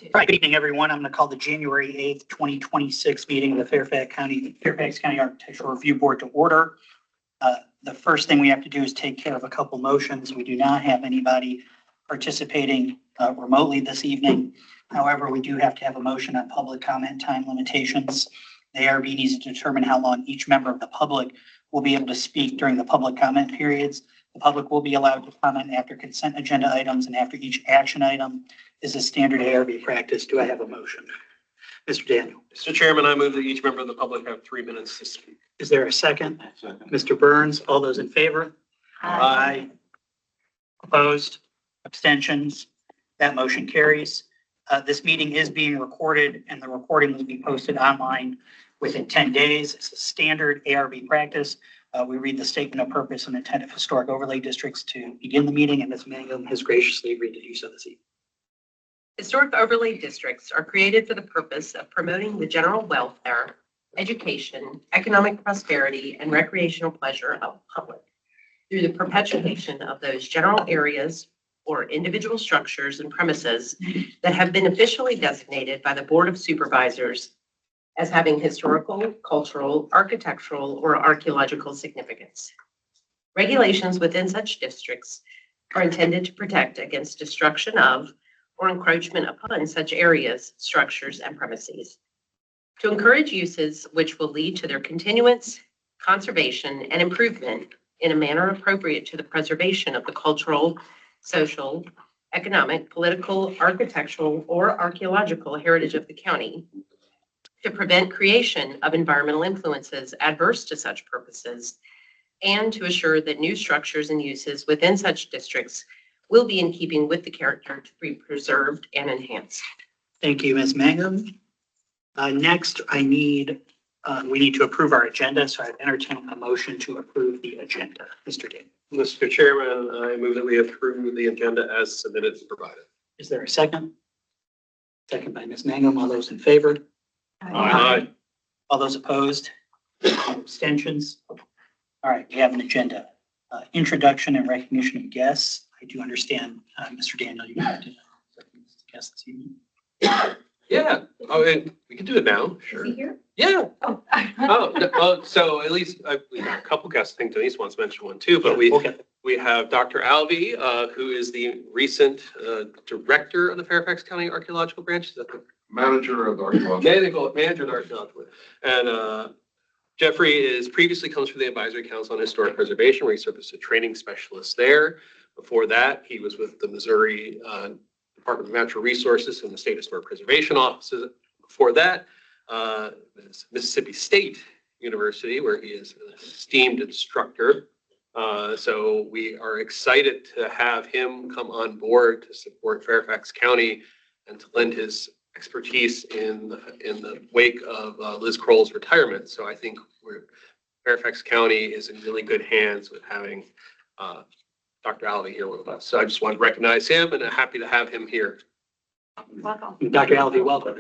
All right, good evening, everyone. I'm going to call the January 8th, 2026 meeting of the Fairfax County Architectural Review Board to order. The first thing we have to do is take care of a couple motions. We do not have anybody participating remotely this evening. However, we do have to have a motion on public comment time limitations. The ARB needs to determine how long each member of the public will be able to speak during the public comment periods. The public will be allowed to comment after consent agenda items and after each action item is a standard ARB practice. Do I have a motion? Mr. Daniel. Mr. Chairman, I move that each member of the public have 3 minutes to speak. Is there a second? Second. Mr. Burns, all those in favor? Aye. Opposed? Abstentions? That motion carries. This meeting is being recorded and the recording will be posted online within 10 days. It's a standard ARB practice. We read the statement of purpose and intent of historic overlay districts to begin the meeting, and Ms. Mangum has graciously agreed to do so this evening. Historic overlay districts are created for the purpose of promoting the general welfare, education, economic prosperity, and recreational pleasure of the public through the perpetuation of those general areas or individual structures and premises that have been officially designated by the Board of Supervisors as having historical, cultural, architectural, or archaeological significance. Regulations within such districts are intended to protect against destruction of or encroachment upon such areas, structures, and premises, to encourage uses which will lead to their continuance, conservation, and improvement in a manner appropriate to the preservation of the cultural, social, economic, political, architectural, or archaeological heritage of the county, to prevent creation of environmental influences adverse to such purposes, and to assure that new structures and uses within such districts will be in keeping with the character to be preserved and enhanced. Thank you, Ms. Mangum. Next, we need to approve our agenda, so I entertain a motion to approve the agenda. Mr. Daniel. Mr. Chairman, I move that we approve the agenda as submitted and provided. Is there a second? Second by Ms. Mangum. All those in favor? Aye. All those opposed? Abstentions? All right, we have an agenda. Introduction and recognition of guests. I do understand, Mr. Daniel, you have to guest this evening. Yeah. Oh, we can do it now. Sure. Is he here? Yeah. Oh. Oh, no, well, so at least we have a couple guests. I think Denise wants to mention one too, but we have Dr. Alvey, who is the recent director of the Fairfax County Archaeological Branch. Is that the Manager of the archaeological. Manager of the archaeological. And Jeffrey previously comes from the Advisory Council on Historic Preservation, where he served as a training specialist there. Before that, he was with the Missouri Department of Natural Resources and the State Historic Preservation Offices. Before that, Mississippi State University, where he is an esteemed instructor. So we are excited to have him come on board to support Fairfax County and to lend his expertise in the wake of Liz Kroll's retirement. So I think Fairfax County is in really good hands with having Dr. Alvey here with us. So I just want to recognize him and I'm happy to have him here. Welcome. Dr. Alvey, welcome.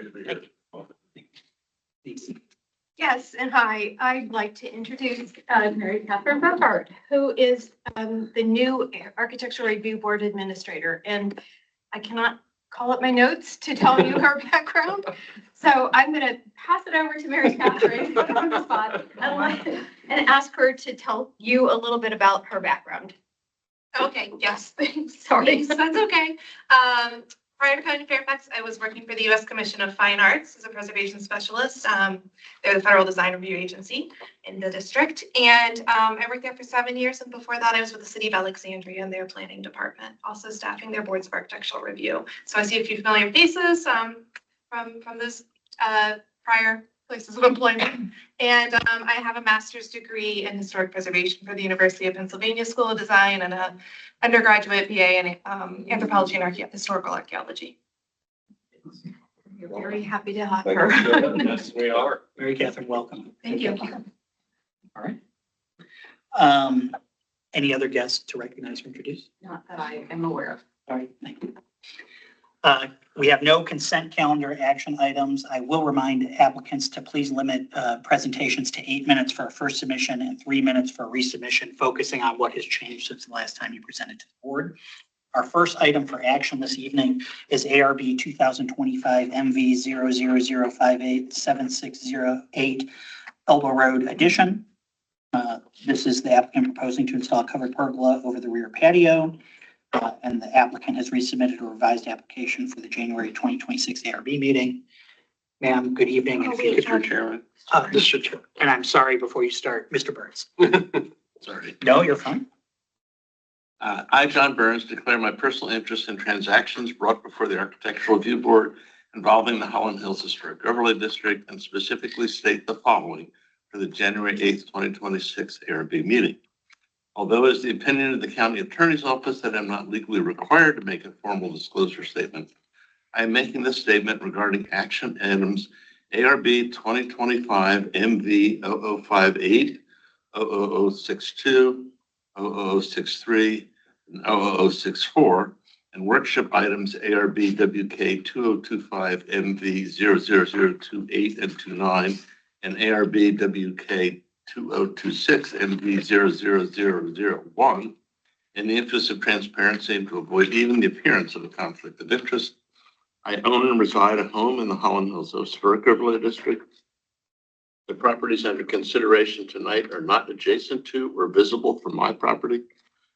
Yes, and hi. I'd like to introduce Mary Catherine Bethard, who is the new Architectural Review Board Administrator. And I cannot call up my notes to tell you her background. So I'm going to pass it over to Mary Catherine on the spot and ask her to tell you a little bit about her background. Okay, yes, thanks. Sorry. That's okay. Prior to coming to Fairfax, I was working for the U.S. Commission of Fine Arts as a preservation specialist. They're the Federal Design Review Agency in the district. And I worked there for 7 years. And before that, I was with the City of Alexandria in their planning department, also staffing their boards of architectural review. So I see a few familiar faces from those prior places of employment. And I have a master's degree in historic preservation for the University of Pennsylvania School of Design and an undergraduate BA in anthropology and historical archaeology. You're very happy to have her. Yes, we are. Mary Catherine, welcome. Thank you. All right. Any other guests to recognize or introduce? Not that I am aware of. All right, thank you. We have no consent calendar action items. I will remind applicants to please limit presentations to 8 minutes for a first submission and 3 minutes for a resubmission, focusing on what has changed since the last time you presented to the board. Our first item for action this evening is ARB 2025 MV 000587608 Elbow Road addition. This is the applicant proposing to install a covered pergola over the rear patio. And the applicant has resubmitted a revised application for the January 2026 ARB meeting. Ma'am, good evening. And if you could- Mr. Chairman. Mr. Chair. And I'm sorry before you start, Mr. Burns. Sorry. No, you're fine. I, John Burns, declare my personal interest in transactions brought before the Architectural Review Board involving the Holland Hills Historic Overlay District and specifically state the following for the January 8th, 2026 ARB meeting. Although it is the opinion of the County Attorney's Office that I'm not legally required to make a formal disclosure statement, I am making this statement regarding action items ARB 2025 MV 0058, 00062, 0063, and 0064, and workshop items ARB WK 2025 MV 00028 and 29, and ARB WK 2026 MV 00001, in the interest of transparency and to avoid even the appearance of a conflict of interest. I own and reside at home in the Holland Hills Historic Overlay District. The properties under consideration tonight are not adjacent to or visible from my property.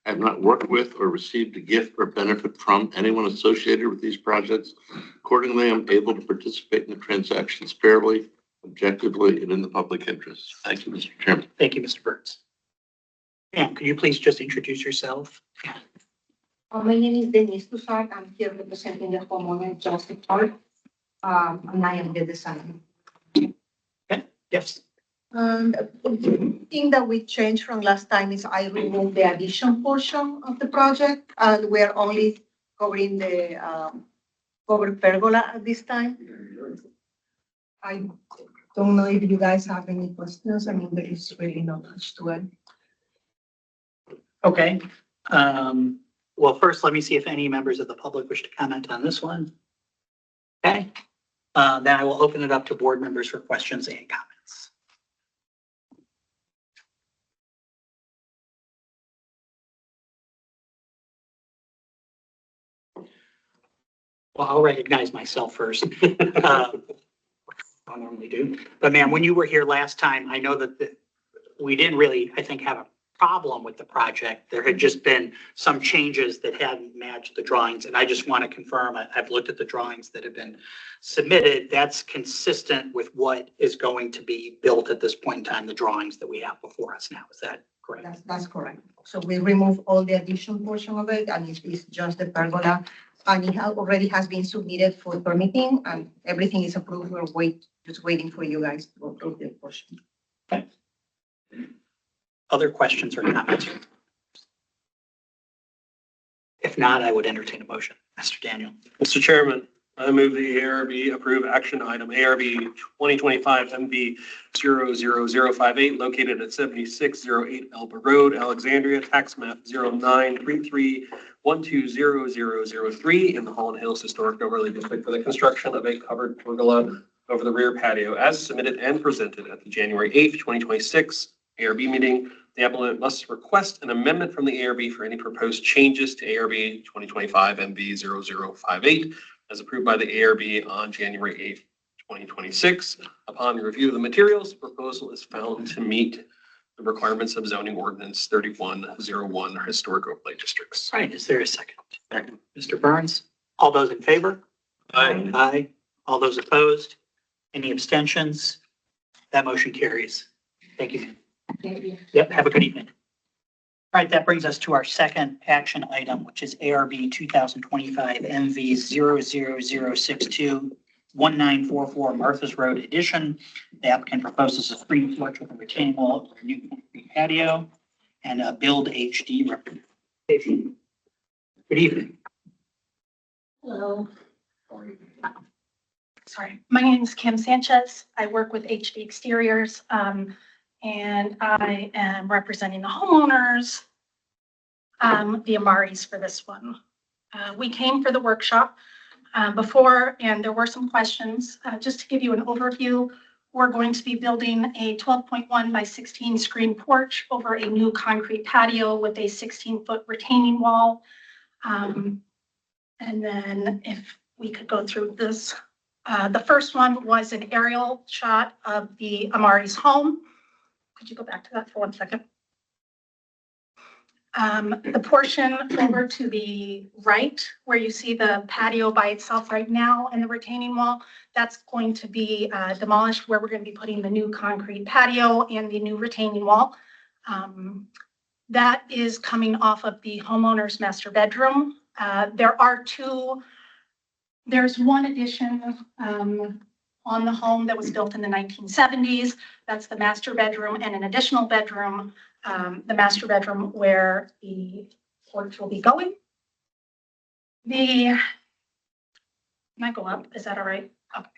I have not worked with or received a gift or benefit from anyone associated with these projects. Accordingly, I'm able to participate in the transactions fairly, objectively, and in the public interest. Thank you, Mr. Chairman. Thank you, Mr. Burns. Ma'am, could you please just introduce yourself? My name is Denise Tussard. I'm here representing the homeowner, Joseph Park, and I am the designer. Yes. The thing that we changed from last time is I removed the addition portion of the project, and we're only covering the covered pergola at this time. I don't know if you guys have any questions. I mean, there is really not much to it. Okay. Well, first, let me see if any members of the public wish to comment on this one. Okay. Then I will open it up to board members for questions and comments. Well, I'll recognize myself first. I normally do. But ma'am, when you were here last time, I know that we didn't really, I think, have a problem with the project. There had just been some changes that hadn't matched the drawings. And I just want to confirm, I've looked at the drawings that have been submitted. That's consistent with what is going to be built at this point in time, the drawings that we have before us now. Is that correct? That's correct. So we remove all the addition portion of it, and it's just the pergola. And it already has been submitted for permitting, and everything is approved. We're just waiting for you guys to approve the portion. Okay. Other questions or comments? If not, I would entertain a motion. Mr. Daniel. Mr. Chairman, I move the ARB approve action item ARB 2025 MV 00058 located at 7608 Elba Road, Alexandria, tax map 0933120003 in the Holland Hills Historic Overlay District for the construction of a covered pergola over the rear patio as submitted and presented at the January 8th, 2026 ARB meeting. The applicant must request an amendment from the ARB for any proposed changes to ARB 2025 MV 0058 as approved by the ARB on January 8th, 2026. Upon review of the materials, the proposal is found to meet the requirements of zoning ordinance 3101 historic overlay districts. All right, is there a second? Second. Mr. Burns, all those in favor? Aye. Aye. All those opposed? Any abstentions? That motion carries. Thank you. Yep, have a good evening. All right, that brings us to our second action item, which is ARB 2025 MV 00062 1944 Martha's Road addition. The applicant proposes a screen porch with a retaining wall over a new concrete patio and a build HD representation. Good evening. Hello. Sorry, my name is Kim Sanchez. I work with HD Exteriors, and I am representing the homeowners, the Amaris for this one. We came for the workshop before, and there were some questions. Just to give you an overview, we're going to be building a 12.1 by 16 screen porch over a new concrete patio with a 16-foot retaining wall. And then if we could go through this, the first one was an aerial shot of the Amari's home. Could you go back to that for 1 second? The portion over to the right, where you see the patio by itself right now and the retaining wall, that's going to be demolished, where we're going to be putting the new concrete patio and the new retaining wall. That is coming off of the homeowner's master bedroom. There's one addition on the home that was built in the 1970s. That's the master bedroom, and an additional bedroom, the master bedroom where the porch will be going. Can I go up? Is that all right? Okay.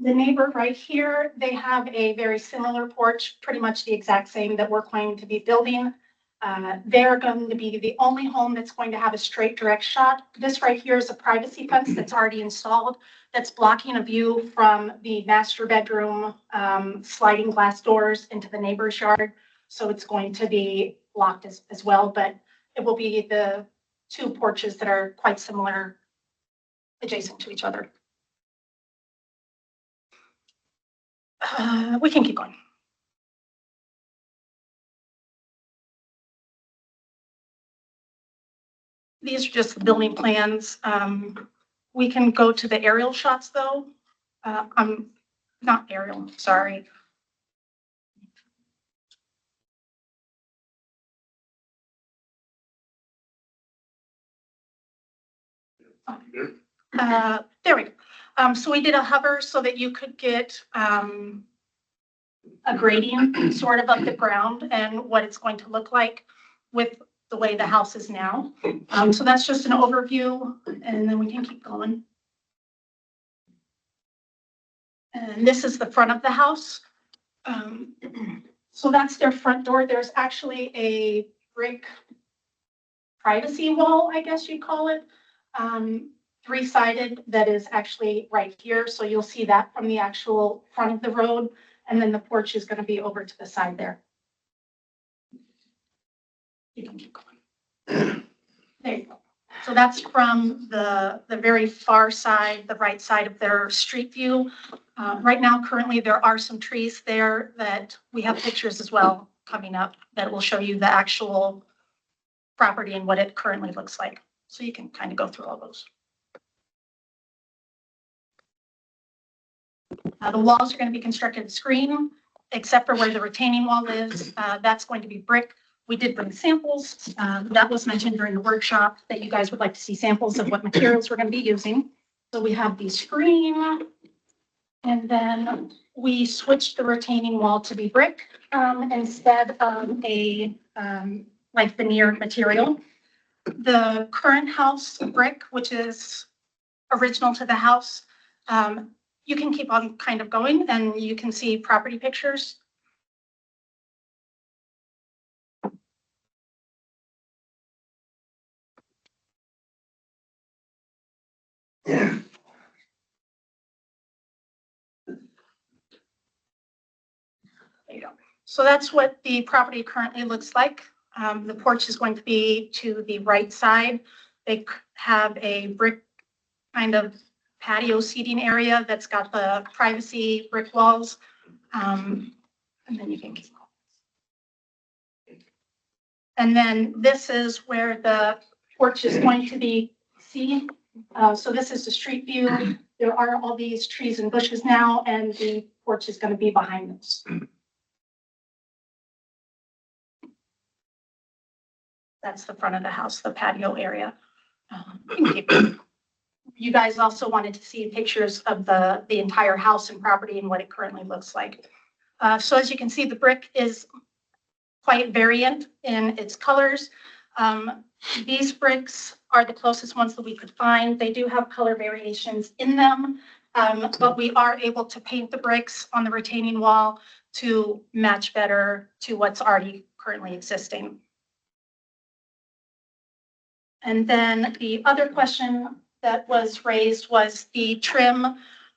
The neighbor right here, they have a very similar porch, pretty much the exact same that we're planning to be building. They're going to be the only home that's going to have a straight direct shot. This right here is a privacy fence that's already installed, that's blocking a view from the master bedroom, sliding glass doors into the neighbor's yard. So it's going to be blocked as well, but it will be the two porches that are quite similar, adjacent to each other. We can keep going. These are just the building plans. We can go to the aerial shots though. I'm not aerial, sorry. There we go. So we did a hover so that you could get a gradient sort of the ground and what it's going to look like with the way the house is now. So that's just an overview, and then we can keep going. And this is the front of the house. So that's their front door. There's actually a brick privacy wall, I guess you'd call it, three-sided, that is actually right here. So you'll see that from the actual front of the road. And then the porch is going to be over to the side there. You can keep going. There you go. So that's from the very far side, the right side of their street view. Right now, currently, there are some trees there that we have pictures as well coming up that will show you the actual property and what it currently looks like. So you can kind of go through all those. The walls are going to be constructed screen, except for where the retaining wall is. That's going to be brick. We did bring samples. That was mentioned during the workshop that you guys would like to see samples of what materials we're going to be using. So we have the screen, and then we switched the retaining wall to be brick instead of a like veneered material. The current house brick, which is original to the house, you can keep on kind of going and you can see property pictures. Yeah. There you go. So that's what the property currently looks like. The porch is going to be to the right side. They have a brick kind of patio seating area that's got the privacy brick walls. And then you can keep going. And then this is where the porch is going to be seen. So this is the street view. There are all these trees and bushes now, and the porch is going to be behind those. That's the front of the house, the patio area. You guys also wanted to see pictures of the entire house and property and what it currently looks like. So as you can see, the brick is quite variant in its colors. These bricks are the closest ones that we could find. They do have color variations in them, but we are able to paint the bricks on the retaining wall to match better to what's already currently existing. And then the other question that was raised was the trim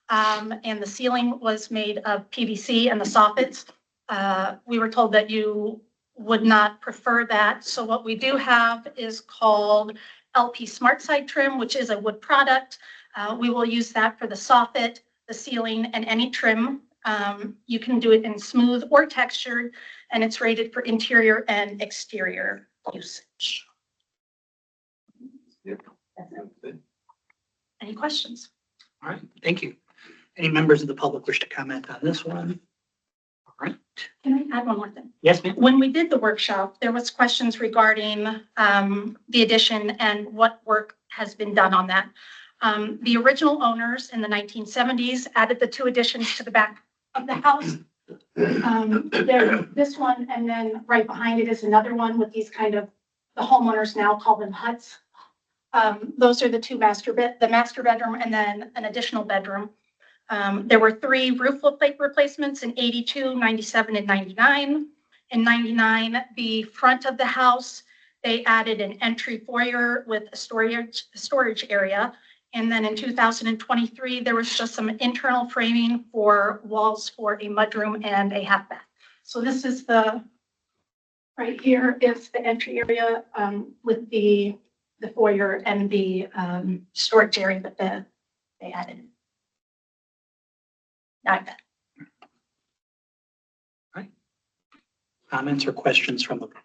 and the ceiling was made of PVC and the soffits. We were told that you would not prefer that. So what we do have is called LP Smart Side Trim, which is a wood product. We will use that for the soffit, the ceiling, and any trim. You can do it in smooth or textured, and it's rated for interior and exterior usage. Any questions? All right, thank you. Any members of the public wish to comment on this one? All right. Can I add one more thing? Yes, ma'am. When we did the workshop, there was questions regarding the addition and what work has been done on that. The original owners in the 1970s added the 2 additions to the back of the house. This one, and then right behind it is another one with these kind of, the homeowners now call them huts. Those are the 2 the master bedroom and then an additional bedroom. There were 3 roof plate replacements in 82, 97, and 99. In 99, the front of the house, they added an entry foyer with a storage area. And then in 2023, there was just some internal framing for walls for a mudroom and a half bath. So this is right here is the entry area with the foyer and the storage area that they added. Comments or questions from the board?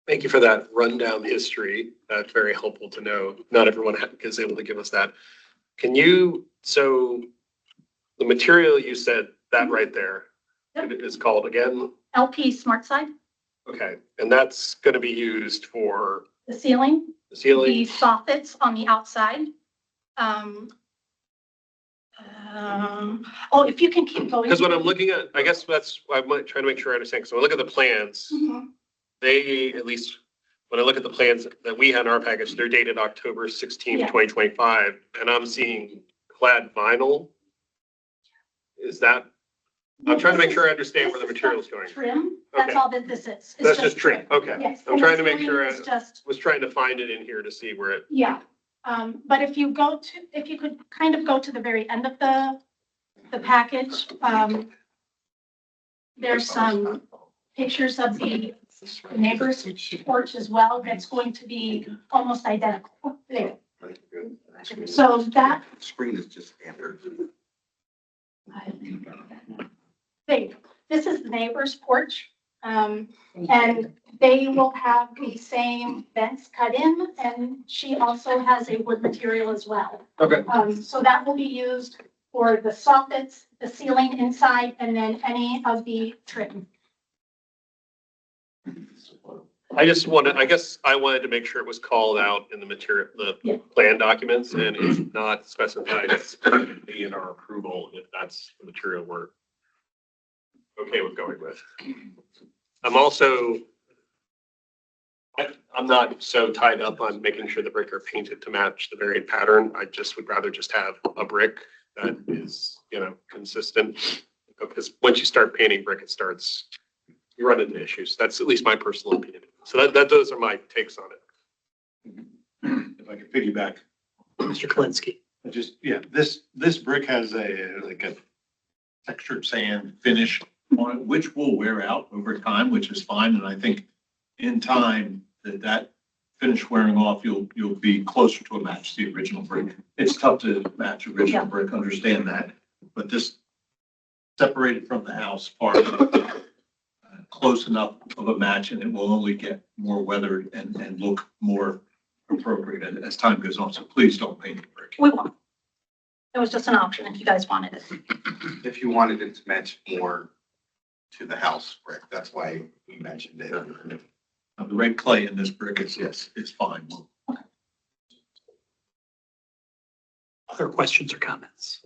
Thank you for that rundown history. That's very helpful to know. Not everyone is able to give us that. So the material you said, that right there, Yep. it is called again? LP Smart Side, Okay, and that's going to be used for the ceiling, the ceiling? the soffits on the outside. Oh, if you can keep going. Because when I'm looking at, I guess I'm trying to make sure I understand. Because when I look at the plans, Mhm. they, at least when I look at the plans that we had in our package, they're dated October 16th, Yeah. 2025, and I'm seeing clad vinyl. Is that, I'm trying to make sure I understand where the material's going. Trim, that's Okay. all that this is. It's That's just trim, okay. Yes. I'm and trying the to make sure ceiling I is just, was trying to find it in here to see where it, yeah. But if you could kind of go to the very end of the package, there's some pictures of the neighbor's porch as well. That's going to be almost identical. There. So that, Screen is just standard. there. This is the neighbor's porch. And they will have the same vents cut in, and she also has a wood material as well. okay. So that will be used for the soffits, the ceiling inside, and then any of the trim. I guess I wanted to make sure it was called out in the material, Yeah. the plan documents, and it's not specified in our approval if that's the material we're okay with going with. I'm not so tied up on making sure the brick are painted to match the varied pattern. I just would rather just have a brick that is, consistent. Because once you start painting brick, you run into issues. That's at least my personal opinion. So those are my takes on it. If I could piggyback, Mr. Kalinsky. this brick has a textured sand finish on it, which will wear out over time, which is fine. And I think in time that finish wearing off, you'll be closer to a match to the original brick. It's tough to match original brick, understand that. But this separated from the house part, close enough of a match, and it will only get more weathered and look more appropriate as time goes on. So please don't paint the brick. We won't. It was just an option if you guys wanted it. If you wanted it to match more to the house brick, that's why we mentioned it. The red clay in this brick is fine. Other questions or comments?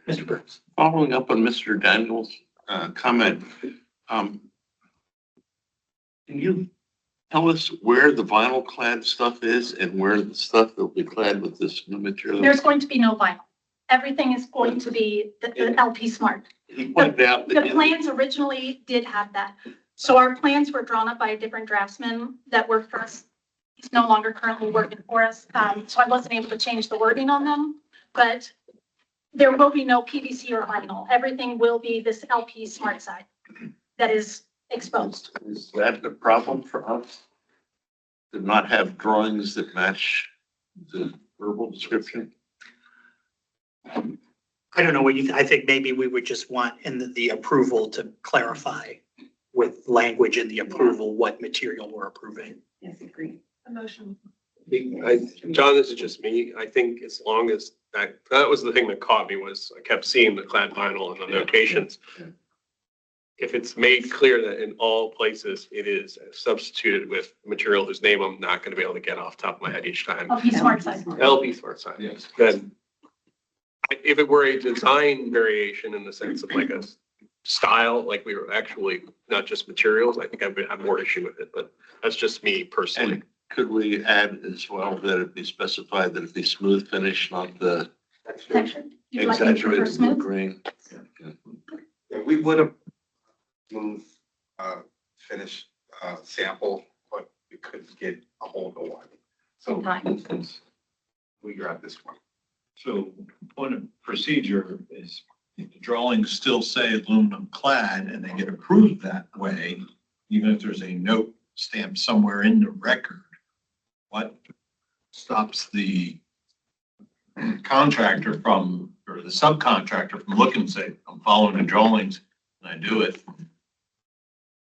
Mr. Burns. Following up on Mr. Daniels' comment, can you tell us where the vinyl clad stuff is and where the stuff that will be clad with this new material? There's going to be no vinyl. Everything is going to be the LP Smart. He pointed out The that plans originally did have that. So our plans were drawn up by a different draftsman that worked for us. He's no longer currently working for us. So I wasn't able to change the wording on them, but There will be no PVC or vinyl. Everything will be this LP smart side that is exposed. Is that a problem for us? To not have drawings that match the verbal description? I don't know what I think maybe we would just want in the approval to clarify with language in the approval what material we're approving. Yes, agreed. A motion. John, this is just me. I think as long as that was the thing that caught me was I kept seeing the clad vinyl and the notations. If it's made clear that in all places it is substituted with material whose name I'm not going to be able to get off the top of my head each time. LP smart side. LP smart side. Yes. Then if it were a design variation in the sense of like a style, like we were actually not just materials, I think I would have more issue with it, but that's just me personally. And could we add as well that it be specified that it be smooth finish, not the Texture. You'd like me to prefer exaggerated smooth? green? Yeah, we would have moved, finished, sample, but we couldn't get a hold of one. So Time. we grabbed this one. So point of procedure is if the drawings still say aluminum clad and they get approved that way, even if there's a note stamped somewhere in the record, what stops the contractor from, or the subcontractor from looking and say, I'm following the drawings and I do it?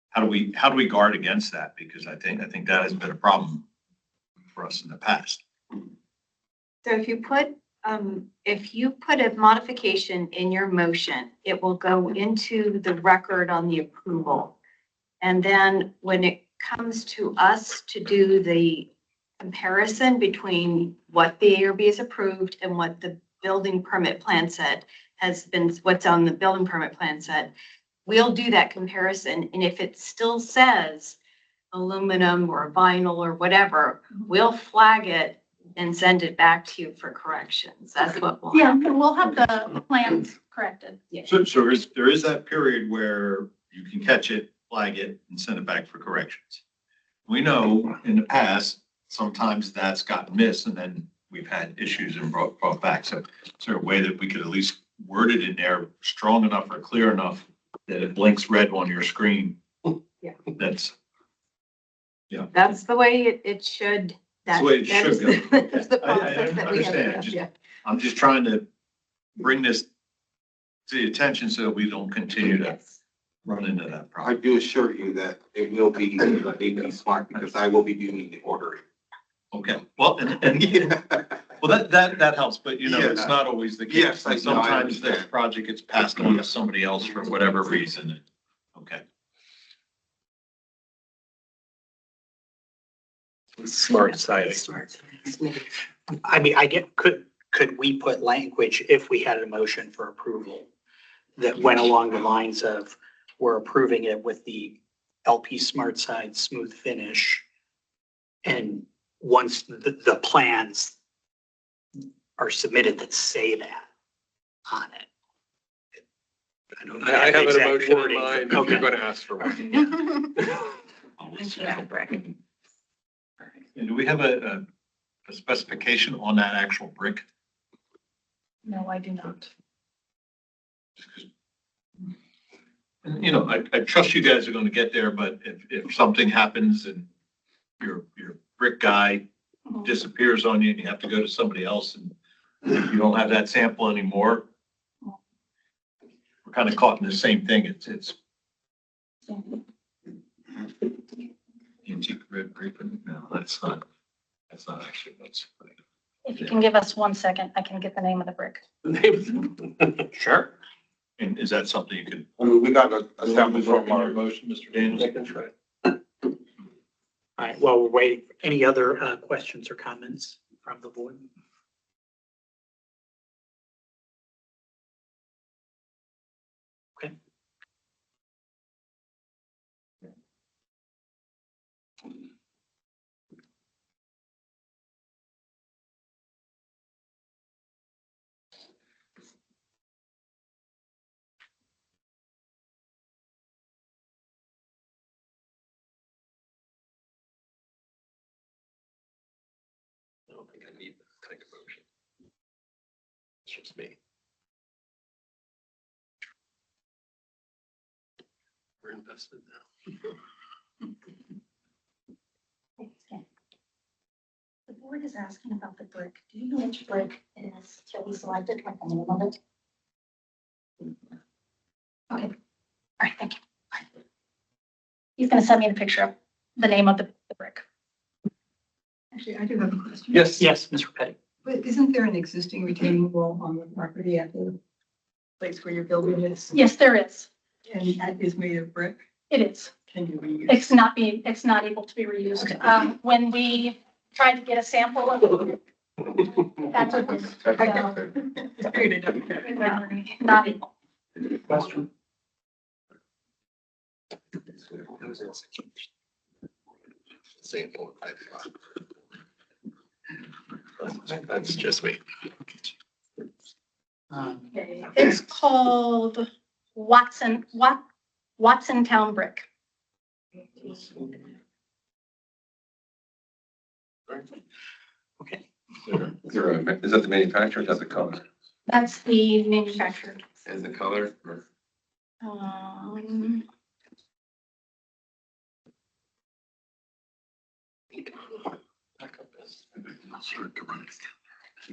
How do we guard against that? Because I think that has been a problem for us in the past. So if you put a modification in your motion, it will go into the record on the approval. And then when it comes to us to do the comparison between what the ARB is approved and what the building permit plan said what's on the building permit plan said, we'll do that comparison. And if it still says aluminum or vinyl or whatever, we'll flag it and send it back to you for corrections. That's what we'll. Yeah, we'll have the plans corrected. So there is that period where you can catch it, flag it, and send it back for corrections. We know in the past, sometimes that's gotten missed and then we've had issues and brought back. So is there a way that we could at least word it in there strong enough or clear enough that it blinks red on your screen? Yeah. That's That's the way it should. the way it should go. That's the I process that we have. understand. to go. I'm just trying to bring this to the attention so that we don't continue to Yes. run into that I problem. do assure you that it will be AP Smart because I will be doing the ordering. Okay, well, well, that helps, but you know, it's Yeah. not always the case. Yes, I know, I Sometimes the understand. project gets passed on to somebody else for whatever reason. Okay. Smart siding. I mean, could we put language if we had a motion for approval that went along the lines of, we're approving it with the LP Smart Side smooth finish. And once the plans are submitted that say that on it. I don't know I have an exact emotion in wording, mind. but- You're going to ask for one. And do we have a specification on that actual brick? No, I do not. And, you know, I trust you guys are going to get there, but if something happens and your brick guy disappears on you and you have to go to somebody else and you don't have that sample anymore, we're kind of caught in the same thing. It's antique red brick. No, that's not actually what's. If you can give us 1 second, I can get the name of the brick. Sure. And is that something you could? I mean, we got a sample from our our, motion, Mr. Daniels? I can try. All right, well, we're waiting. Any other questions or comments from the board? Okay. I don't think I need that kind of motion. It's just me. invested now. The board is asking about the brick. Do you know which brick it is to be selected, like the name of it? Okay, all right, thank you. He's gonna send me the picture of the name of the brick. Actually, I do have a question. Yes. Yes, Mr. Petty. But isn't there an existing retaining wall on the property at the place where your building is? Yes, there is. And that is made of brick? It is. Can you reuse? It's not able to be reused. When we tried to get a sample of it, that's what this. Not able. Question? Sample. That's just me. Okay, it's called Watson Town Brick. Okay. Is that the manufacturer, is that the color? That's the manufacturer. And the color? Um,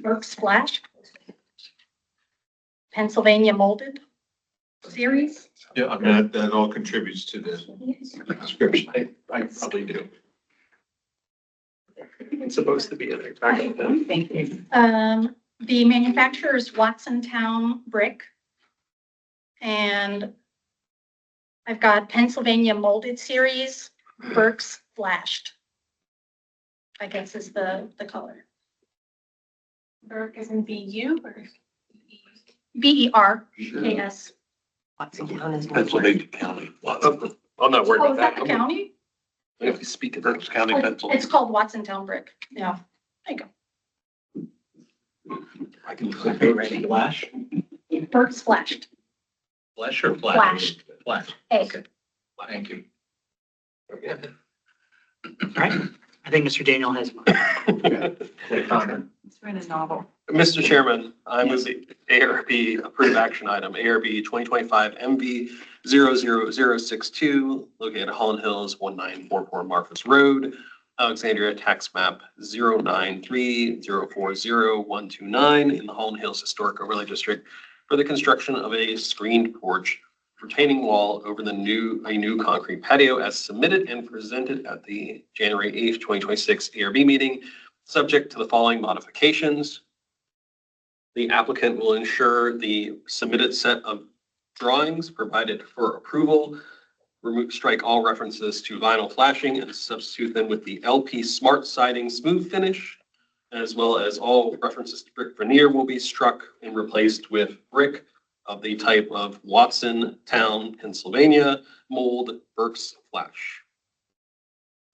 Burke Splash. Pennsylvania Molded Series. Yeah, I mean, that all contributes to the description. I probably do. It's supposed to be in there. Thank you. The manufacturer is Watson Town Brick. And I've got Pennsylvania Molded Series, Burke's Flashed. I guess is the color. Burke is in BU or? BERKS. Watson County is. Pennsylvania County. I'm not worried Oh, about is that that. the county? If you speak of Fairfax County, It's Pennsylvania. called Watson Town Brick. Yeah, there you I can Ready to flash? go. Burke's Flashed. Flesh or flash? Flashed. Flash. Egg. Thank you. All right. I think Mr. Daniel has one. It's in a novel. Mr. Chairman, I move the ARB approved action item, ARB 2025 MV 00062, located at Holland Hills, 1944 Marcus Road, Alexandria, tax map 093040129 in the Holland Hills Historic Overlay District for the construction of a screened porch retaining wall over a new concrete patio as submitted and presented at the January 8th, 2026 ARB meeting, subject to the following modifications. The applicant will ensure the submitted set of drawings provided for approval, strike all references to vinyl flashing and substitute them with the LP Smart Siding Smooth Finish, as well as all references to brick veneer will be struck and replaced with brick of the type of Watson Town, Pennsylvania, mold Burke's Flash.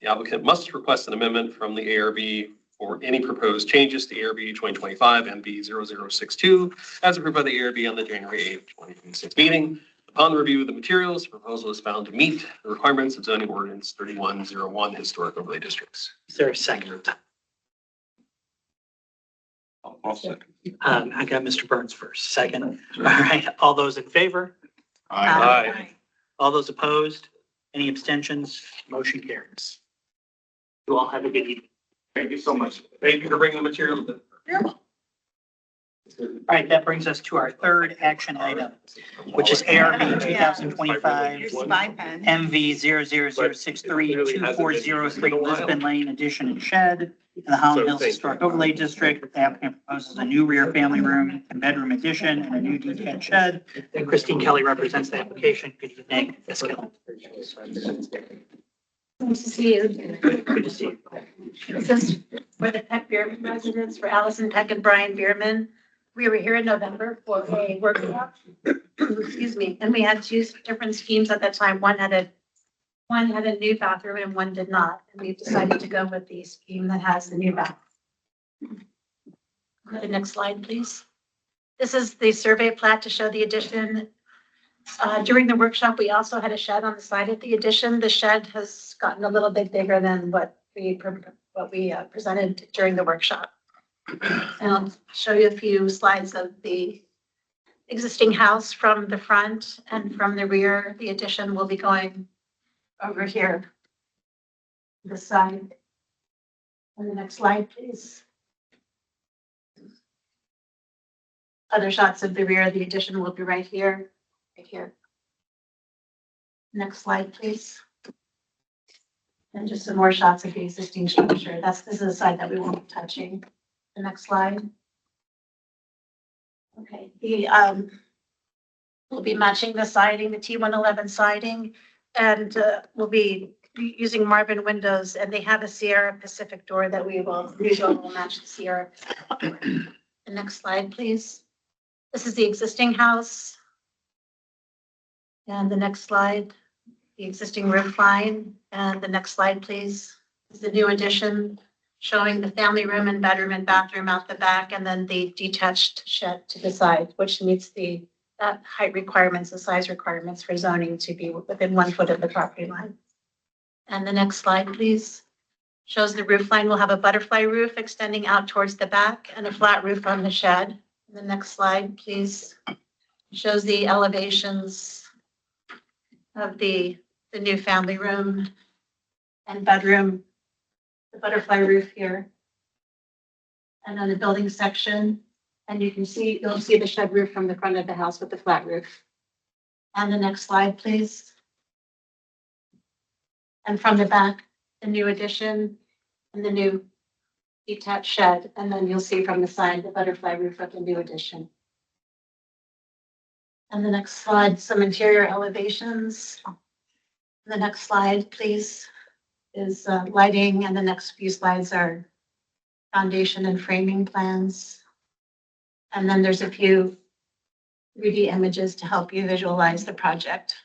The applicant must request an amendment from the ARB for any proposed changes to ARB 2025 MV 0062 as approved by the ARB on the January 8th, 2026 meeting. Upon review of the materials, the proposal is found to meet the requirements of zoning ordinance 3101 historic overlay districts. Is there a second? I'll second. I got Mr. Burns first. Second. All right. All those in favor? Aye. All those opposed? Any abstentions? Motion carries. You all have a good evening. Thank you so much. Thank you for bringing the material. All right, that brings us to our third action item, which is ARB 2025 Here's my pen. MV 000632403 Lisbon Lane Addition and Shed in the Holland Hills Historic Overlay District. The applicant proposes a new rear family room and bedroom addition and a new detached shed. And Christine Kelly represents the application. Good evening, Ms. Kelly. Nice to see you. Good to see you. This is for the Peck Bierman residents, for Allison Peck and Brian Bierman. We were here in November for a workshop. Excuse me, and we had two different schemes at that time. One had a new bathroom and one did not. And we decided to go with the scheme that has the new bathroom. Go to the next slide, please. This is the survey plat to show the addition. During the workshop, we also had a shed on the side of the addition. The shed has gotten a little bit bigger than what we presented during the workshop. And I'll show you a few slides of the existing house from the front, and from the rear, the addition will be going over here, this side. On the next slide, please. Other shots of the rear, the addition will be right here, right here. Next slide, please. And just some more shots of the existing structure. This is the side that we won't be touching. The next slide. Okay, we'll be matching the siding, the T111 siding, and we'll be using Marvin windows, and they have a Sierra Pacific door that we will match the Sierra Pacific door. The next slide, please. This is the existing house. And the next slide, the existing roof line. And the next slide, please, is the new addition showing the family room and bedroom and bathroom out the back, and then the detached shed to the side, which meets that height requirements, the size requirements for zoning to be within 1 foot of the property line. And the next slide, please, shows the roof line will have a butterfly roof extending out towards the back and a flat roof on the shed. And the next slide, please, shows the elevations of the new family room and bedroom, the butterfly roof here. And then the building section, and you'll see the shed roof from the front of the house with the flat roof. And the next slide, please. And from the back, the new addition and the new detached shed. And then you'll see from the side, the butterfly roof of the new addition. And the next slide, some interior elevations. The next slide, please, is lighting, and the next few slides are foundation and framing plans. And then there's a few 3D images to help you visualize the project.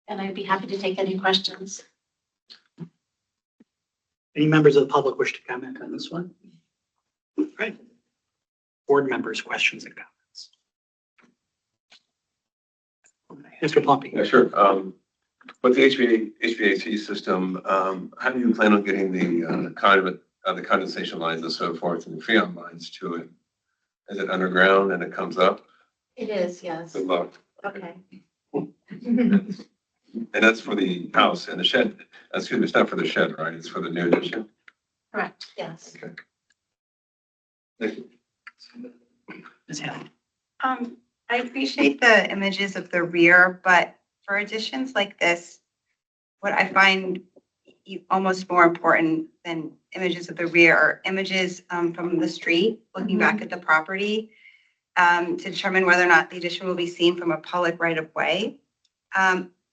And I'd be happy to take any questions. Any members of the public wish to comment on this one? Right. Board members, questions and comments. Mr. Plumpy. Yeah, sure. With the HVAC system, how do you plan on getting the condensation lines and so forth and the freon lines to it? Is it underground and it comes up? It is, yes. Good luck. Okay. And that's for the house and the shed. Excuse me, it's not for the shed, right? It's for the new addition. Correct, yes. Okay. Thank you. Ms. Haley. I appreciate the images of the rear, but for additions like this, what I find almost more important than images of the rear are images from the street, looking back at the property, to determine whether or not the addition will be seen from a public right of way.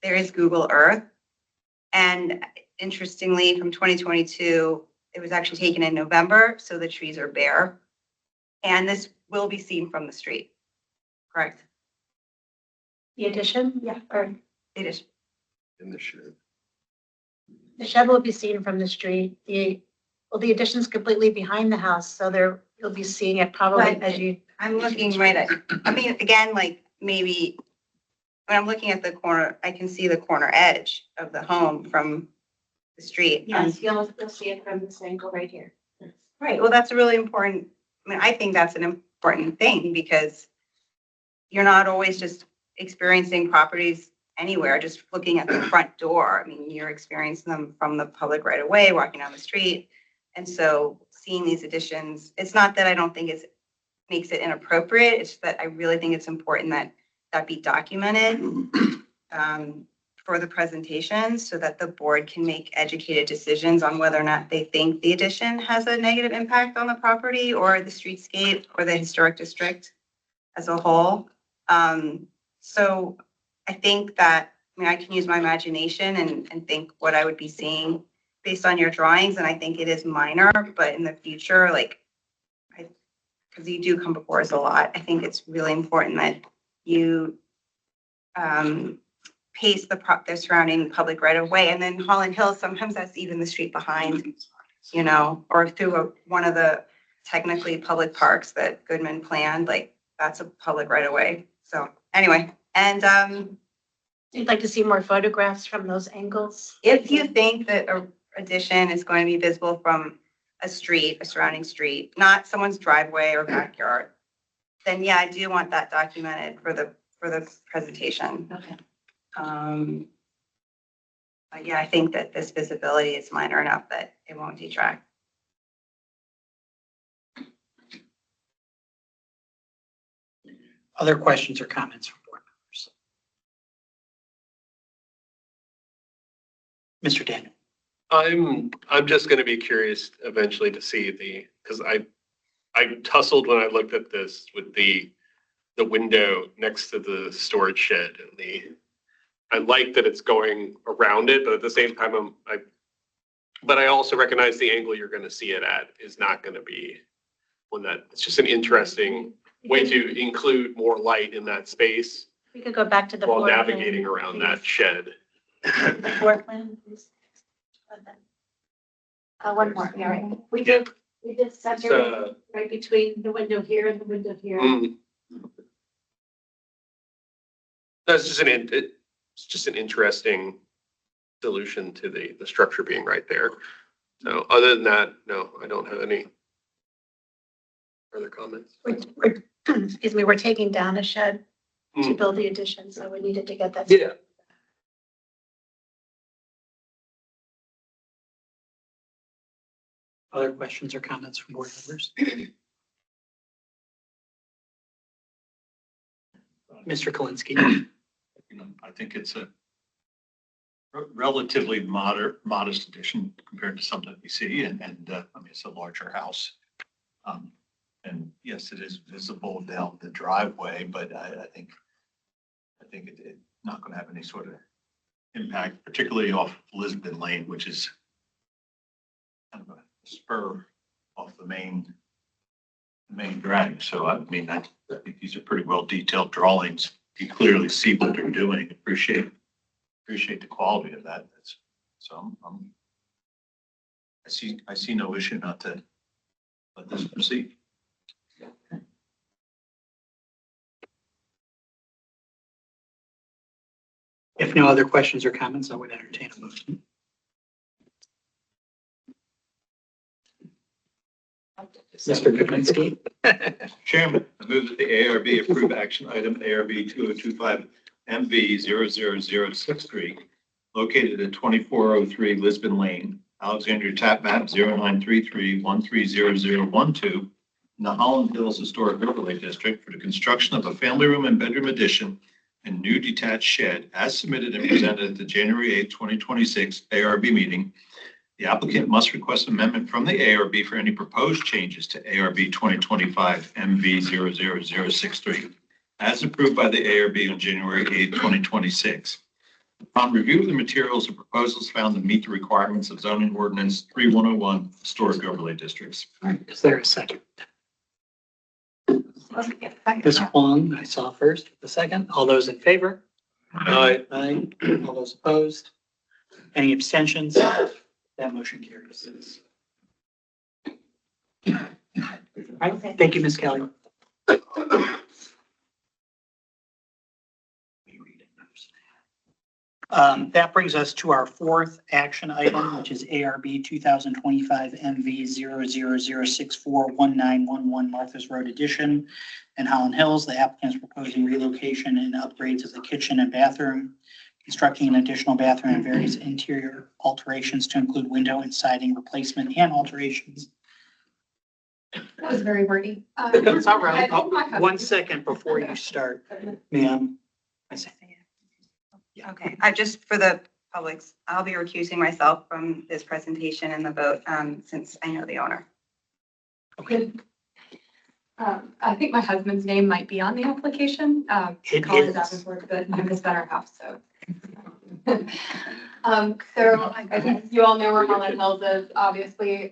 There is Google Earth. And interestingly, from 2022, it was actually taken in November, so the trees are bare. And this will be seen from the street, correct? The addition, yeah, or The addition. In the shed. the shed will be seen from the street. The addition's completely behind the house, so you'll be seeing it probably But as you. I'm looking right at, I mean, again, like maybe when I'm looking at the corner, I can see the corner edge of the home from the street. Yes, you'll see it from this angle right here. Right, well, that's a really important, I mean, I think that's an important thing because you're not always just experiencing properties anywhere, just looking at the front door. I mean, you're experiencing them from the public right away, walking down the street. And so seeing these additions, it's not that I don't think it makes it inappropriate. It's that I really think it's important that that be documented for the presentation so that the board can make educated decisions on whether or not they think the addition has a negative impact on the property or the streetscape or the historic district as a whole. So I think that, I mean, I can use my imagination and think what I would be seeing based on your drawings. And I think it is minor, but in the future, like, because you do come before us a lot, I think it's really important that you pace the surrounding public right of way. And then Holland Hills, sometimes that's even the street behind, you know, or through one of the technically public parks that Goodman planned, like that's a public right of way. So anyway, and You'd like to see more photographs from those angles? if you think that a addition is going to be visible from a street, a surrounding street, not someone's driveway or backyard, then yeah, I do want that documented for the presentation. Okay. But yeah, I think that this visibility is minor enough that it won't detract. Other questions or comments from board members? Mr. Daniel. I'm just going to be curious eventually to see because I tussled when I looked at this with the window next to the storage shed and I like that it's going around it, but at the same time, but I also recognize the angle you're going to see it at is not going to be one that, it's just an interesting way to include more light in that space We could go back to the while floor plan. navigating around that shed. The floor plan, please. One more, all right. We did separate right between the window here and the window here. That's just an interesting solution to the structure being right there. So other than that, no, I don't have any further comments. Excuse me, we're taking down a shed to Mm. build the addition, so we needed to get that. Yeah. Other questions or comments from board members? Mr. Kalinsky. I think it's a relatively modest addition compared to something that we see, and I mean, it's a larger house. And yes, it is visible down the driveway, but I think it's not going to have any sort of impact, particularly off Lisbon Lane, which is kind of a spur off the main drag. So I mean, I think these are pretty well detailed drawings. You clearly see what they're doing. Appreciate the quality of that. I see no issue not to let this proceed. If no other questions or comments, I would entertain a motion. Mr. Kalinsky. Chairman, I move that the ARB approve action item ARB 2025 MV 00063, located at 2403 Lisbon Lane, Alexandria Tap Map 0933130012, in the Holland Hills Historic Overlay District for the construction of a family room and bedroom addition and new detached shed as submitted and presented at the January 8, 2026 ARB meeting. The applicant must request amendment from the ARB for any proposed changes to ARB 2025 MV 00063, as approved by the ARB on January 8, 2026. Upon review of the materials and proposals found to meet the requirements of zoning ordinance 3101 historic overlay districts. All right, is there a second? Ms. Wong, I saw first. The second, all those in favor? Aye. Aye. All those opposed? Any abstentions? That motion carries. All right, thank you, Ms. Kelly. That brings us to our fourth action item, which is ARB 2025 MV 000641911 Martha's Road Addition in Holland Hills. The applicant is proposing relocation and upgrades of the kitchen and bathroom, constructing an additional bathroom and various interior alterations to include window and siding replacement and alterations. That was very wordy. That's all right. 1 second before you start, ma'am. I say, Okay, I just, for the publics, I'll be recusing myself from this presentation and the vote, since I know the owner. okay. I think my husband's name might be on the application. It Colin is. Davenport, but I'm his better half, so. So I think you all know where Holland Hills is, obviously.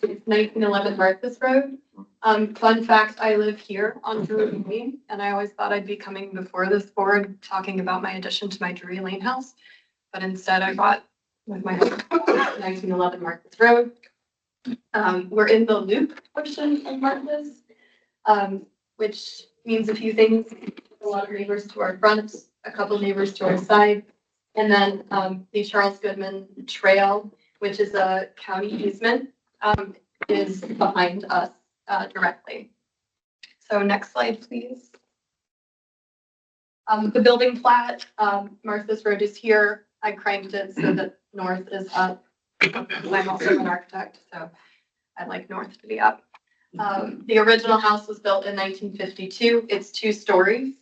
It's 1911 Martha's Road. Fun fact, I live here on Drury Lane, and I always thought I'd be coming before this board talking about my addition to my Drury Lane house. But instead I got with my husband, 1911 Martha's Road. We're in the loop portion of Martha's, which means a few things. A lot of neighbors to our front, a couple neighbors to our side, and then the Charles Goodman Trail, which is a county easement, is behind us directly. So next slide, please. The building plat, Martha's Road is here. I cranked it so that north is up. I'm also an architect, so I like north to be up. The original house was built in 1952. It's 2 stories.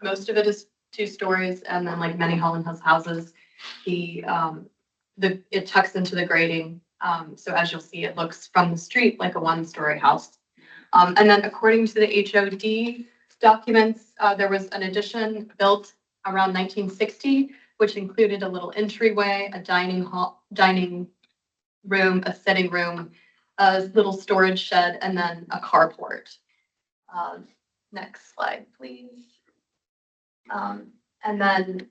Most of it is 2 stories, and then like many Holland Hills houses, it tucks into the grading. So as you'll see, it looks from the street like a 1-story house. And then according to the HOD documents, there was an addition built around 1960, which included a little entryway, a dining room, a sitting room, a little storage shed, and then a carport. Next slide, please. And then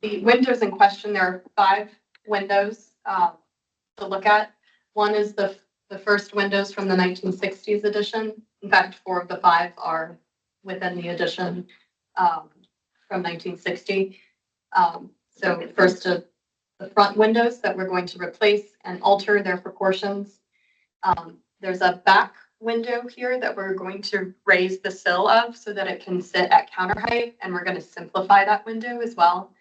the windows in question, there are 5 windows to look at. One is the first windows from the 1960s edition. In fact, 4 of the 5 are within the edition from 1960. So first, the front windows that we're going to replace and alter their proportions. There's a back window here that we're going to raise the sill of so that it can sit at counter height, and we're going to simplify that window as well.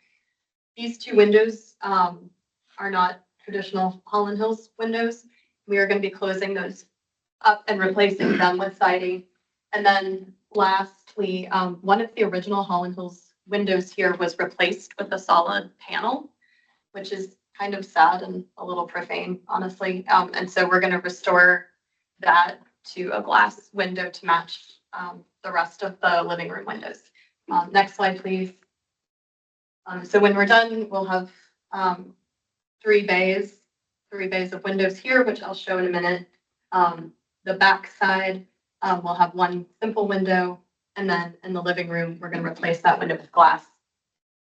These 2 windows are not traditional Holland Hills windows. We are going to be closing those up and replacing them with siding. And then lastly, one of the original Holland Hills windows here was replaced with a solid panel, which is kind of sad and a little profane, honestly. And so we're going to restore that to a glass window to match the rest of the living room windows. Next slide, please. So when we're done, we'll have 3 bays of windows here, which I'll show in a minute. The back side, we'll have 1 simple window, and then in the living room, we're going to replace that window with glass.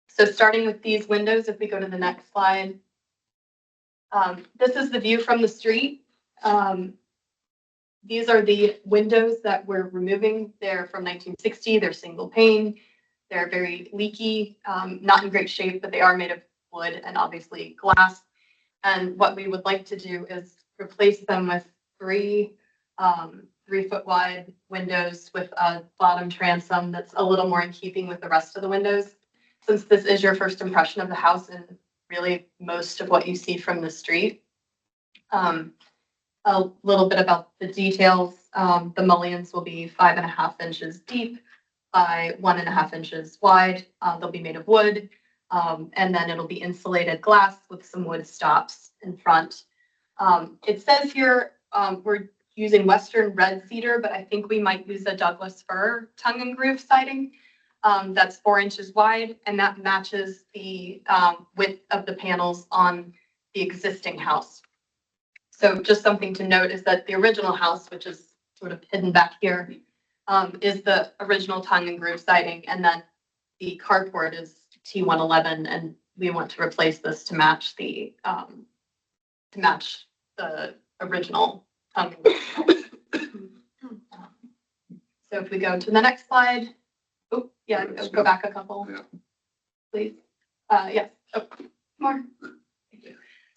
So starting with these windows, if we go to the next slide, this is the view from the street. These are the windows that we're removing. They're from 1960. They're single pane. They're very leaky, not in great shape, but they are made of wood and obviously glass. And what we would like to do is replace them with 3 3-foot wide windows with a bottom transom that's a little more in keeping with the rest of the windows. Since this is your first impression of the house and really most of what you see from the street. A little bit about the details. The mullions will be 5.5 inches deep by 1.5 inches wide. They'll be made of wood, and then it'll be insulated glass with some wood stops in front. It says here we're using Western red cedar, but I think we might use a Douglas fir tongue and groove siding. That's 4 inches wide, and that matches the width of the panels on the existing house. So just something to note is that the original house, which is sort of hidden back here, is the original tongue and groove siding, and then the carport is T111, and we want to replace this to match the original tongue and groove. So if we go to the next slide. Oh, yeah, go back a couple, please. Yes, oh, more.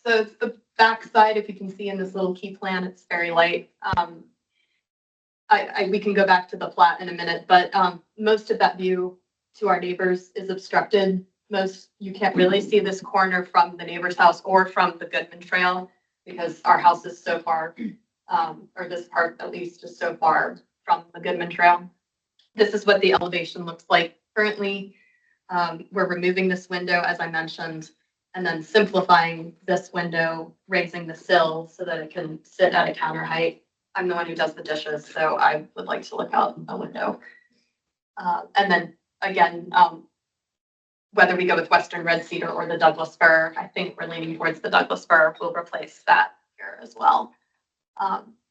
So it's the back side, if you can see in this little key plan, it's very light. We can go back to the plat in a minute, but most of that view to our neighbors is obstructed. You can't really see this corner from the neighbor's house or from the Goodman Trail because our house is so far, or this part at least is so far from the Goodman Trail. This is what the elevation looks like currently. We're removing this window, as I mentioned, and then simplifying this window, raising the sill so that it can sit at a counter height. I'm the one who does the dishes, so I would like to look out a window. And then again, whether we go with Western red cedar or the Douglas fir, I think we're leaning towards the Douglas fir. We'll replace that here as well.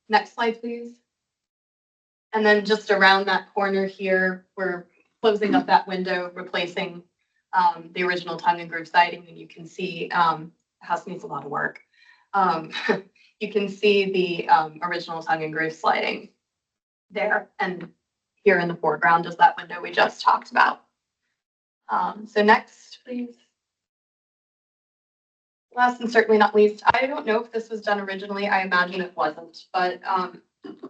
Next slide, please. And then just around that corner here, we're closing up that window, replacing the original tongue and groove siding, and you can see the house needs a lot of work. You can see the original tongue and groove sliding there, and here in the foreground is that window we just talked about. So next, please. Last and certainly not least, I don't know if this was done originally. I imagine it wasn't, but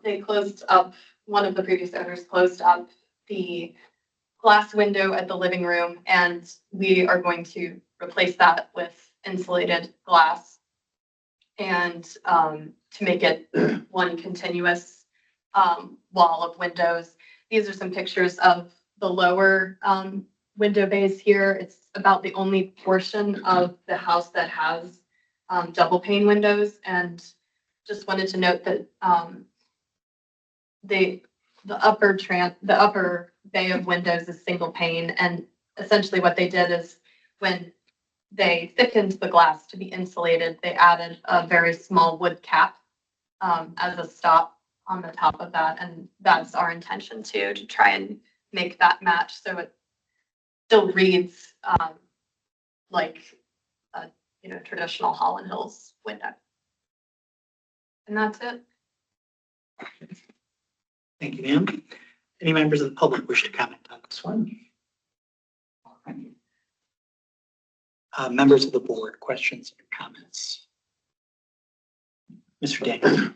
they closed up, one of the previous owners closed up the glass window at the living room, and we are going to replace that with insulated glass and to make it one continuous wall of windows. These are some pictures of the lower window bays here. It's about the only portion of the house that has double pane windows, and just wanted to note that the upper bay of windows is single pane, and essentially what they did is when they thickened the glass to be insulated, they added a very small wood cap as a stop on the top of that, and that's our intention too, to try and make that match so it still reads like a traditional Holland Hills window. And that's it. Thank you, ma'am. Any members of the public wish to comment on this one? All right. Members of the board, questions or comments? Mr. Daniels.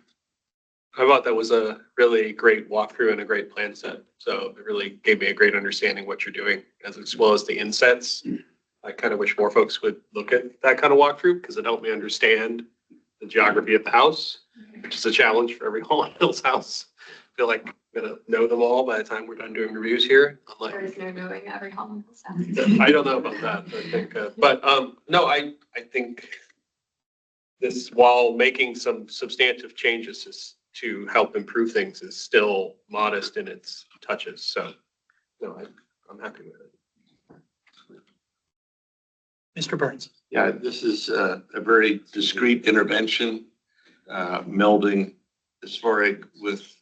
I thought that was a really great walkthrough and a great plan set. So it really gave me a great understanding what you're doing as well as the insets. I kind of wish more folks would look at that kind of walkthrough because it helped me understand the geography of the house, which is a challenge for every Holland Hills house. I feel like I'm going to know them all by the time we're done doing reviews here. There is no knowing every Holland Hills house. I don't know about that, I think, but no, I think this, while making some substantive changes to help improve things, is still modest in its touches. So, no, I'm happy with it. Mr. Burns. Yeah, this is a very discreet intervention, melding historic with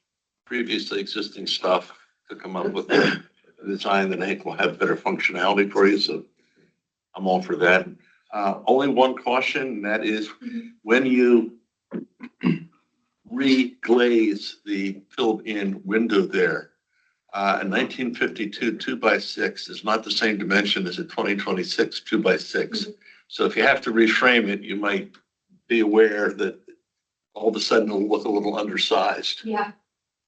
previously existing stuff to come up with a design that I think will have better functionality for you. So I'm all for that. Only one caution, and that is when you reglaze the filled-in window there, a 1952 2x6 is not the same dimension as a 2026 2x6. So if you have to reframe it, you might be aware that all of a sudden it'll look a little undersized. Yeah.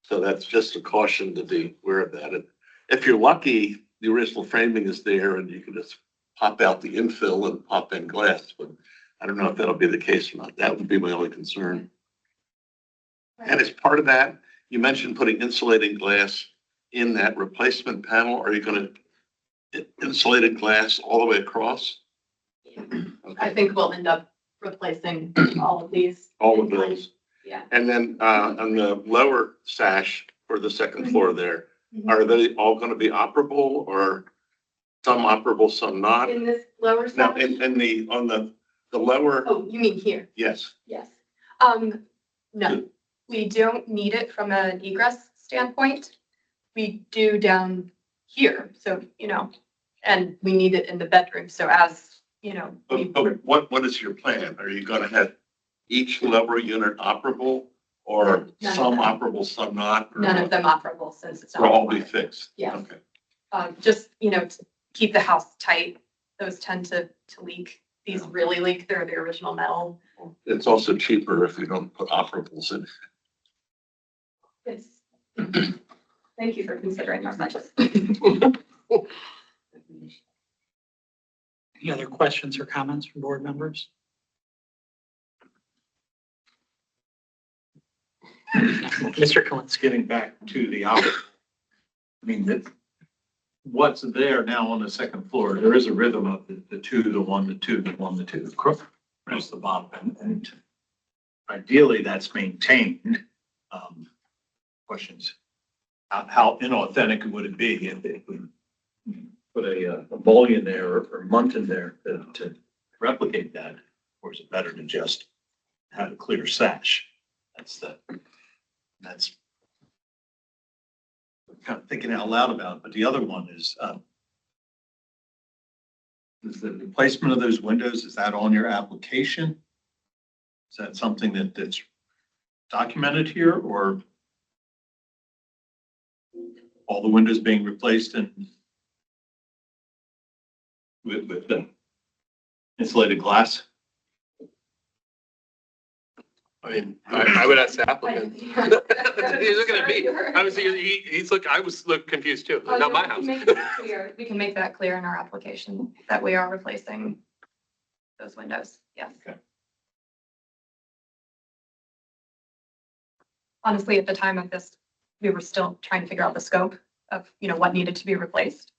So that's just a caution to be aware of that. And if you're lucky, the original framing is there and you can just pop out the infill and pop in glass. But I don't know if that'll be the case or not. That would be my only concern. And as part of that, you mentioned putting insulating glass in that replacement panel. Are you going to insulated glass all the way across? Okay. I think we'll end up replacing all of these. All of those. Yeah. And then on the lower sash for the second floor there, are they all going to be operable or some operable, some not? In this lower No, section? on the lower. Oh, you mean here? Yes. Yes. No, we don't need it from an egress standpoint. We do down here. So, and we need it in the bedroom. So as, But what is your plan? Are you going to have each lower unit operable or None some of them. operable, some not? Or None of them operable since it's They'll all not. be fixed? Yes. Okay. Just, to keep the house tight. Those tend to leak. These really leak. They're the original metal. It's also cheaper if you don't put operables in. Yes. Thank you for considering our budget. Any other questions or comments from board members? Mr. Kalinsky. Getting back to the opposite. I mean, what's there now on the second floor, there is a rhythm of the two, the one, the two, the one, the two, across the bottom. And ideally that's maintained. Questions, how inauthentic would it be if we put a mullion there or munt in there to replicate that? Or is it better to just have a clear sash? That's kind of thinking out loud about it. But the other one is the replacement of those windows, is that on your application? Is that something that's documented here, or all the windows being replaced and with the insulated glass? I mean, I would ask the applicant. He's looking at me. I was, I was confused too. Not my house. We can make that clear in our application that we are replacing those windows. Yes. Okay. Honestly, at the time of this, we were still trying to figure out the scope of, what needed to be replaced.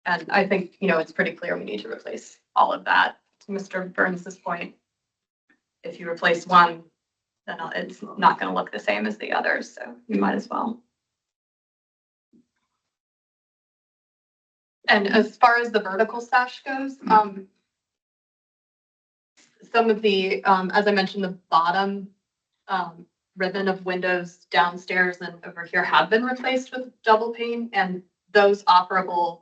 And I think, it's pretty clear we need to replace all of that. To Mr. Burns's point, if you replace one, then it's not going to look the same as the others. So you might as well. And as far as the vertical sash goes, some of the, as I mentioned, the bottom ribbon of windows downstairs and over here have been replaced with double pane, and those operable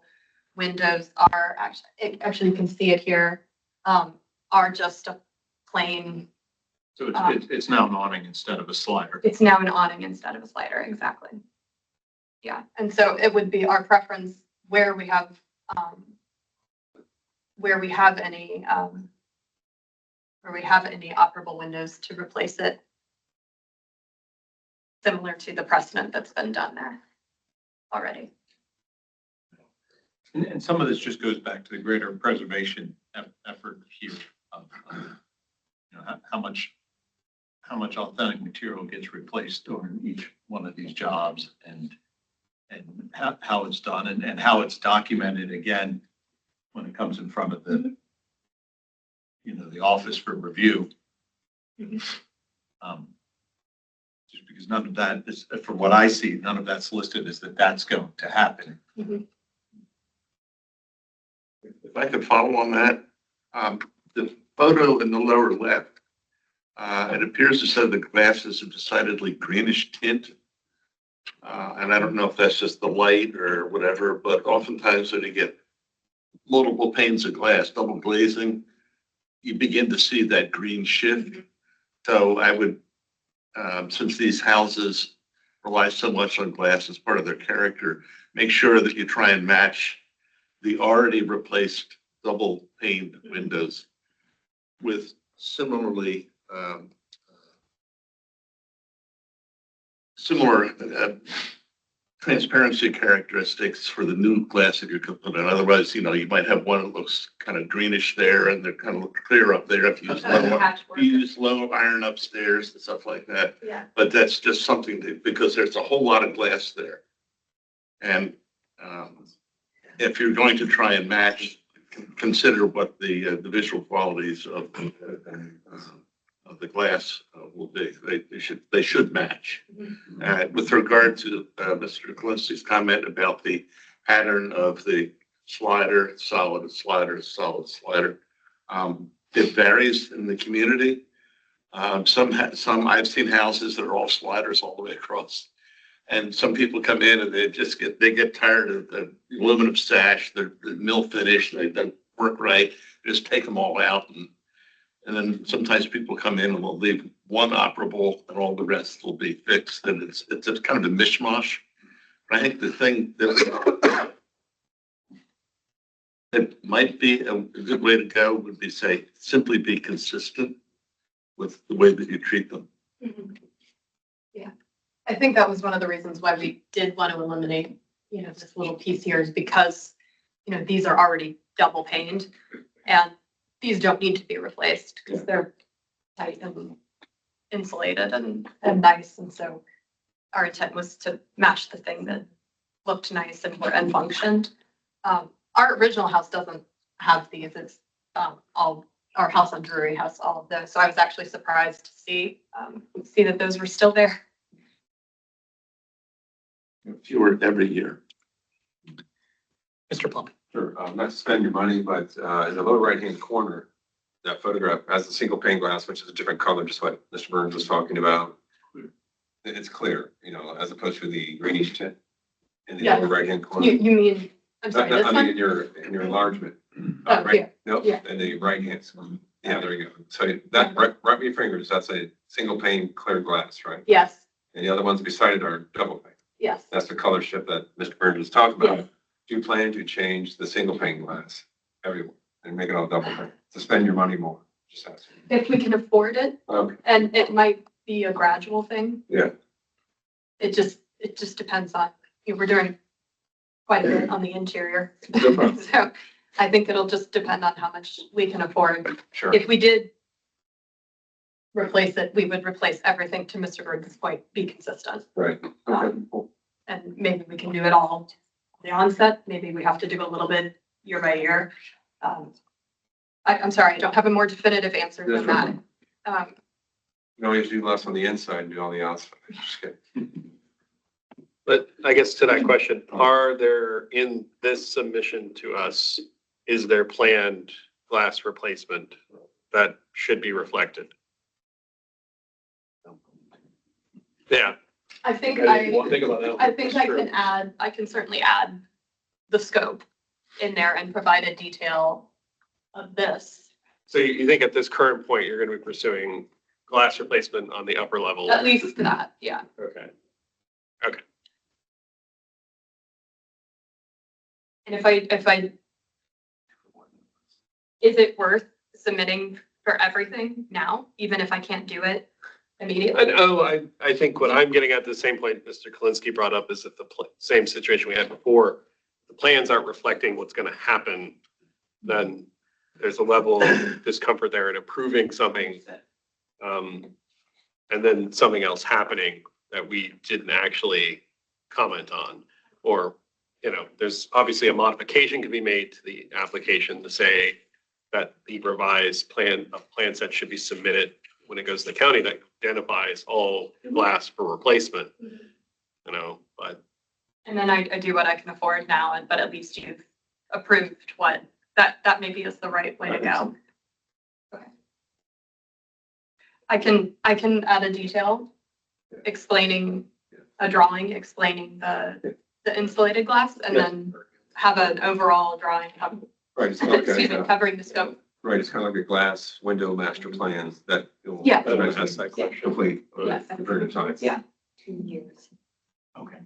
windows are actually you can see it here, are just a plain. So it's now an awning instead of a slider. It's now an awning instead of a slider, exactly. Yeah, and so it would be our preference where we have any operable windows to replace it, similar to the precedent that's been done there already. And some of this just goes back to the greater preservation effort here. How much authentic material gets replaced during each one of these jobs, and how it's done, and how it's documented again when it comes in front of the the office for review. Just because none of that is, from what I see, none of that's listed as that's going to happen. Mm-hmm. If I could follow on that, the photo in the lower left, it appears as though the glass is a decidedly greenish tint. And I don't know if that's just the light or whatever, but oftentimes when you get multiple panes of glass, double glazing, you begin to see that green shift. So I would, since these houses rely so much on glass as part of their character, make sure that you try and match the already replaced double pane windows with similar transparency characteristics for the new glass that you're going to put in. Otherwise, you might have one that looks kind of greenish there and they're kind of look clear up there if you use low iron upstairs and stuff like that. Yeah. But that's just something because there's a whole lot of glass there. And if you're going to try and match, consider what the visual qualities of the glass will be. They should match. With regard to Mr. Kalinsky's comment about the pattern of the slider, solid slider, solid slider, it varies in the community. Some I've seen houses that are all sliders all the way across. And some people come in and they get tired of the aluminum sash, the mill finish, they don't work right, just take them all out. And then sometimes people come in and will leave one operable and all the rest will be fixed. And it's kind of a mishmash. But I think the thing that might be a good way to go would be simply be consistent with the way that you treat them. Mm-hmm. Yeah. I think that was one of the reasons why we did want to eliminate, this little piece here is because, these are already double paned and these don't need to be replaced because they're tight and insulated and nice. And so our intent was to match the thing that looked nice and functioned. Our original house doesn't have these. It's all our house on Drury has all of those. So I was actually surprised to see that those were still there. Fewer every year. Mr. Plum. Sure, not to spend your money, but in the lower right-hand corner, that photograph has the single pane glass, which is a different color, just what Mr. Burns was talking about. It's clear, as opposed to the greenish tint in the lower right-hand corner. You mean, I'm sorry, this I one? mean, in your enlargement. Oh, Right? here. Nope, Yeah. in the right hand. Yeah, there you go. So that, right with your fingers, that's a single pane clear glass, right? Yes, And the other ones beside it are double pane. yes. That's the color shift that Mr. Burns was talking about. Do you plan to change the single pane glass everywhere and make it all double pane to spend your money more? Just asking. If we can afford it, Okay. and it might be a gradual thing. Yeah. It just depends on, we're doing quite a bit on the interior. No problem. So I think it'll just depend on how much we can afford. Sure. If we did replace it, we would replace everything to Mr. Gordon's point, be consistent. Right. Okay. Cool. And maybe we can do it all at the onset. Maybe we have to do a little bit year by year. I'm sorry, I don't have a more definitive answer than that. You can always do less on the inside and do on the outside. Just kidding. But I guess to that question, are there in this submission to us, is there planned glass replacement that should be reflected? Yeah. I think Think about that. I think I can certainly add the scope in there and provide a detail of this. So you think at this current point, you're going to be pursuing glass replacement on the upper level? At least that, yeah. Okay. And is it worth submitting for everything now, even if I can't do it immediately? I think what I'm getting at, the same point Mr. Kalinsky brought up, is that the same situation we had before, the plans aren't reflecting what's going to happen, then there's a level of discomfort there in approving something, and then something else happening that we didn't actually comment on. Or, there's obviously a modification can be made to the application to say that the revised plan set should be submitted when it goes to the county that identifies all glass for replacement, but. And then I do what I can afford now, but at least you've approved what, that maybe is the right way to go. Okay. I can add a detail explaining a drawing, explaining the insulated glass, and then have an overall drawing, Right. It's like excuse me, covering the scope. Right. It's kind of like a glass window master plan that. Yeah. That's complete. Yes. For a period of time. Yeah. 2 years. Okay.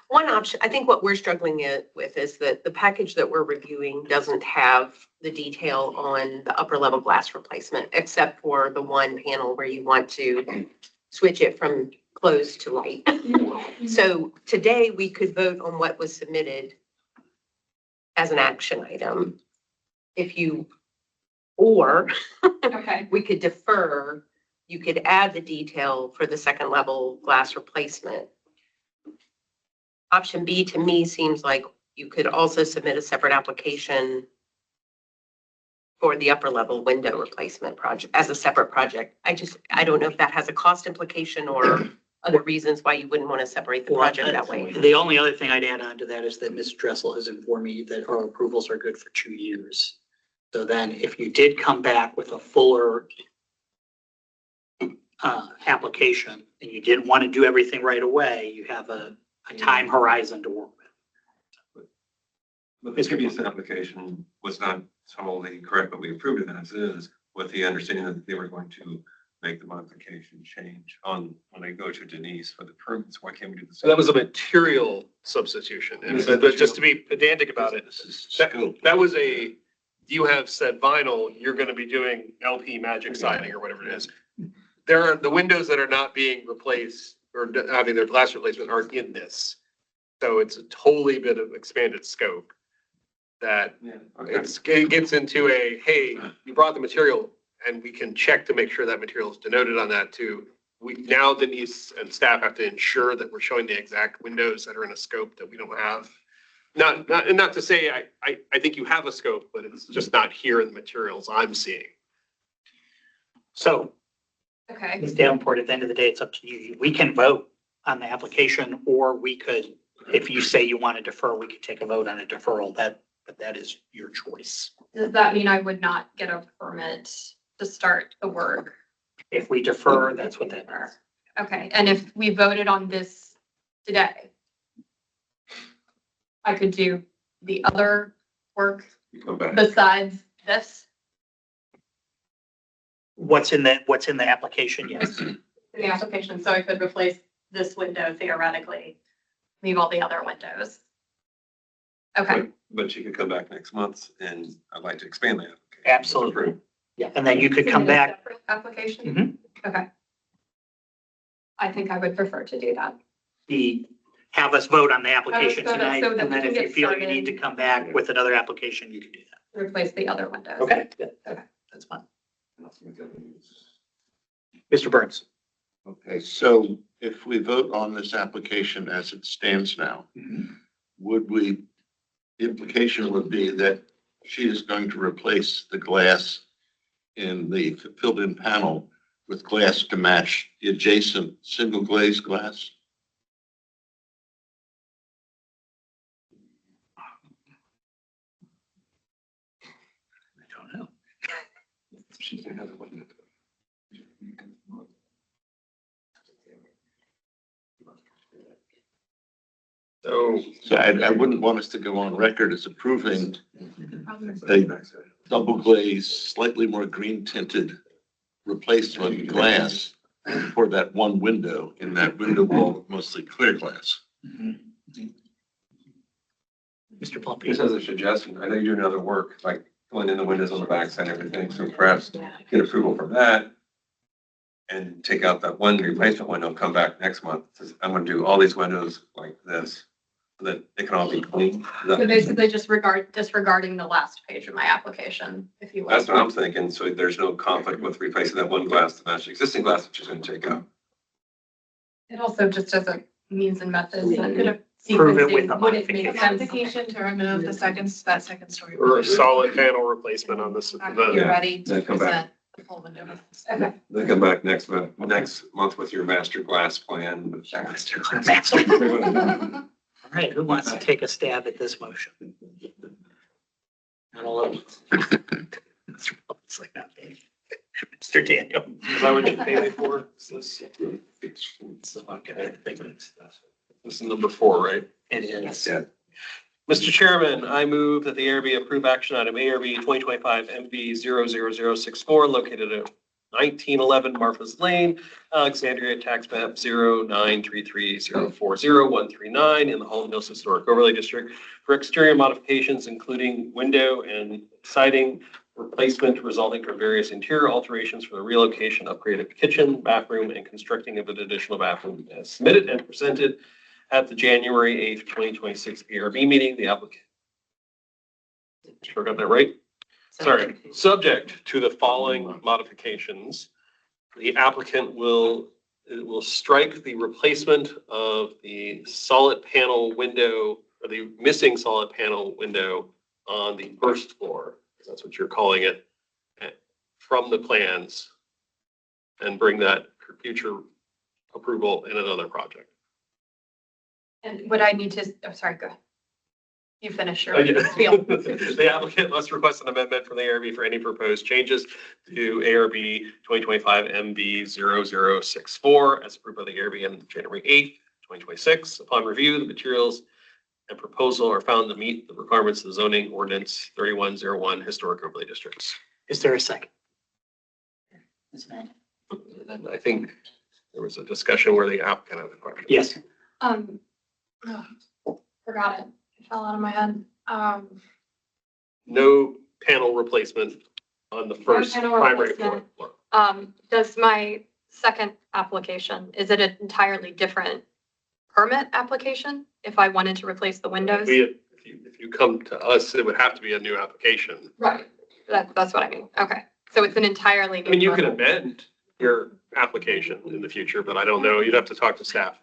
One option, I think what we're struggling with is that the package that we're reviewing doesn't have the detail on the upper level glass replacement, except for the one panel where you want to switch it from closed to light. So today we could vote on what was submitted as an action item. Or Okay. we could defer, you could add the detail for the second level glass replacement. Option B to me seems like you could also submit a separate application for the upper level window replacement project as a separate project. I don't know if that has a cost implication or other reasons why you wouldn't want to separate the project that way. The only other thing I'd add on to that is that Ms. Dressel has informed me that our approvals are good for 2 years. So then if you did come back with a fuller application and you didn't want to do everything right away, you have a time horizon to work with. But this previous application was not totally correct, but we approved it as is with the understanding that they were going to make the modification change on when they go to Denise for the permits. Why can't we do the So same? that was a material substitution. And but just to be pedantic about it, that was you have said vinyl, you're going to be doing LP magic siding or whatever it is. There are the windows that are not being replaced or having their glass replacement aren't in this. So it's a totally bit of expanded scope that it gets into hey, you brought the material and we can check to make sure that material is denoted on that too. Now Denise and staff have to ensure that we're showing the exact windows that are in a scope that we don't have. Not to say I think you have a scope, but it's just not here in the materials I'm seeing. So Okay. Ms. Davenport, at the end of the day, it's up to you. We can vote on the application, or we could, if you say you want to defer, we could take a vote on a deferral. But that is your choice. Does that mean I would not get a permit to start the work? If we defer, that's what that means. Okay, and if we voted on this today, I could do the other work Come back. besides this What's in the application? Yes. in the application, so I could replace this window theoretically, leave all the other windows. Okay, But she could come back next month and I'd like to expand that. Absolutely. Yeah, and then you could come Submit a back. separate application? Mhm. Okay. I think I would prefer to do that. Have us vote on the application gonna- tonight, so that and we then can if you get feel you started. need to come back with another application, you can do that. Replace the other windows. Okay, good. That's fine. Mr. Burns. Okay, so if we vote on this application as it stands now, the implication would be that she is going to replace the glass in the filled-in panel with glass to match the adjacent single glazed glass? I don't know. So I wouldn't want us to go on record as approving a double glazed, slightly more green tinted replacement glass for that one window in that window wall with mostly clear glass. Mr. Plumpy. Just as a suggestion, I know you're doing other work, like filling in the windows on the backside and everything, so perhaps get approval from that. And take out that one replacement window, come back next month, says, I'm gonna do all these windows like this, so that it can all be clean. So basically just disregarding the last page of my application, if you will. That's what I'm thinking, so there's no conflict with replacing that one glass to match the existing glass that she's gonna take out. It also just as a means and methods and Prove it with a sequencing, would it make sense? Modification to remove the that second story. Or a solid panel replacement on this. You're ready to Then come back. present the full window. Okay. Then come back next month with your master glass plan. All right, who wants to take a stab at this motion? Not all of us. It's like not me. Mr. Daniel. Is that what you paid me for? So, okay, I think it's- This is number 4, right? It is. Yeah. Mr. Chairman, I move that the ARB approve action item ARB 2025 MV 00064 located at 1911 Martha's Lane, Alexandria, tax map 0933040139 in the Holland Hills Historic Overlay District for exterior modifications, including window and siding replacement resulting from various interior alterations for the relocation, upgrade of kitchen, bathroom, and constructing of an additional bathroom as submitted and presented at the January 8th, 2026 ARB meeting. The applicant. Sure got that right? Sorry. Subject to the following modifications, the applicant will strike the replacement of the solid panel window or the missing solid panel window on the first floor. That's what you're calling it, from the plans, and bring that for future approval in another project. And would I need to, oh, sorry, go ahead. You finish your Yeah. spiel. The applicant must request an amendment from the ARB for any proposed changes to ARB 2025 MB 0064 as approved by the ARB on January 8th, 2026. Upon review, the materials and proposal are found to meet the requirements of the zoning ordinance 3101 historic overlay districts. Is there a second? And I think there was a discussion where the applicant had a question. Yes. Oh, forgot it. It fell out of my head. No panel replacement on the first panel primary floor. replacement. Does my second application, is it an entirely different permit application if I wanted to replace the windows? If you come to us, it would have to be a new application. Right. That's what I mean. Okay. So it's an entirely I new. mean, you could permit. amend your application in the future, but I don't know. You'd have to talk to staff.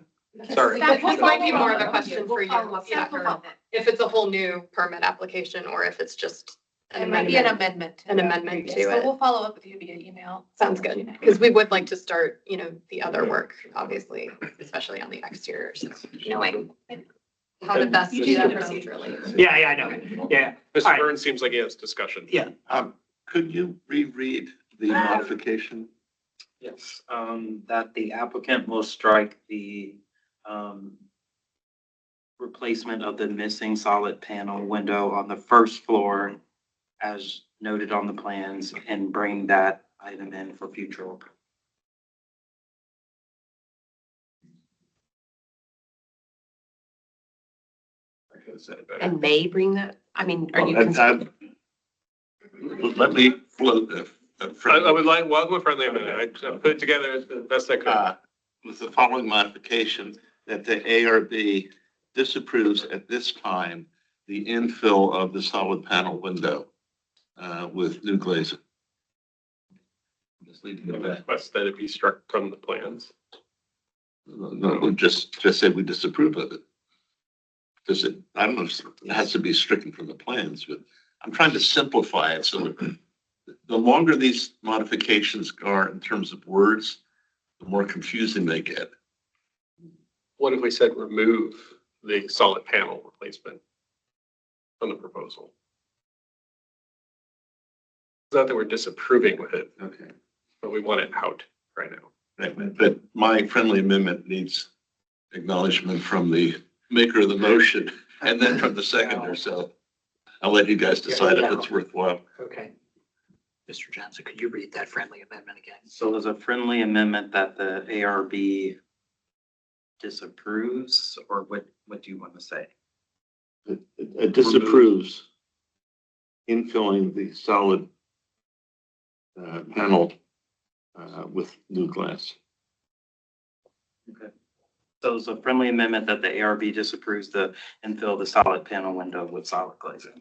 Sorry. This might be more of a question for you. Follow up. Yeah, or if it's a whole new permit application or if it's just an It might be an amendment. amendment. An amendment to So it. we'll follow up with you via email. Sounds good, because we would like to start, the other work, obviously, especially on the exteriors, knowing how to best do that procedurally. Yeah, I know. Yeah. All Mr. right. Burns seems like he has discussion. Yeah. Could you reread the modification? Yes, that the applicant will strike the replacement of the missing solid panel window on the first floor as noted on the plans and bring that item in for future. And may bring that, I mean, are you? Let me float I would like, welcome a friendly amendment. I put it together as the best I could. with the following modification, that the ARB disapproves at this time the infill of the solid panel window with new glazing. Just leave it at that. Request that it be struck from the plans. No, just say we disapprove of it. Because I don't know if it has to be stricken from the plans, but I'm trying to simplify it so that the longer these modifications are in terms of words, the more confusing they get. What if we said remove the solid panel replacement from the proposal? It's not that we're disapproving with it, Okay. but we want it out right now. Right, but my friendly amendment needs acknowledgement from the maker of the motion and then from the seconder, so I'll let you guys decide if it's worthwhile. Okay. Mr. Johnson, could you read that friendly amendment again? So there's a friendly amendment that the ARB disapproves, or what do you want to say? It disapproves infilling the solid panel with new glass. Okay. So it's a friendly amendment that the ARB disapproves the infill the solid panel window with solid glazing.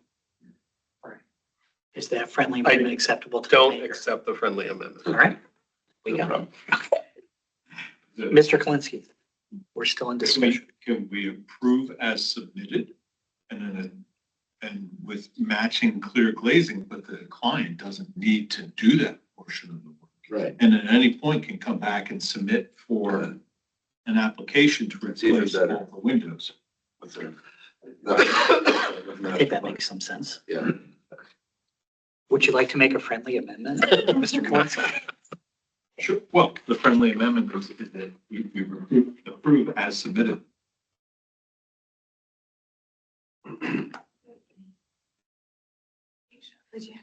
Is that friendly amendment acceptable to? Don't accept the friendly amendment. All right. We got it. Mr. Kalinsky, we're still in discussion. Can we approve as submitted and with matching clear glazing, but the client doesn't need to do that portion of the work? Right. And at any point can come back and submit for an application to replace all the windows. I think that makes some sense. Yeah. Would you like to make a friendly amendment, Mr. Kalinsky? Sure. Well, the friendly amendment is that we approve as submitted.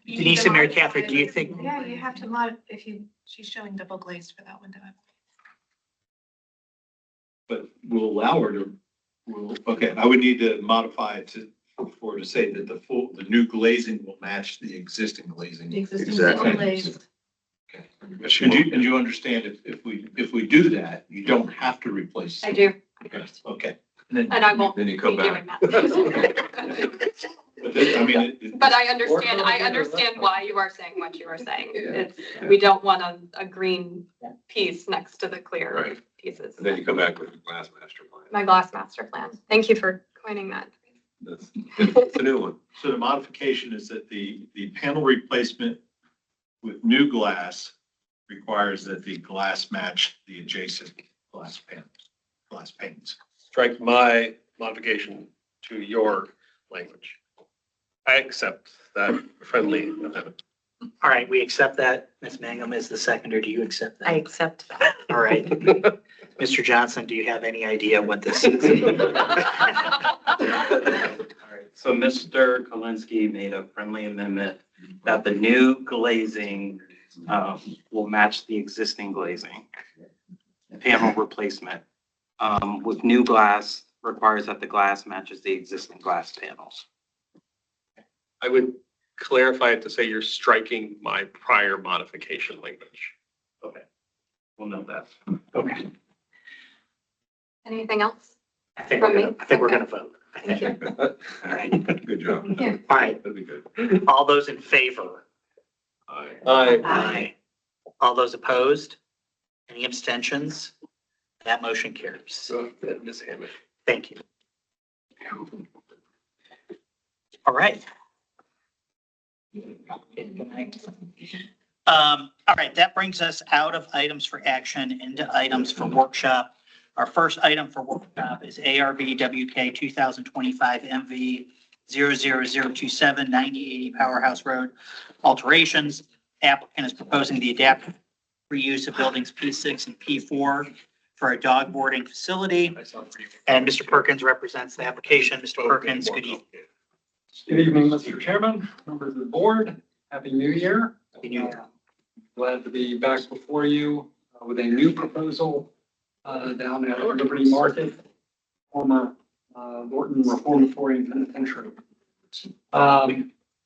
Denise and Mary Catherine, do you think? Yeah, you have to she's showing double glazed for that window. But we'll allow her to, okay, I would need to modify it to say that the new glazing will match the existing glazing. The existing Exactly. glazed. Okay. And you understand if we do that, you don't have to replace. I do, Okay. and I won't Then be you come doing back. that. I mean. But I understand why you are saying what you are saying. It's, we don't want a green piece next to the clear Right. pieces. And then you come back with a glass master plan. My glass master plan. Thank you for coining that. It's a new one. So the modification is that the panel replacement with new glass requires that the glass match the adjacent glass panes. Strike my modification to your language. I accept that friendly amendment. All right, we accept that. Ms. Mangum is the seconder. Do you accept that? I accept that. All right. Mr. Johnson, do you have any idea what this is? All right, so Mr. Kalinsky made a friendly amendment that the new glazing will match the existing glazing. Panel replacement with new glass requires that the glass matches the existing glass panels. I would clarify it to say you're striking my prior modification language. Okay, we'll note that. Okay. Anything else? I think From we're me? gonna vote. Thank you. All right. Good job. All right. That'd be good. All those in favor? Aye. Aye. All those opposed? Any abstentions? That motion carries. So, Ms. Hammond. Thank you. All right. All right, that brings us out of items for action into items for workshop. Our first item for workshop is ARB WK 2025 MV 00027 9080 Powerhouse Road alterations. Applicant is proposing the adaptive reuse of buildings P6 and P4 for a dog boarding facility. And Mr. Perkins represents the application. Mr. Perkins, good evening. Good evening, Mr. Chairman, members of the board. Happy New Year. Happy New Year. Glad to be back before you with a new proposal down at Liberty Market, former Norton Reformatory and Penitentiary.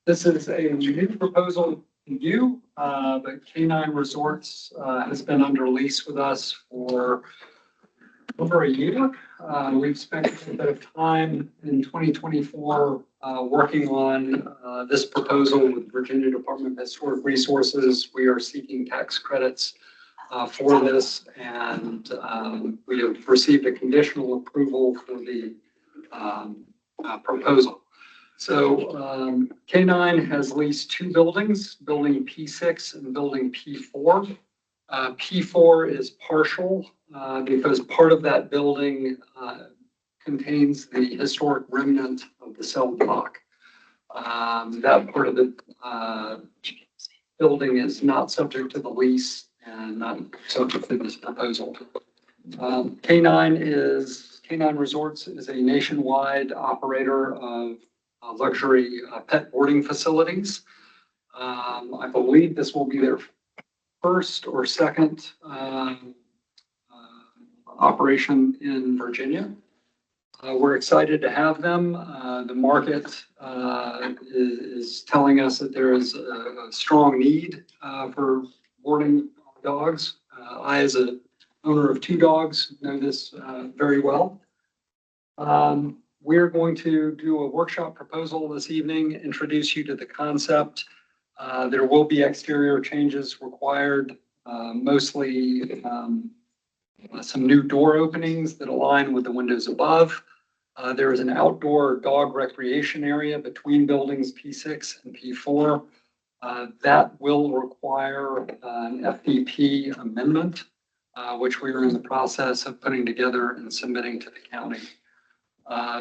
This is a new proposal to you, but K9 Resorts has been under lease with us for over a year. We've spent a bit of time in 2024 working on this proposal with Virginia Department of Historic Resources. We are seeking tax credits for this, and we have received a conditional approval for the proposal. So K9 has leased two buildings, building P6 and building P4. P4 is partial because part of that building contains the historic remnant of the cell block. That part of the building is not subject to the lease and not subject to this proposal. K9 Resorts is a nationwide operator of luxury pet boarding facilities. I believe this will be their first or second operation in Virginia. We're excited to have them. The market is telling us that there is a strong need for boarding dogs. I, as an owner of two dogs, know this very well. We're going to do a workshop proposal this evening, introduce you to the concept. There will be exterior changes required, mostly some new door openings that align with the windows above. There is an outdoor dog recreation area between buildings P6 and P4. That will require an FDP amendment, which we are in the process of putting together and submitting to the county.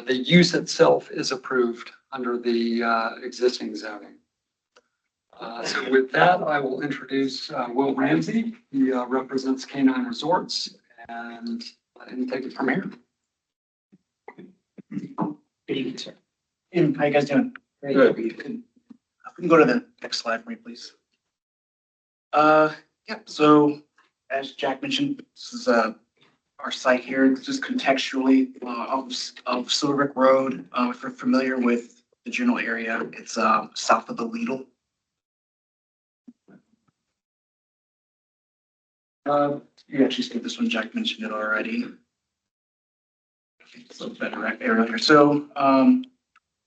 The use itself is approved under the existing zoning. So with that, I will introduce Will Ramsey. He represents K9 Resorts, and let him take it from here. Good evening, sir. And how you guys doing? Good. We can go to the next slide for me, please. Yeah, so as Jack mentioned, this is our site here. This is contextually of Silver Brick Road. If you're familiar with the general area, it's south of the Lidl. You actually skipped this one. Jack mentioned it already. It's a better area here. So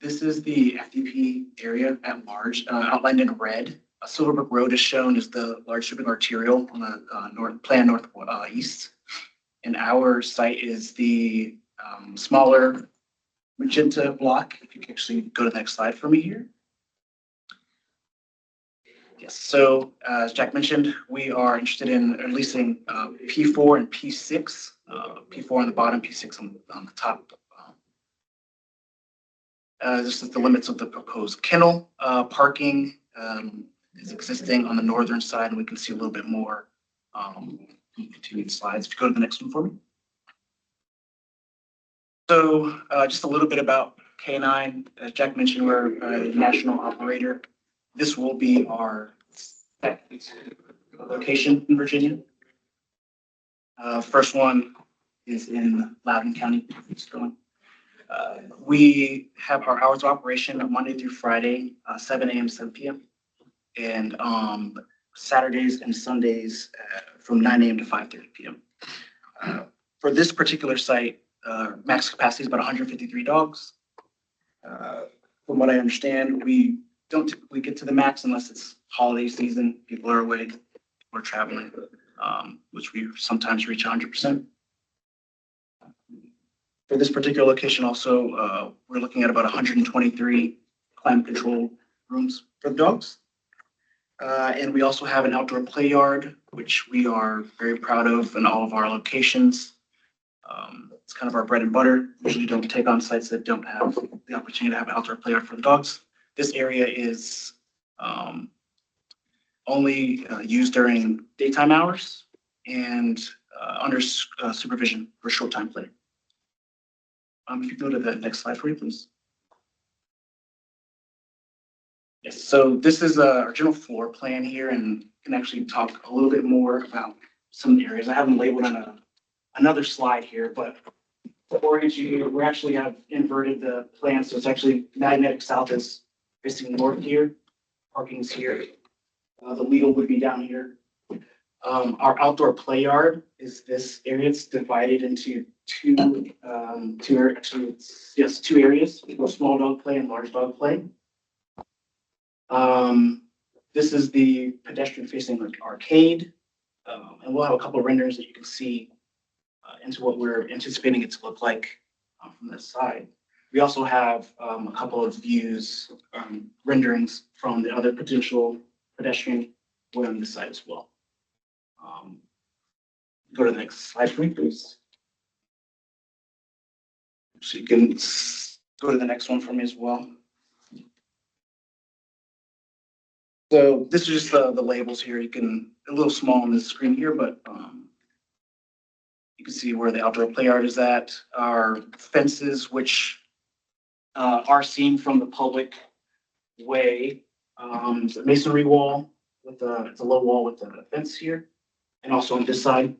this is the FDP area at large, outlined in red. Silver Brick Road is shown as the large shipping arterial on the northeast. And our site is the smaller magenta block. If you can actually go to the next slide for me here. Yes, so as Jack mentioned, we are interested in leasing P4 and P6. P4 on the bottom, P6 on the top. This is the limits of the proposed kennel. Parking is existing on the northern side, and we can see a little bit more continued slides. If you go to the next one for me. So just a little bit about K9. As Jack mentioned, we're a national operator. This will be our second location in Virginia. First one is in Loudoun County, Sterling. We have our hours of operation Monday through Friday, 7 a.m. to 7 p.m. and Saturdays and Sundays from 9 a.m. to 5:30 p.m. For this particular site, max capacity is about 153 dogs. From what I understand, we don't typically get to the max unless it's holiday season. People are away, people are traveling, which we sometimes reach 100%. For this particular location also, we're looking at about 123 climate control rooms for the dogs. And we also have an outdoor play yard, which we are very proud of in all of our locations. It's kind of our bread and butter. Usually don't take on sites that don't have the opportunity to have an outdoor play yard for the dogs. This area is only used during daytime hours and under supervision for short time play. If you go to the next slide for me, please. Yes, so this is our general floor plan here, and can actually talk a little bit more about some areas. I have them labeled on another slide here, but to orient you here, we actually have inverted the plan, so it's actually magnetic south is facing north here. Parking is here. The legal would be down here. Our outdoor play yard is this area. It's divided into two areas, small dog play and large dog play. This is the pedestrian facing arcade. And we'll have a couple of renderings that you can see into what we're anticipating it to look like from this side. We also have a couple of views, renderings from the other potential pedestrian way on this side as well. Go to the next slide, please. So you can go to the next one for me as well. So this is just the labels here. You can, a little small on the screen here, but you can see where the outdoor play yard is at. Our fences, which are seen from the public way. It's a masonry wall with it's a low wall with a fence here, and also on this side.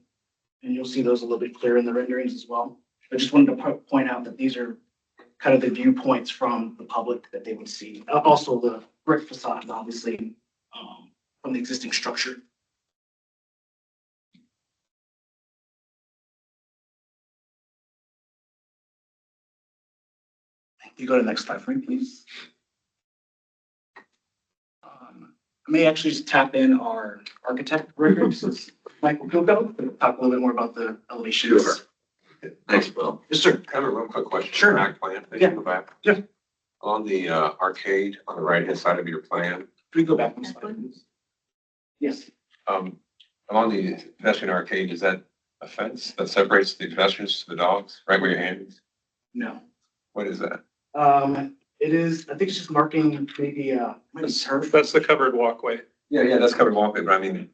And you'll see those a little bit clearer in the renderings as well. I just wanted to point out that these are kind of the viewpoints from the public that they would see. Also the brick facade, obviously, from the existing structure. You go to the next slide for me, please. I may actually just tap in our architect, Michael Pilko, to talk a little bit more about the elevations. Sure. Thanks, Bill. Yes, sir. I have a real quick question. Sure. Back plan. Yeah. Go back. Yeah. On the arcade on the right-hand side of your plan, Can we go back one slide, please? Yes. along the pedestrian arcade, is that a fence that separates the pedestrians to the dogs, right where your hand is? No. What is that? It is, I think it's just marking maybe, maybe turf. That's the covered walkway. Yeah, that's covered walkway, but I mean,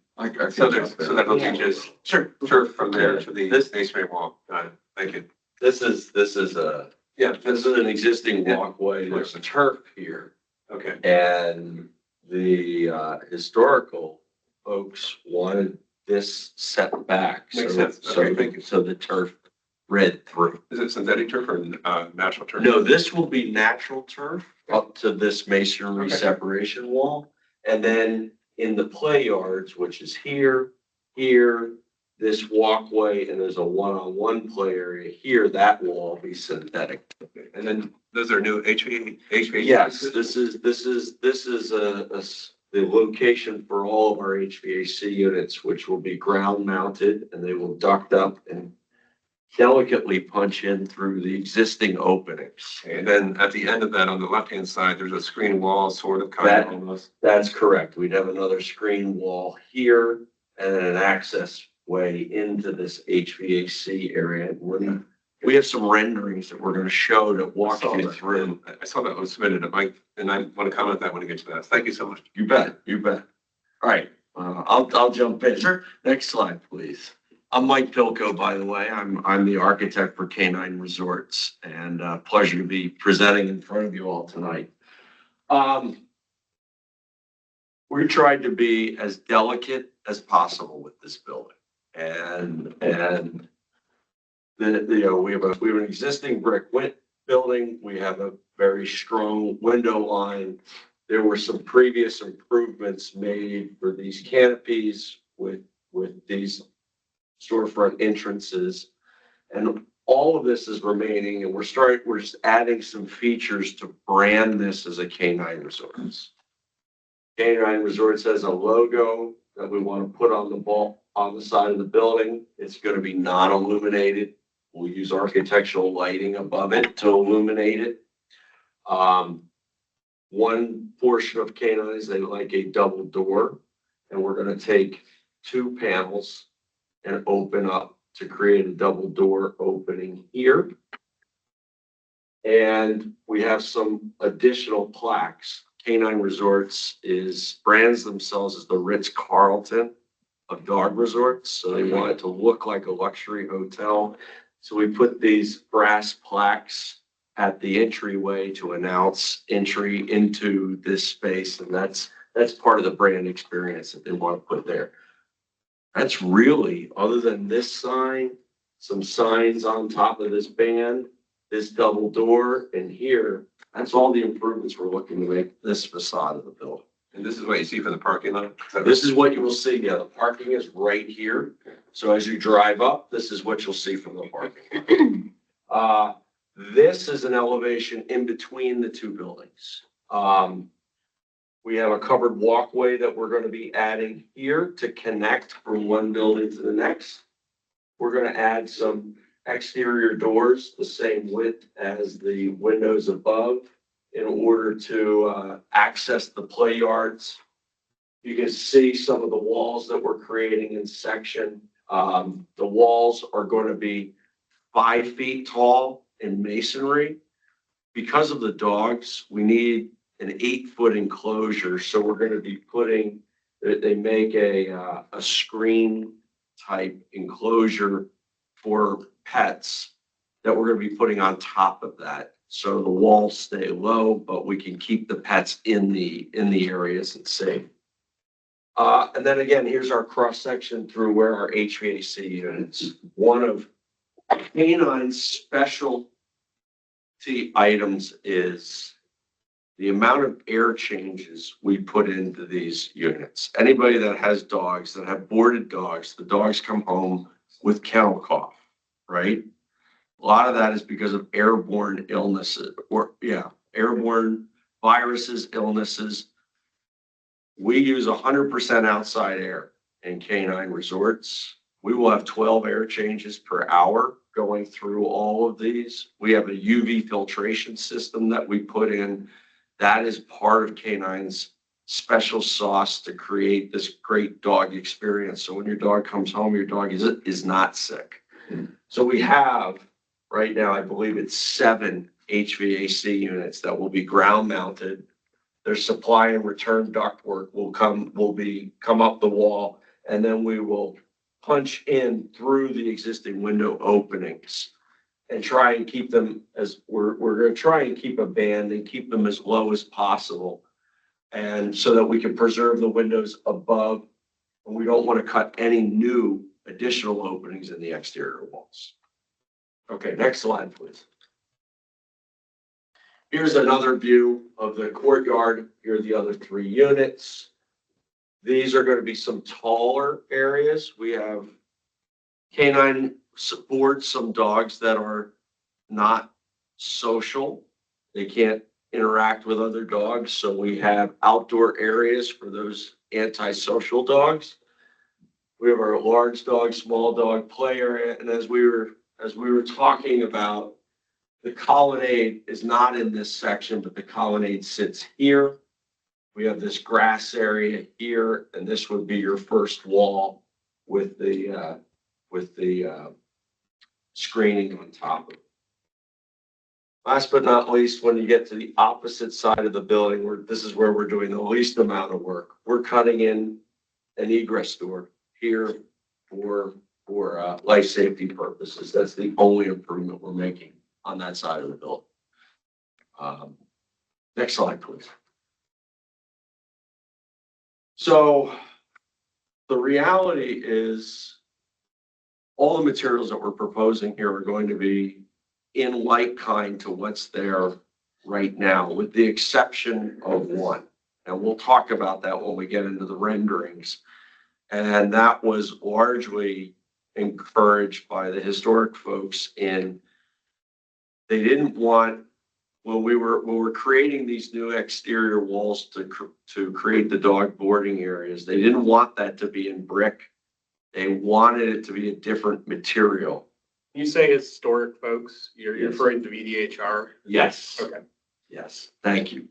so that will teach us Sure. turf from there to the masonry wall. Got it. Thank you. This is a, Yeah, this is an existing walkway. There's turf here. okay. And the historical folks wanted this set back. Makes so- sense. Okay, thank you. So the turf read through. Is it synthetic turf or natural turf? No, this will be natural turf up to this masonry Okay. separation wall. And then in the play yards, which is here, this walkway, and there's a one-on-one play area here, that will all be synthetic. And then those are new HVAC? Yes, this is the location for all of our HVAC units, which will be ground mounted, and they will duct up and delicately punch in through the existing openings. And then at the end of that, on the left-hand side, there's a screen wall, sort of, kind That- of almost. That's correct. We'd have another screen wall here and then an access way into this HVAC area. We have some renderings that we're going to show to walk you through. I saw that was submitted, and I want to comment that when we get to that. Thank you so much. You bet. All right, I'll jump in. Sure. Next slide, please. I'm Mike Pilko, by the way. I'm the architect for Canine Resorts, and pleasure to be presenting in front of you all tonight. We tried to be as delicate as possible with this building, and we have an existing brick building. We have a very strong window line. There were some previous improvements made for these canopies with these storefront entrances. And all of this is remaining, and we're just adding some features to brand this as a Canine Resorts. Canine Resorts has a logo that we want to put on the side of the building. It's going to be non-illuminated. We'll use architectural lighting above it to illuminate it. One portion of Canines, they like a double door, and we're going to take 2 panels and open up to create a double door opening here. And we have some additional plaques. Canine Resorts brands themselves as the Ritz-Carlton of dog resorts. So they want it to look like a luxury hotel. So we put these brass plaques at the entryway to announce entry into this space. And that's part of the brand experience that they want to put there. That's really, other than this sign, some signs on top of this band, this double door, and here, that's all the improvements we're looking to make this facade of the building. And this is what you see for the parking lot? This is what you will see. Yeah, the parking is right here. So as you drive up, this is what you'll see from the parking. This is an elevation in between the two buildings. We have a covered walkway that we're going to be adding here to connect from one building to the next. We're going to add some exterior doors, the same width as the windows above, in order to access the play yards. You can see some of the walls that we're creating in section. The walls are going to be 5 feet tall in masonry. Because of the dogs, we need an 8-foot enclosure. So we're going to be putting, they make a screen type enclosure for pets that we're going to be putting on top of that. So the walls stay low, but we can keep the pets in the areas and safe. And then again, here's our cross section through where our HVAC units. One of K9's specialty items is the amount of air changes we put into these units. Anybody that has dogs, that have boarded dogs, the dogs come home with kennel cough, right? A lot of that is because of airborne illnesses, airborne viruses, illnesses. We use 100% outside air in K9 resorts. We will have 12 air changes per hour going through all of these. We have a UV filtration system that we put in. That is part of K9's special sauce to create this great dog experience. So when your dog comes home, your dog is not sick. So we have right now, I believe it's 7 HVAC units that will be ground mounted. Their supply and return ductwork will come up the wall, and then we will punch in through the existing window openings and try and keep them as we're going to try and keep a band and keep them as low as possible. And so that we can preserve the windows above, and we don't want to cut any new additional openings in the exterior walls. Okay, next slide, please. Here's another view of the courtyard. Here are the other 3 units. These are going to be some taller areas. We have K9 supports some dogs that are not social. They can't interact with other dogs. So we have outdoor areas for those antisocial dogs. We have our large dog, small dog play area. And as we were talking about, the colonnade is not in this section, but the colonnade sits here. We have this grass area here, and this would be your first wall with the screening on top of it. Last but not least, when you get to the opposite side of the building, this is where we're doing the least amount of work. We're cutting in an egress door here for life safety purposes. That's the only improvement we're making on that side of the building. Next slide, please. So the reality is all the materials that we're proposing here are going to be in like kind to what's there right now, with the exception of one. And we'll talk about that when we get into the renderings. And that was largely encouraged by the historic folks in, they didn't want, when we're creating these new exterior walls to create the dog boarding areas, they didn't want that to be in brick. They wanted it to be a different material. You say historic folks, you're referring to VDHR? Yes. Okay. Yes, thank you.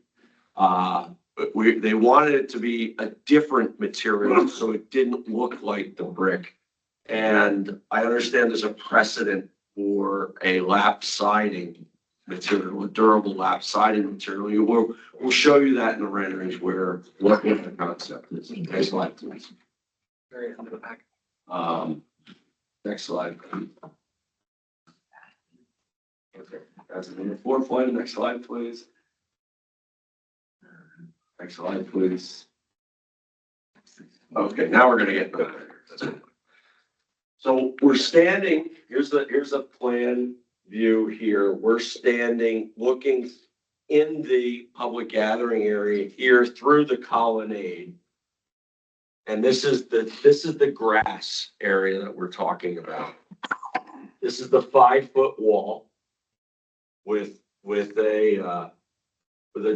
But they wanted it to be a different material, so it didn't look like the brick. And I understand there's a precedent for a lap siding material, a durable lap siding material. We'll show you that in the renderings what the concept is. Next slide, please. Very under the back. Next slide. Okay, that's the floor plan. Next slide, please. Next slide, please. Okay, now we're going to get So we're standing, here's a plan view here. We're standing, looking in the public gathering area here through the colonnade. And this is the grass area that we're talking about. This is the 5-foot wall with a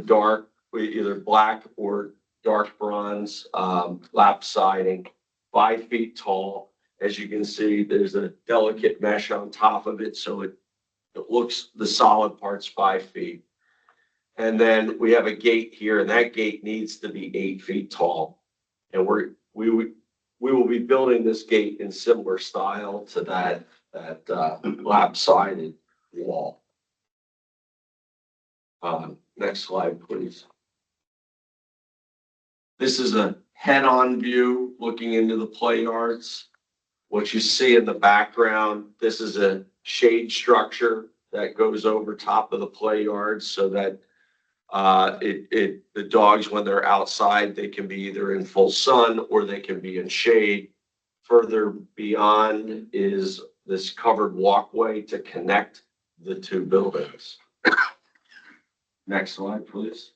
dark, either black or dark bronze lap siding, 5 feet tall. As you can see, there's a delicate mesh on top of it, so it looks, the solid part's 5 feet. And then we have a gate here, and that gate needs to be 8 feet tall. And we will be building this gate in similar style to that lap-sided wall. Next slide, please. This is a head-on view looking into the play yards. What you see in the background, this is a shade structure that goes over top of the play yards so that the dogs, when they're outside, they can be either in full sun or they can be in shade. Further beyond is this covered walkway to connect the two buildings. Next slide, please.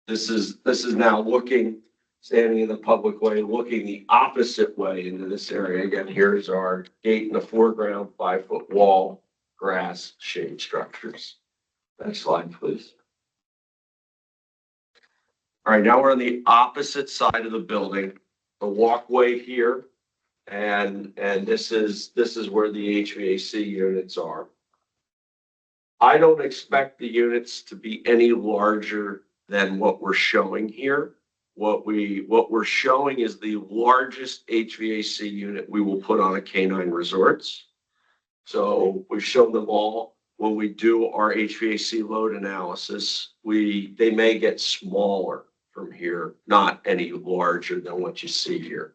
This is now looking, standing in the public way, looking the opposite way into this area. Again, here's our gate in the foreground, 5-foot wall, grass, shade structures. Next slide, please. All right, now we're on the opposite side of the building, the walkway here, and this is where the HVAC units are. I don't expect the units to be any larger than what we're showing here. What we're showing is the largest HVAC unit we will put on a canine resorts. So we've shown them all. When we do our HVAC load analysis, they may get smaller from here, not any larger than what you see here.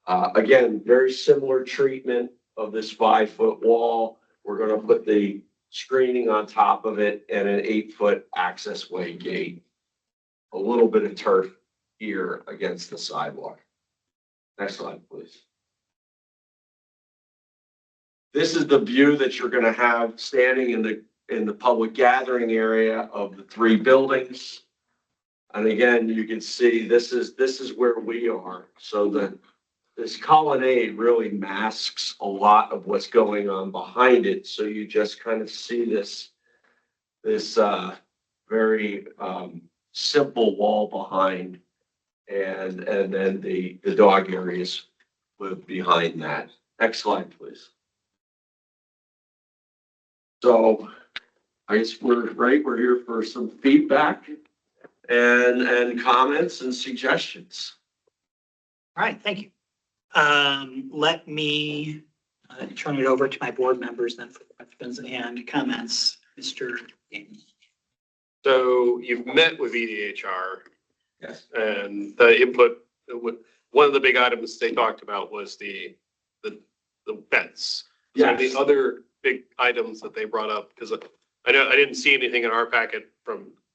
Again, very similar treatment of this 5-foot wall. We're going to put the screening on top of it and an 8-foot access way gate. A little bit of turf here against the sidewalk. Next slide, please. This is the view that you're going to have standing in the public gathering area of the 3 buildings. And again, you can see this is where we are. So this colonnade really masks a lot of what's going on behind it. So you just kind of see this very simple wall behind, and then the dog areas live behind that. Next slide, please. So I guess we're here for some feedback and comments and suggestions. All right, thank you. Let me turn it over to my board members then for questions and comments. Mr. Gaines. So you've met with EDHR. Yes. And the input, one of the big items they talked about was the vents. Yes. So the other big items that they brought up, because I didn't see anything in our packet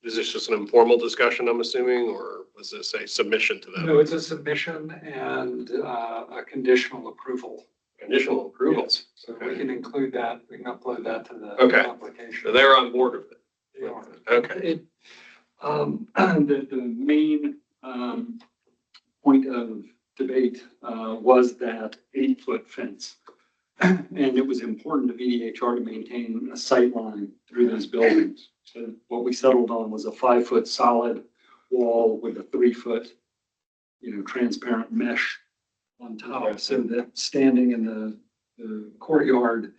is this just an informal discussion, I'm assuming, or was this a submission to them? No, it's a submission and a conditional approval. Conditional approval. Yes. So we can include that, we can upload that to the application. So they're on board with it. They are. Okay. The main point of debate was that 8-foot fence. And it was important to VDHR to maintain a sight line through those buildings. So what we settled on was a 5-foot solid wall with a 3-foot, transparent mesh on top. So that standing in the courtyard,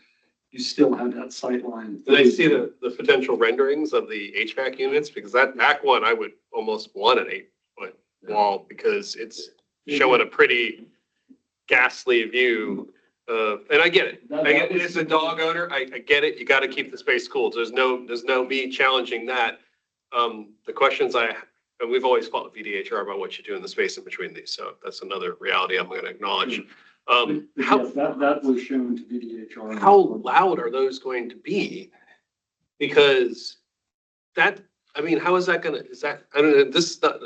you still have that sight line. Did I see the potential renderings of the HVAC units? Because that back one, I would almost want an 8-foot wall because it's showing a pretty ghastly view. And I get it. It's a dog owner. I get it. You got to keep the space cool. There's no me challenging that. The questions and we've always fought with VDHR about what you do in the space in between these. So that's another reality I'm going to acknowledge. That was shown to VDHR. How loud are those going to be? Because how is that going to, I don't know, this is not,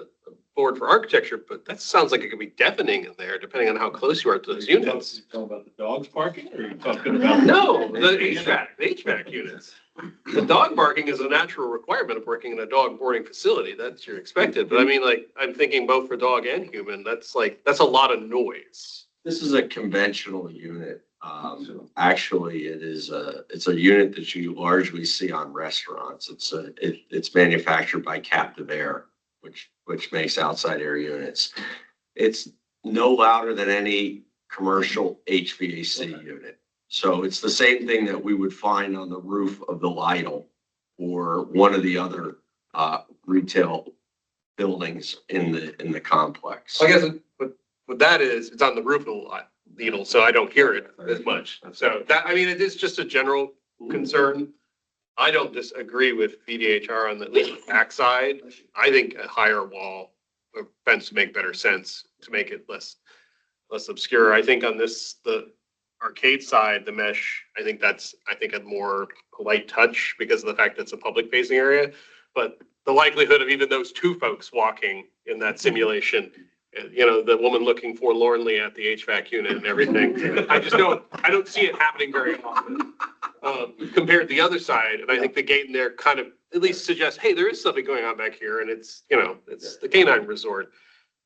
board for architecture, but that sounds like it could be deafening in there, depending on how close you are to those units. Talking about the dogs barking, or are you talking about? No, the HVAC units. The dog barking is a natural requirement of working in a dog boarding facility. That's you're expected. But I mean, like, I'm thinking both for dog and human, that's a lot of noise. This is a conventional unit. Actually, it's a unit that you largely see on restaurants. It's manufactured by Captive Air, which makes outside air units. It's no louder than any commercial HVAC unit. So it's the same thing that we would find on the roof of the Lidl or one of the other retail buildings in the complex. I guess what that is, it's on the roof of the Lidl, so I don't hear it as much. So that, I mean, it is just a general concern. I don't disagree with VDHR on the, at least the backside. I think a higher wall or fence would make better sense to make it less obscure. I think on the arcade side, the mesh, I think a more polite touch because of the fact that it's a public facing area. But the likelihood of even those two folks walking in that simulation, you know, the woman looking forlornly at the HVAC unit and everything, I don't see it happening very often compared to the other side. And I think the gate in there kind of at least suggests, hey, there is something going on back here, and it's, you know, it's the canine resort.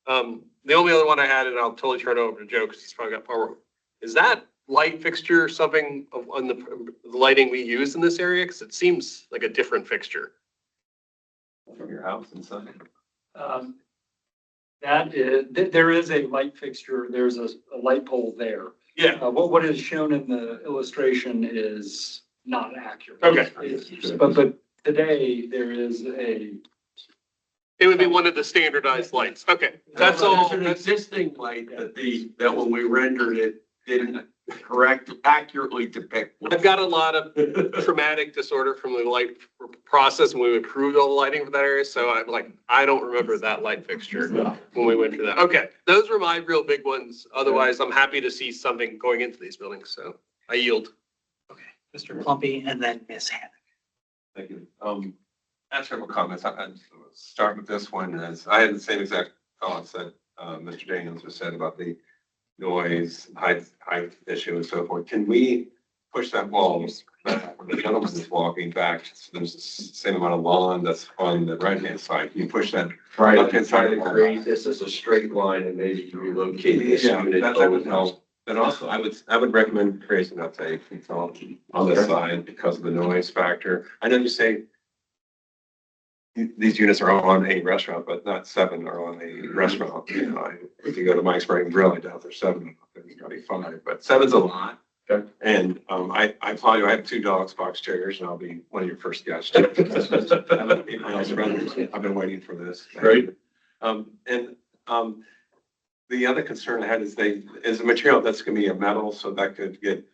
The only other one I had, and I'll totally turn it over to Joe because he's probably got power. Is that light fixture something on the lighting we use in this area? Because it seems like a different fixture. From your house inside? There is a light fixture, there's a light pole there. Yeah. What is shown in the illustration is not accurate. Okay. But today there is a. It would be one of the standardized lights. Okay, that's all. There's an existing light that when we rendered it, didn't accurately depict. I've got a lot of traumatic disorder from the light process when we approved all the lighting for that area. So I'm like, I don't remember that light fixture when we went through that. Okay, those were my real big ones. Otherwise, I'm happy to see something going into these buildings. So I yield. Okay, Mr. Plumpy and then Ms. Hannon. Thank you. I have several comments. I'd start with this one. As I had the same exact thoughts that Mr. Daniels just said about the noise, height issue and so forth. Can we push that wall back when the gentleman is walking back? So there's the same amount of lawn that's on the right-hand side. Can you push that Try left-hand to side? create this as a straight line and maybe relocate this Yeah, unit. that would help. And also, I would recommend creating that tape on this side because of the noise factor. I know you say these units are on a restaurant, but not 7 are on a restaurant. You know, if you go to Mike's Bar and Grill, I doubt there's 7. There's probably 5, but 7's a lot. Okay. And I tell you, I have 2 dogs box chairs, and I'll be one of your first guests. I've been waiting for this. Great. The other concern I had is a material that's going to be a metal, so that could get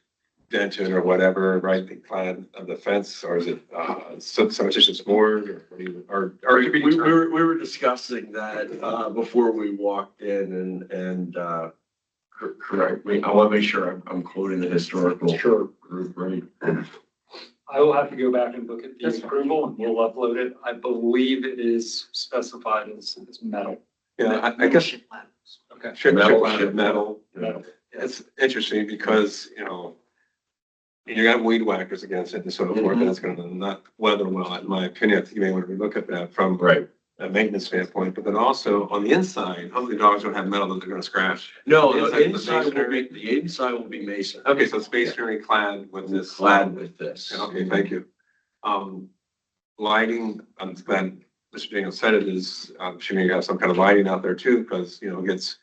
dented or whatever, right? The clad of the fence, or is it cementitious board, or it could be We were discussing that before we walked in and correct me. I want to make sure I'm quoting the historical group right. I will have to go back and look at the approval and we'll upload it. I believe it is specified as metal. Yeah, I guess. Okay. Metal. It's interesting because, you know, you got weed whackers against it and so forth, and it's going to not weather well, in my opinion. I think you may want to look at that from a maintenance standpoint, but then also on the inside, hopefully dogs don't have metal that they're going to scratch. No, the the inside will be masonry. Okay, so it's masonry clad with this. Clad with this. Okay, thank you. Lighting, I'm glad Mr. Daniels said it is, I'm sure you have some kind of lighting out there too, because, you know, it gets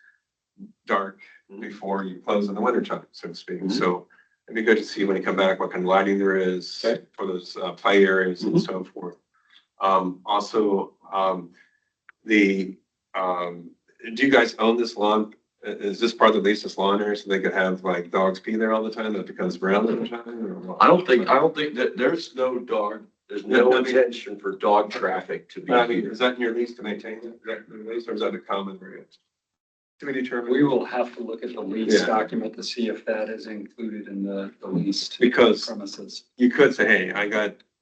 dark before you close in the winter time, so to speak. So it'd be good to see when you come back what kind of lighting there is for those play areas and so forth. Also, do you guys own this lawn? Is this part of the lease, this lawn area, so they could have like dogs pee there all the time? That becomes brown all the time? Or what? I don't think that there's no intention for dog traffic to be here. Is that in your lease to maintain that lease, or is that a common area? To be determined. We will have to look at the lease document to see if that is included in the leased because premises. You could say, hey,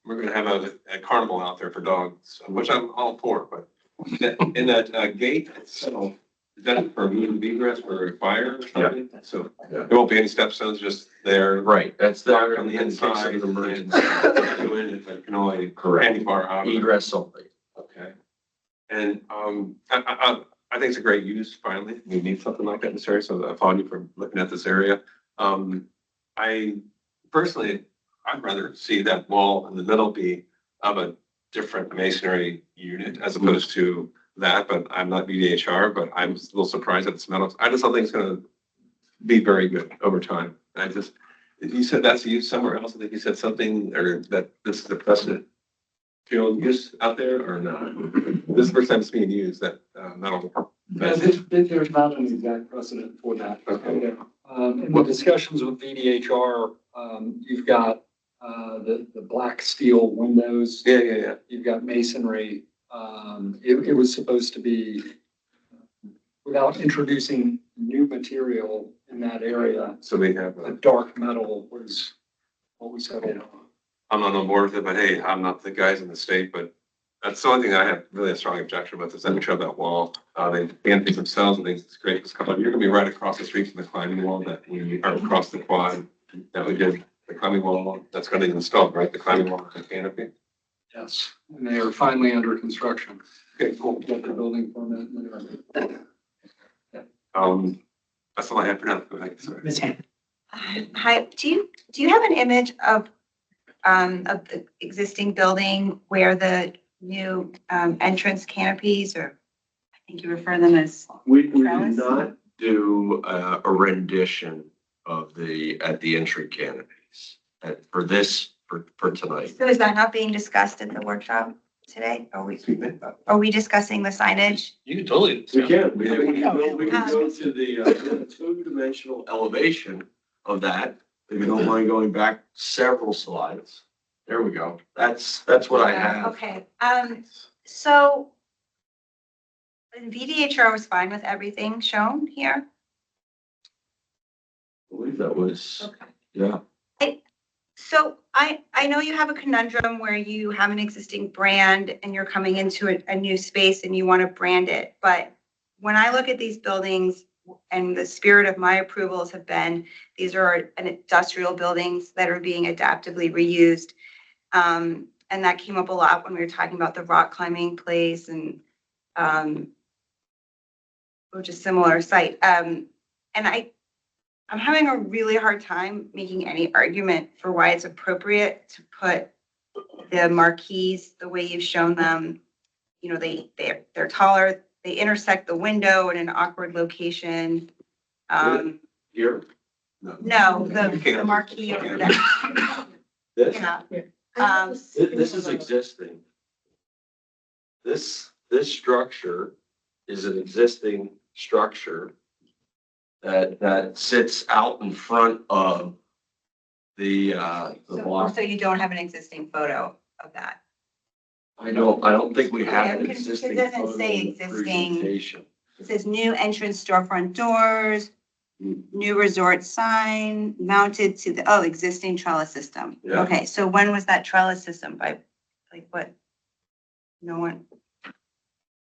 we're going to have a carnival out there for dogs, which I'm all for, but In that gate itself, is that for immediate egress for fire or something? So there won't be any stepstones, just there. Right, that's there On the in case inside. of an emergency. Go in, if I can only handy fire out. Egress only. Okay. And, I think it's a great use, finally. We need something like that in this area, so I applaud you for looking at this area. I personally, I'd rather see that wall in the middle be of a different masonry unit as opposed to that, but I'm not BDHR, but I'm a little surprised that it's metal. I just don't think it's gonna be very good over time. And you said that's used somewhere else. I think you said something, or that this is the precedent field use out there or not? This is the first time it's being used, that metal. Yeah, there's not an exact precedent for that. Okay. In the discussions with VDHR, you've got the black steel windows. Yeah. You've got masonry. It was supposed to be, without introducing new material in that area, So we have, the dark metal was what we settled on. I'm not on board with it, but hey, I'm not the guys in the state, but that's the only thing I have really a strong objection with is that we show that wall. They things themselves and things, it's great. You're gonna be right across the street from the climbing wall that we are across the quad that we did, the climbing wall that's gonna be installed, right? The climbing wall and canopy. Yes, and they are finally under construction. Okay, cool. Get the building permit and everything. That's all I have for now. Go ahead, sorry. Ms. Hand. Hi, do you have an image of the existing building where the new entrance canopies, or I think you refer them as We did trellis? not do a rendition of the entry canopies for tonight. So is that not being discussed at the workshop today? Are we discussing the signage? You can totally. We can, we can go to the two-dimensional elevation of that, if you don't mind going back several slides. There we go. That's what I have. Okay, so VDHR was fine with everything shown here? I believe that was, yeah. So I know you have a conundrum where you have an existing brand and you're coming into a new space and you want to brand it. But when I look at these buildings and the spirit of my approvals have been, these are industrial buildings that are being adaptively reused. And that came up a lot when we were talking about the rock climbing place and which is similar site. And I'm having a really hard time making any argument for why it's appropriate to put the marquees the way you've shown them. You know, they're taller, they intersect the window in an awkward location. Here? No, the marquee over there. This? Yeah. This is existing. This structure is an existing structure that sits out in front of the block. So you don't have an existing photo of that? I don't think we have an Okay, because existing. it doesn't photo say in the existing. presentation. It says new entrance storefront doors, new resort sign mounted to the, existing trellis system. Yeah. Okay, so when was that trellis system by, like what? No one,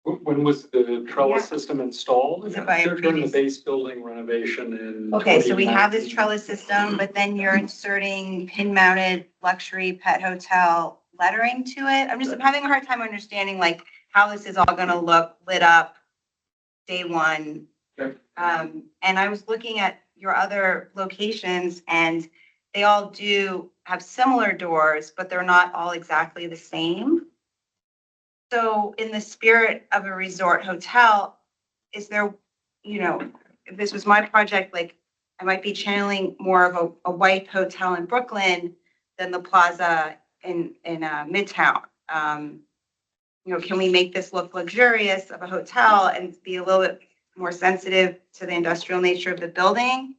When was the trellis system installed? Was it by a During the previous- base building renovation in. okay, so we have this 2019. trellis system, but then you're inserting pin mounted luxury pet hotel lettering to it. I'm having a hard time understanding like how this is all gonna look lit up day one. Okay. And I was looking at your other locations and they all do have similar doors, but they're not all exactly the same. So in the spirit of a resort hotel, is there, if this was my project, like I might be channeling more of a white hotel in Brooklyn than the plaza in Midtown. Can we make this look luxurious of a hotel and be a little bit more sensitive to the industrial nature of the building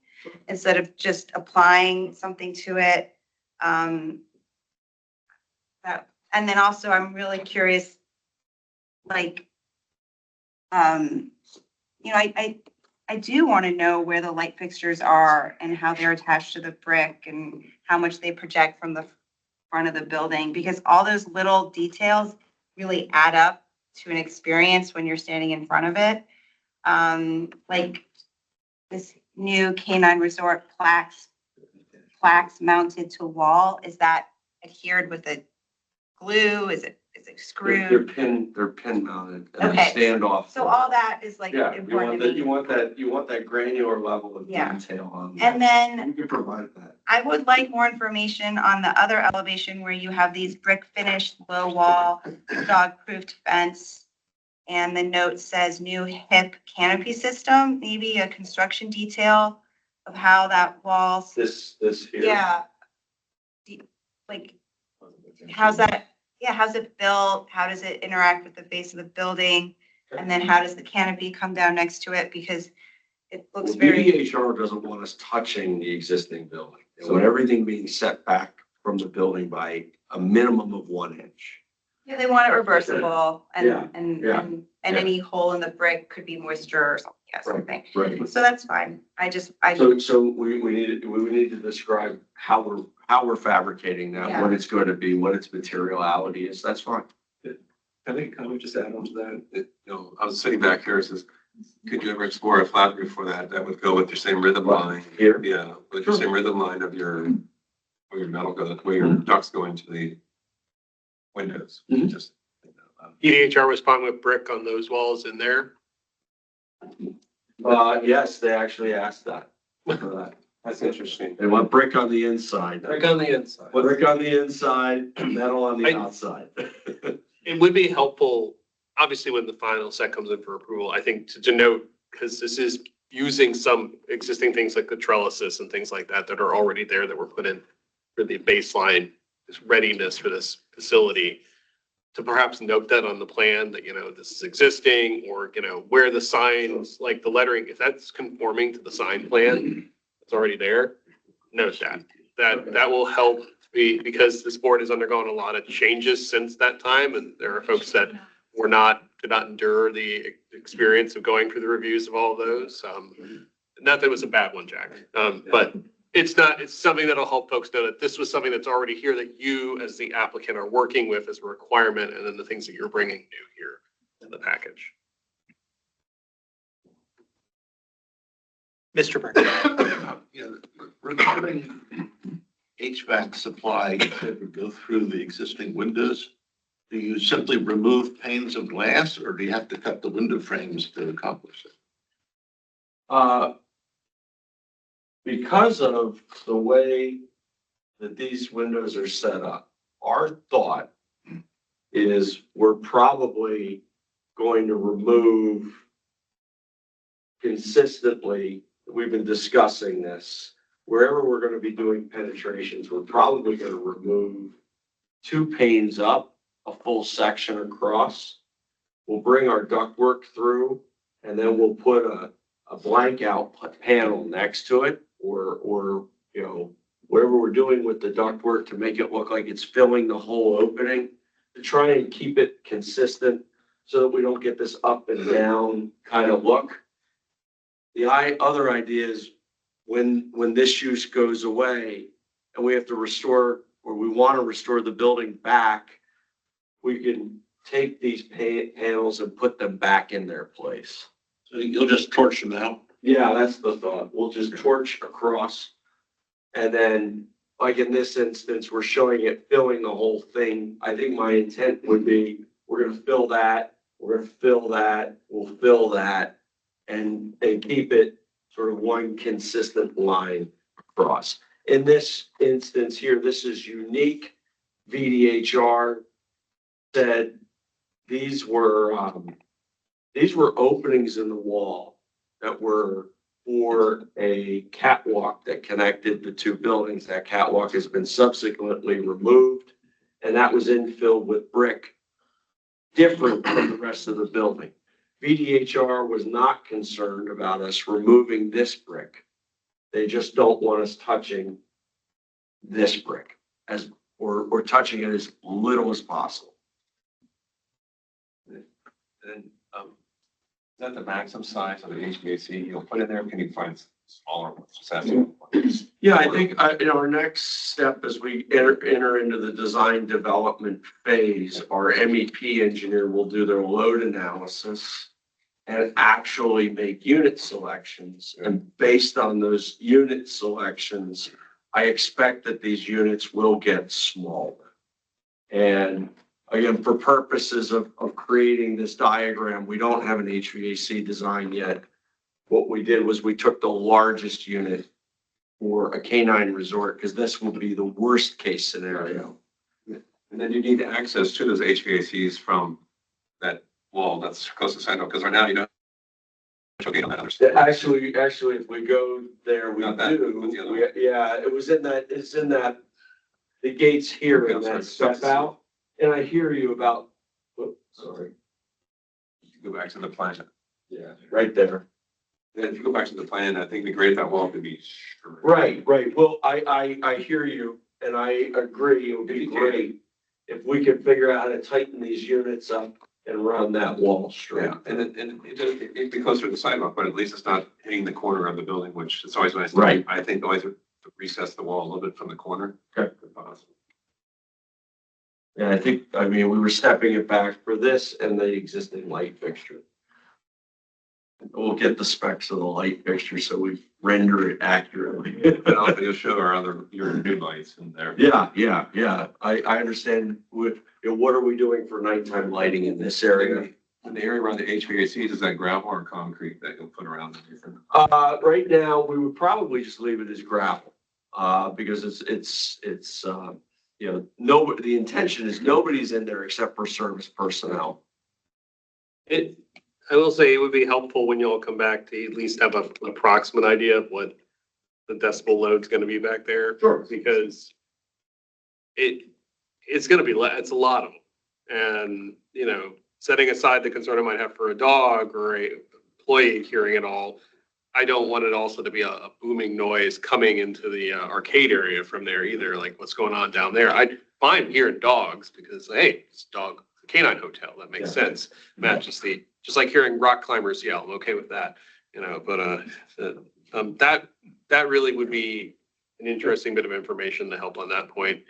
instead of just applying something to it? And then also I'm really curious, like, I do want to know where the light fixtures are and how they're attached to the brick and how much they project from the front of the building, because all those little details really add up to an experience when you're standing in front of it. Like this new canine resort plaques mounted to wall, is that adhered with a glue? Is it They're screwed? pin mounted and they Okay. stand off. So all that is like Yeah, important to me. you want that granular level of Yeah. detail on. And then You can provide that. I would like more information on the other elevation where you have these brick finished low wall, dog-proofed fence. And the note says new hip canopy system, maybe a construction detail of how that wall. This here. Yeah. Like, how's that, how's it built? How does it interact with the face of the building? And then how does the canopy come down next to it? Because it looks Well, very. BDHR doesn't want us touching the existing building. They want everything being set back from the building by a minimum of 1 inch. Yeah, they want it reversible Yeah, and yeah, any hole in the brick could be moisture or something. Right. So that's fine. So we need to describe how we're fabricating that, Yeah. what it's going to be, what its materiality is. That's fine. I think, can we just add on to that? I was sitting back here, it says, could you ever explore a flat roof for that? That would go with your same rhythm line. Here? Yeah, with your same rhythm line of your, where your metal goes, where your ducts go into the windows. Just. EDHR respond with brick on those walls in there. Yes, they actually asked that. That's interesting. They want brick on the inside. Brick on the inside. Brick on the inside, metal on the outside. It would be helpful, obviously, when the final set comes in for approval, I think to note, because this is using some existing things like the trellises and things like that are already there that were put in for the baseline readiness for this facility, to perhaps note that on the plan that, this is existing, or, where the signs, like the lettering, if that's conforming to the sign plan, it's already there, note that. That will help because this board has undergone a lot of changes since that time, and there are folks that did not endure the experience of going through the reviews of all of those. Not that it was a bad one, Jack, but it's something that'll help folks know that this was something that's already here that you as the applicant are working with as a requirement, and then the things that you're bringing new here in the package. Mr. Burke. Regarding HVAC supply, you said would go through the existing windows. Do you simply remove panes of glass, or do you have to cut the window frames to accomplish it? Because of the way that these windows are set up, our thought is we're probably going to remove consistently, we've been discussing this, wherever we're going to be doing penetrations, we're probably going to remove 2 panes up, a full section across. We'll bring our ductwork through, and then we'll put a blank out panel next to it, or whatever we're doing with the ductwork to make it look like it's filling the whole opening, to try and keep it consistent so that we don't get this up and down kind of look. The other idea is when this use goes away and we have to restore, or we want to restore the building back, we can take these panels and put them back in their place. So you'll just torch them out? Yeah, that's the thought. We'll just torch across. And then, like in this instance, we're showing it filling the whole thing. I think my intent would be, we're gonna fill that, we're gonna fill that, we'll fill that, and keep it sort of one consistent line across. In this instance here, this is unique. VDHR said these were openings in the wall that were for a catwalk that connected the 2 buildings. That catwalk has been subsequently removed, and that was infilled with brick, different from the rest of the building. VDHR was not concerned about us removing this brick. They just don't want us touching this brick or touching it as little as possible. And, is that the maximum size of the HVAC you'll put in there? Can you find smaller ones? Just asking. Yeah, I think, our next step as we enter into the design development phase, our MEP engineer will do their load analysis and actually make unit selections. And based on those unit selections, I expect that these units will get smaller. And again, for purposes of creating this diagram, we don't have an HVAC design yet. What we did was we took the largest unit for a canine resort, because this will be the worst case scenario. And then you need access to those HVACs from that wall that's close to Sentinel, because right now you don't. Actually, if we go there, we Not that, do. but the other one. Yeah, it's in that, the gates here Okay, and I'm that sorry. step out. And I hear you about, sorry, Go back to the plan. yeah, right there. Then if you go back to the plan, I think the grade of that wall could be. Right. Well, I hear you and I agree. It would be great if we could figure out how to tighten these units up and run that wall straight. Yeah, and it'd be closer to the sidewalk, but at least it's not hitting the corner of the building, which is always nice. Right. I think always to recess the wall a little bit from the corner. Okay. And we were stepping it back for this and the existing light fixture. We'll get the specs of the light fixture so we render it accurately. And also you'll show your new lights in there. Yeah. I understand what are we doing for nighttime lighting in this area? And the area around the HVACs, is that gravel or concrete that you'll put around the different? Right now, we would probably just leave it as gravel, because it's the intention is nobody's in there except for service personnel. I will say it would be helpful when you all come back to at least have an approximate idea of what the decibel load's gonna be back there. Sure. Because it's gonna be, it's a lot of them. And, setting aside the concern I might have for a dog or a employee hearing it all, I don't want it also to be a booming noise coming into the arcade area from there either, like what's going on down there. I'm fine hearing dogs because, hey, it's a canine hotel, that makes sense. Matches just like hearing rock climbers yell, I'm okay with that, but that really would be an interesting bit of information to help on that point.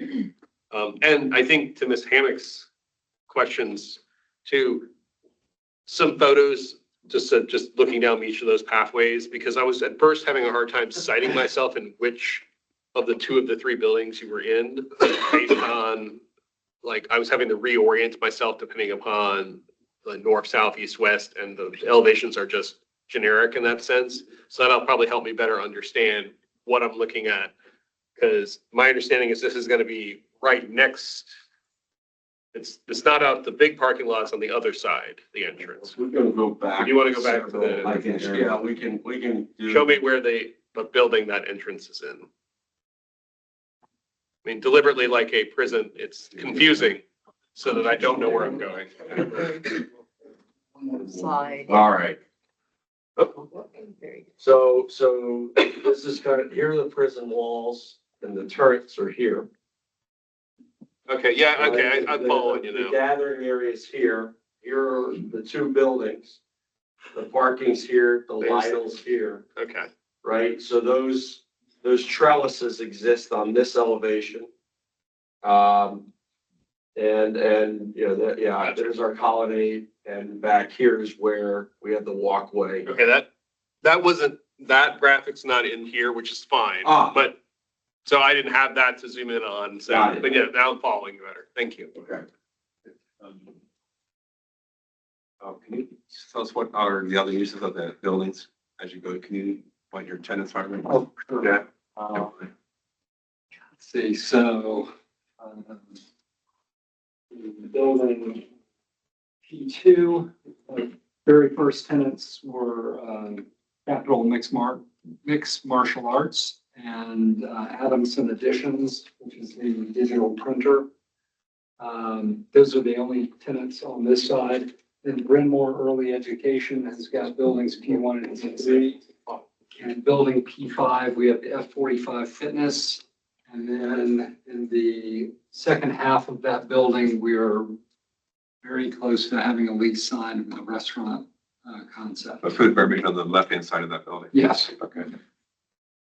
And I think to Ms. Hammock's questions too, some photos, just looking down each of those pathways, because I was at first having a hard time citing myself in which of the two of the three buildings you were in, based on, like, I was having to reorient myself depending upon the north, south, east, west, and the elevations are just generic in that sense. So that'll probably help me better understand what I'm looking at. Because my understanding is this is going to be right next. It's not out, the big parking lot's on the other side, the entrance. We're gonna go back. You want to go back to Yeah, we can. show me where the building that entrance is in. I mean, deliberately like a prison, it's confusing so that I don't know where I'm going. Slide. All right. So this is here are the prison walls and the turrets are here. Okay, yeah, okay, I'm following you The now. gathering areas here. Here are the two buildings. The parking's here, the Lidl's here, Okay, right? So those trellises exist on this elevation. There's our colonnade, and back here is where we have the walkway. okay, that graphic's not in here, which is fine. But, so I didn't have that to zoom in on, so, Got it. but yeah, now I'm following you better. Thank you. Okay. Can you tell us what are the other uses of the buildings as you go to community, what your tenants are? Oh, sure. Yeah. Let's see, so, building P2, very first tenants were Capital Mixed Martial Arts and Adamson Editions, which is the digital printer. Those are the only tenants on this side. Then Bryn Mawr Early Education has got buildings P1 and P3. And building P5, we have the F45 Fitness. And then in the second half of that building, we are very close to having a lease signed with a restaurant concept. A food beverage on the left-hand side of that building? Yes. Okay.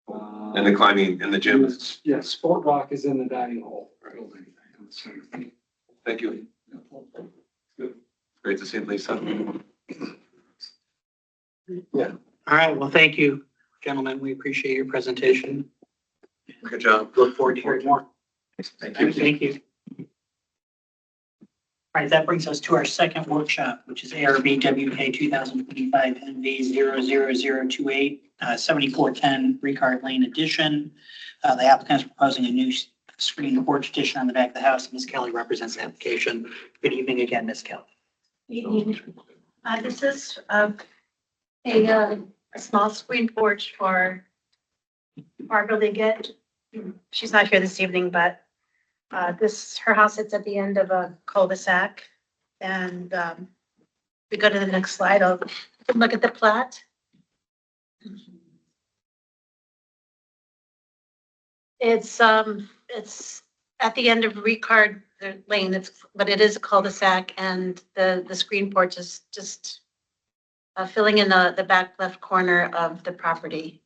And the climbing, and the gym is, Yes, Sport Rock is in the dining hall building. thank you. Great to see you, Lisa. All right, well, thank you, gentlemen. We appreciate your presentation. Good job. Look forward to hearing more. Thank All right, thank you. All right, that brings us to our second workshop, which is ARB WK 2025 NV 00028, 7410 Ricard Lane addition. The applicant is proposing a new screen porch addition on the back of the house. Ms. Kelly represents the application. Good evening again, Ms. Kelly. This is a small screen porch for Barbara Liggett. She's not here this evening, but her house sits at the end of a cul-de-sac. And if we go to the next slide, I'll look at the plat. It's at the end of Ricard Lane, but it is a cul-de-sac, and the screen porch is just filling in the back left corner of the property.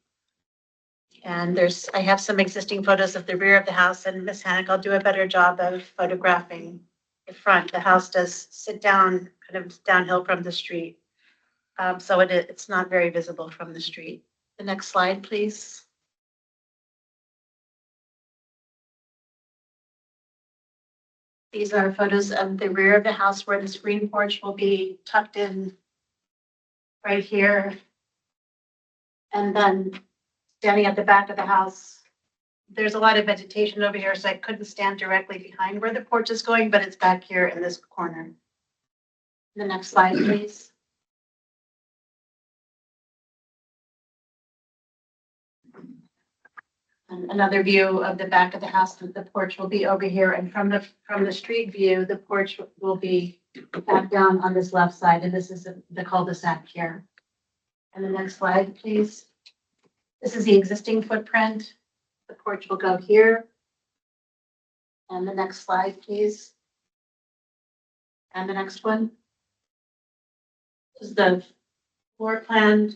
And I have some existing photos of the rear of the house, and Ms. Hannock, I'll do a better job of photographing the front. The house does sit down, kind of downhill from the street. So it's not very visible from the street. The next slide, please. These are photos of the rear of the house where the screen porch will be tucked in right here. And then standing at the back of the house, there's a lot of vegetation over here, so I couldn't stand directly behind where the porch is going, but it's back here in this corner. The next slide, please. And another view of the back of the house, the porch will be over here, and from the street view, the porch will be back down on this left side, and this is the cul-de-sac here. And the next slide, please. This is the existing footprint. The porch will go here. And the next slide, please. And the next one. This is the floor plan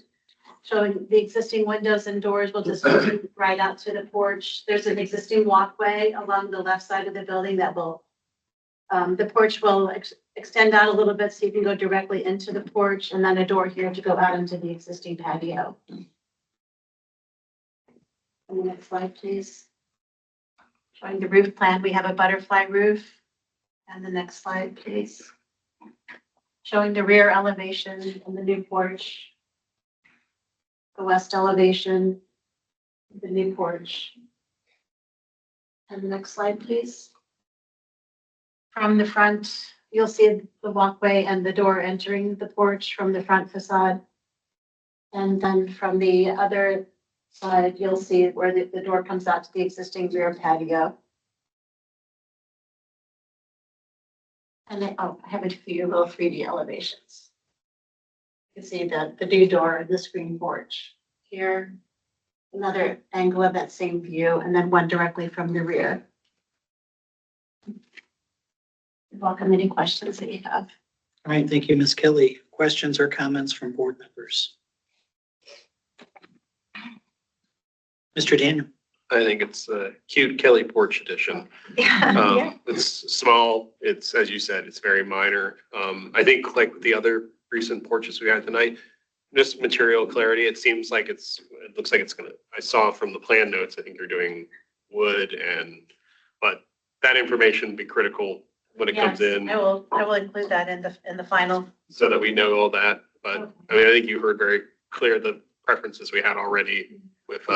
showing the existing windows and doors will just go right out to the porch. There's an existing walkway along the left side of the building that will, the porch will extend out a little bit so you can go directly into the porch, and then a door here to go out into the existing patio. And the next slide, please. Showing the roof plan, we have a butterfly roof. And the next slide, please. Showing the rear elevation and the new porch. The west elevation, the new porch. And the next slide, please. From the front, you'll see the walkway and the door entering the porch from the front facade. And then from the other side, you'll see where the door comes out to the existing rear patio. And I have a few little 3D elevations. You can see the new door and the screen porch here. Another angle of that same view, and then one directly from the rear. Welcome any questions that you have. All right, thank you, Ms. Kelly. Questions or comments from board members? Mr. Daniel. I think it's a cute Kelly porch edition. Yeah. It's small. It's, as you said, it's very minor. I think like the other recent porches we had tonight, just material clarity, it seems like it looks like it's gonna, I saw from the plan notes, I think you're doing wood but that information would be critical when it comes in. I will include that in the final. So that we know all that. But I mean, I think you heard very clear the preferences we had already with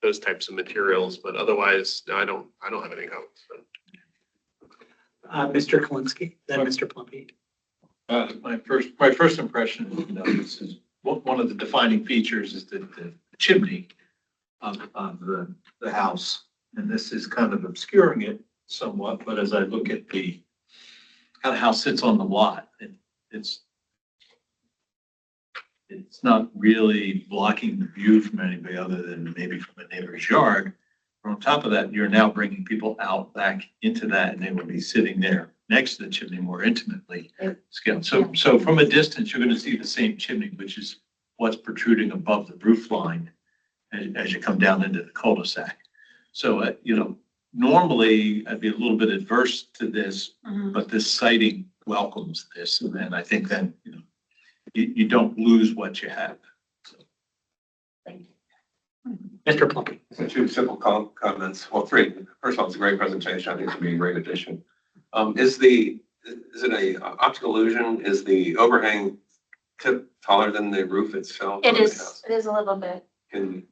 those types of materials, but otherwise, no, I don't have anything else. Mr. Kalinsky, then Mr. Plumpy. My first impression, this is one of the defining features is the chimney of the house. And this is kind of obscuring it somewhat, but as I look at how the house sits on the lot, it's not really blocking the view from anybody other than maybe from a neighbor's yard. But on top of that, you're now bringing people out back into that, and they will be sitting there next to the chimney more intimately scaled. So from a distance, you're going to see the same chimney, which is what's protruding above the roof line. as you come down into the cul-de-sac. So, normally I'd be a little bit adverse to this, but this siting welcomes this. And then I think then, you don't lose what you have. Mr. Plumpy. So two simple comments. Well, three. First of all, it's a great presentation. I think it's going to be a great addition. Is it a optical illusion? Is the overhang tip taller than the roof itself? It is a little bit. Can,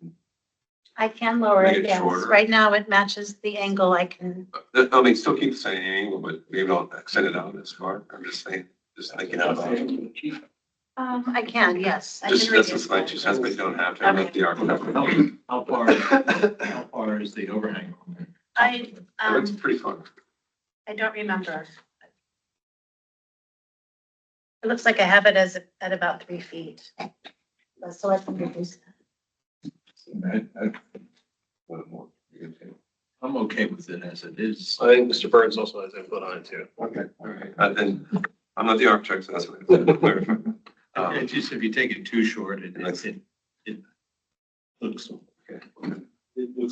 I can lower Make it, it yes. shorter. Right now it matches the angle I can. I mean, still keep the same angle, but maybe don't extend it out as far. I'm just saying, thinking out loud. I can, yes. I Just, can this reduce is my that. 2 cents, but you don't have to. I'm not the architect. How far is the overhang? I, It looks pretty fun. I don't remember. It looks like I have it at about 3 feet. So I can reduce that. I'm okay with it as it is. I think Mr. Burns also has input on it too. Okay, all right. Then I'm not the architect, so that's what I'm going to clarify. It's just if you take it too short, it looks, it looks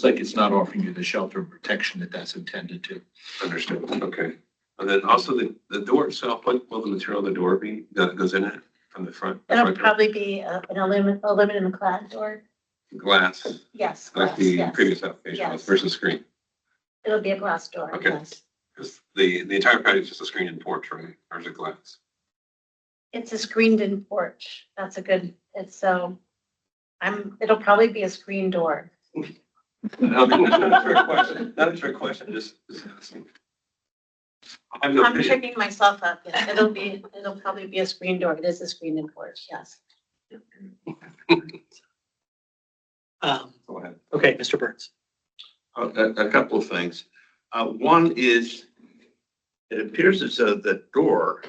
like it's not offering you the shelter and protection that that's intended to. Understood. Okay. And then also the door itself, what will the material of the door be that goes in it from the front? It'll probably be an aluminum clad door. Glass, Yes, like glass, the yes. previous application was Yes. versus screen. It'll be a glass door, Okay. yes. Because the entire patio is just a screen and porch, right? Or is it glass? It's a screened-in porch. That's a good, it'll probably be a screen door. No, not a trick question. Not a trick question, just asking. I have no I'm opinion. tricking myself up. Yeah, it'll probably be a screen door. It is a screen-in porch, yes. Go ahead. Okay, Mr. Burns. A couple of things. One is, it appears as though that door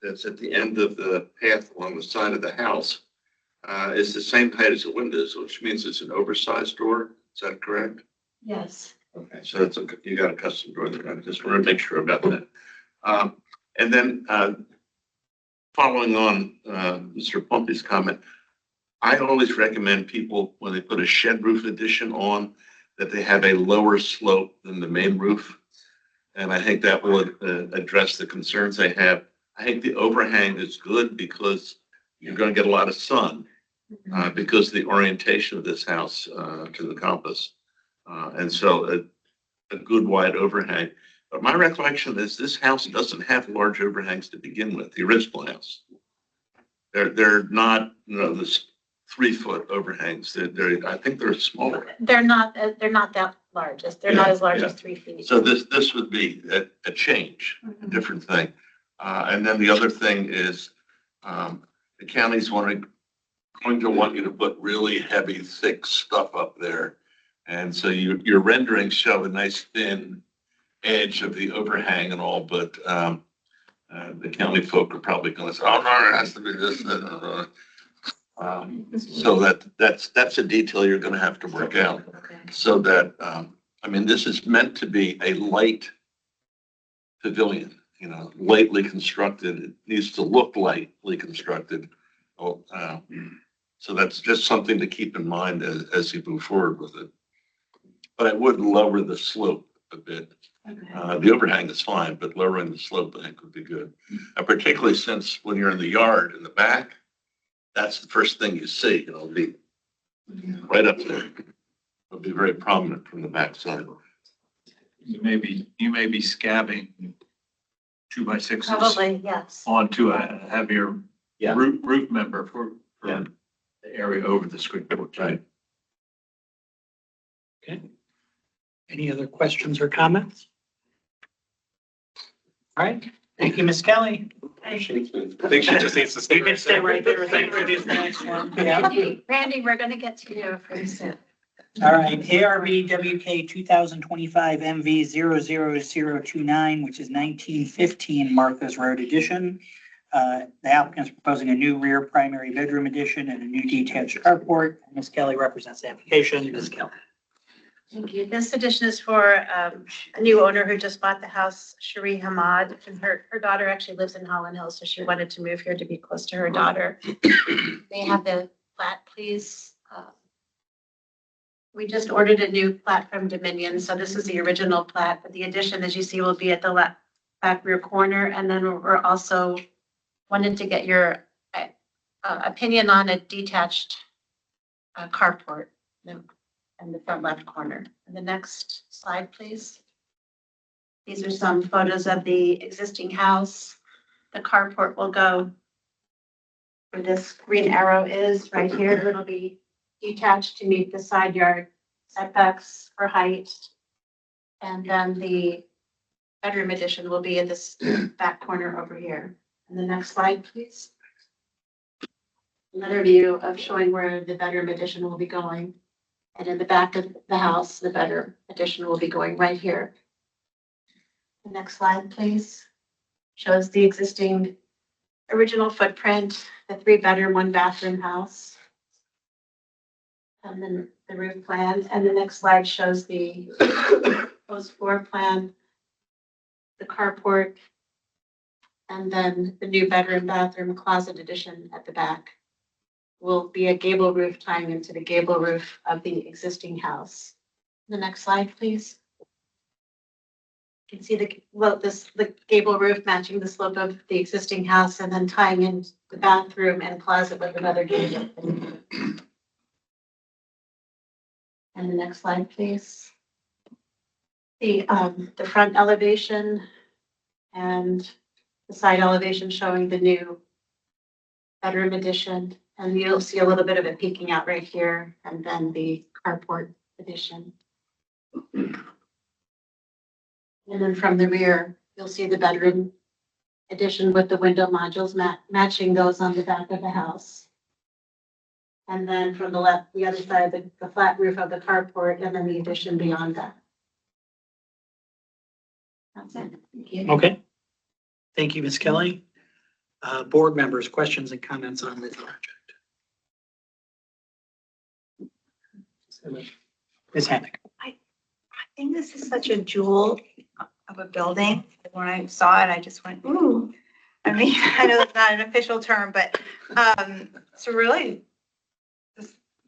that's at the end of the path along the side of the house is the same height as the windows, which means it's an oversized door. Is that correct? Yes. Okay, so you got a custom door there. I just want to make sure about that. And then following on Mr. Plumpy's comment, I always recommend people, when they put a shed roof addition on, that they have a lower slope than the main roof. And I think that will address the concerns they have. I think the overhang is good because you're going to get a lot of sun because of the orientation of this house to the compass. And so a good wide overhang. But my recollection is this house doesn't have large overhangs to begin with, the original house. They're not, this 3-foot overhangs. I think they're smaller. They're not that large. They're not as large as 3 feet. So this would be a change, a different thing. And then the other thing is the county's going to want you to put really heavy, thick stuff up there. And so your renderings show a nice thin edge of the overhang and all, but the county folk are probably going to say, oh, no, it has to be this. So that's a detail you're going to have to work out. So that, this is meant to be a light pavilion, lightly constructed. It needs to look lightly constructed. So that's just something to keep in mind as you move forward with it. But I would lower the slope a bit. The overhang is fine, but lowering the slope, I think, would be good. And particularly since when you're in the yard in the back, that's the first thing you see. It'll be right up there. It'll be very prominent from the back side. You may be scabbing 2x6s. Probably, yes. Onto a heavier roof member for the area over the screen porch. Right. Okay. Any other questions or comments? All right. Thank you, Ms. Kelly. I think she just needs to stay You can stay right there. Thank you. Introduce the next one. Yeah. Randy, we're going to get to you pretty soon. All right, ARB WK 2025 MV 00029, which is 1915 Martha's Road addition. The applicant is proposing a new rear primary bedroom addition and a new detached carport. Ms. Kelly represents the application. Ms. Kelly. Thank you. This addition is for a new owner who just bought the house, Cherie Hamad, and her daughter actually lives in Holland Hills, so she wanted to move here to be close to her daughter. May I have the plat, please? We just ordered a new plat from Dominion, so this is the original plat, but the addition, as you see, will be at the back rear corner. And then we're also wanted to get your opinion on a detached carport in the front left corner. And the next slide, please. These are some photos of the existing house. The carport will go where this green arrow is right here. It'll be detached to meet the side yard setbacks for height. And then the bedroom addition will be in this back corner over here. And the next slide, please. Another view of showing where the bedroom addition will be going. And in the back of the house, the bedroom addition will be going right here. The next slide, please. Shows the existing original footprint, the 3-bedroom, 1-bathroom house. And then the roof plan. And the next slide shows the proposed floor plan, the carport, and then the new bedroom, bathroom, closet addition at the back will be a gable roof tying into the gable roof of the existing house. The next slide, please. You can see the gable roof matching the slope of the existing house and then tying in the bathroom and closet with another gable. And the next slide, please. The front elevation and the side elevation showing the new bedroom addition. And you'll see a little bit of it peeking out right here, and then the carport addition. And then from the rear, you'll see the bedroom addition with the window modules matching those on the back of the house. And then from the left, the other side, the flat roof of the carport, and then the addition beyond that. That's it. Thank you. Okay. Thank you, Ms. Kelly. Board members, questions and comments on this project? Ms. Hammack. I think this is such a jewel of a building. When I saw it, I just went, ooh. I mean, I know it's not an official term, but so really,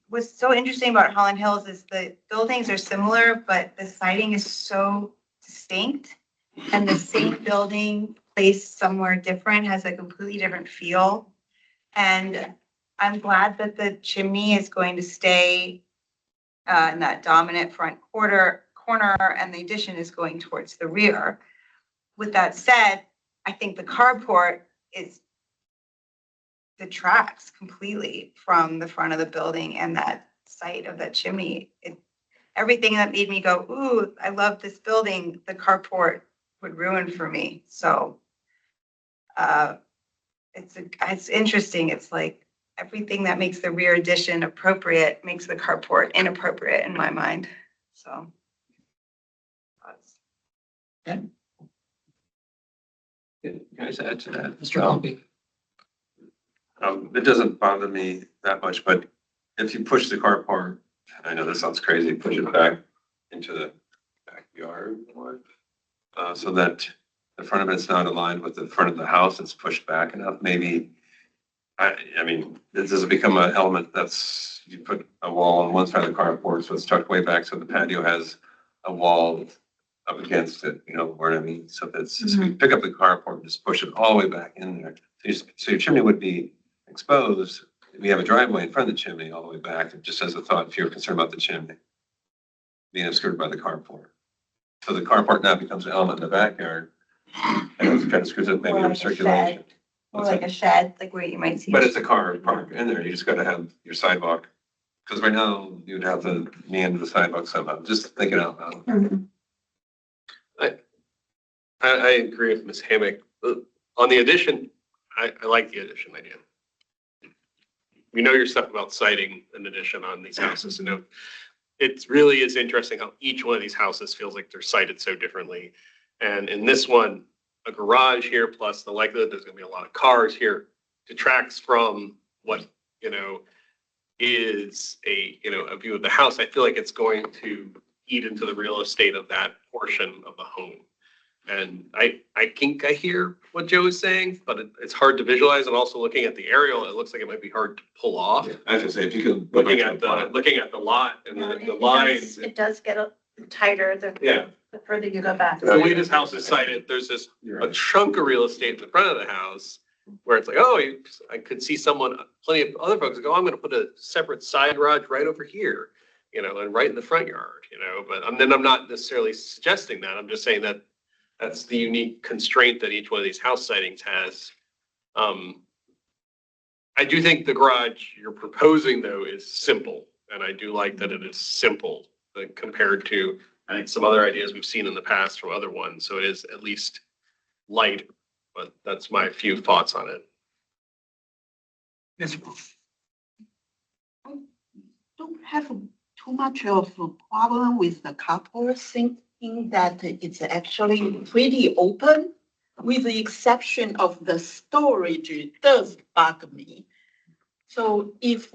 what's so interesting about Holland Hills is the buildings are similar, but the siding is so distinct. And the same building placed somewhere different has a completely different feel. And I'm glad that the chimney is going to stay in that dominant front corner, and the addition is going towards the rear. With that said, I think the carport detracts completely from the front of the building and that site of that chimney. Everything that made me go, ooh, I love this building, the carport would ruin for me. So it's interesting. It's like everything that makes the rear addition appropriate makes the carport inappropriate in my mind. So. Can I just add to that? Mr. Lumpy. It doesn't bother me that much, but if you push the carport, I know this sounds crazy, push it back into the backyard more, so that the front of it's not aligned with the front of the house, it's pushed back enough, maybe. I mean, this does become an element that's, you put a wall on one side of the carport, so it's tucked way back, so the patio has a wall up against it, you know what I mean? So that's, so you pick up the carport and just push it all the way back in there. So your chimney would be exposed. We have a driveway in front of the chimney all the way back, and just as a thought, if you're concerned about the chimney being obscured by the carport. So the carport now becomes an element in the backyard, and it kind of screws up maybe your circulation. Or like a shed, like where you might see. But it's a car park in there. You just got to have your sidewalk. Because right now you'd have to meander the sidewalk somehow. Just thinking out loud. I agree with Ms. Hammack. On the addition, I like the addition idea. You know your stuff about citing an addition on these houses. You know, it really is interesting how each one of these houses feels like they're cited so differently. And in this one, a garage here, plus the likelihood there's going to be a lot of cars here, detracts from what, you know, is a, you know, a view of the house. I feel like it's going to eat into the real estate of that portion of the home. And I think I hear what Joe is saying, but it's hard to visualize. And also looking at the aerial, it looks like it might be hard to pull off. I was gonna say, if you could. Looking at the lot and the lines. It does get tighter Yeah. the further you go back. The way this house is sited, there's a chunk of real estate in the front of the house where it's like, oh, I could see plenty of other folks go, I'm gonna put a separate side garage right over here, and right in the front yard, but then I'm not necessarily suggesting that. I'm just saying that that's the unique constraint that each one of these house sightings has. I do think the garage you're proposing though is simple, and I do like that it is simple compared to, I think, some other ideas we've seen in the past from other ones. So it is at least light, but that's my few thoughts on it. Ms. Don't have too much of a problem with the carport, thinking that it's actually pretty open, with the exception of the storage. It does bug me. So if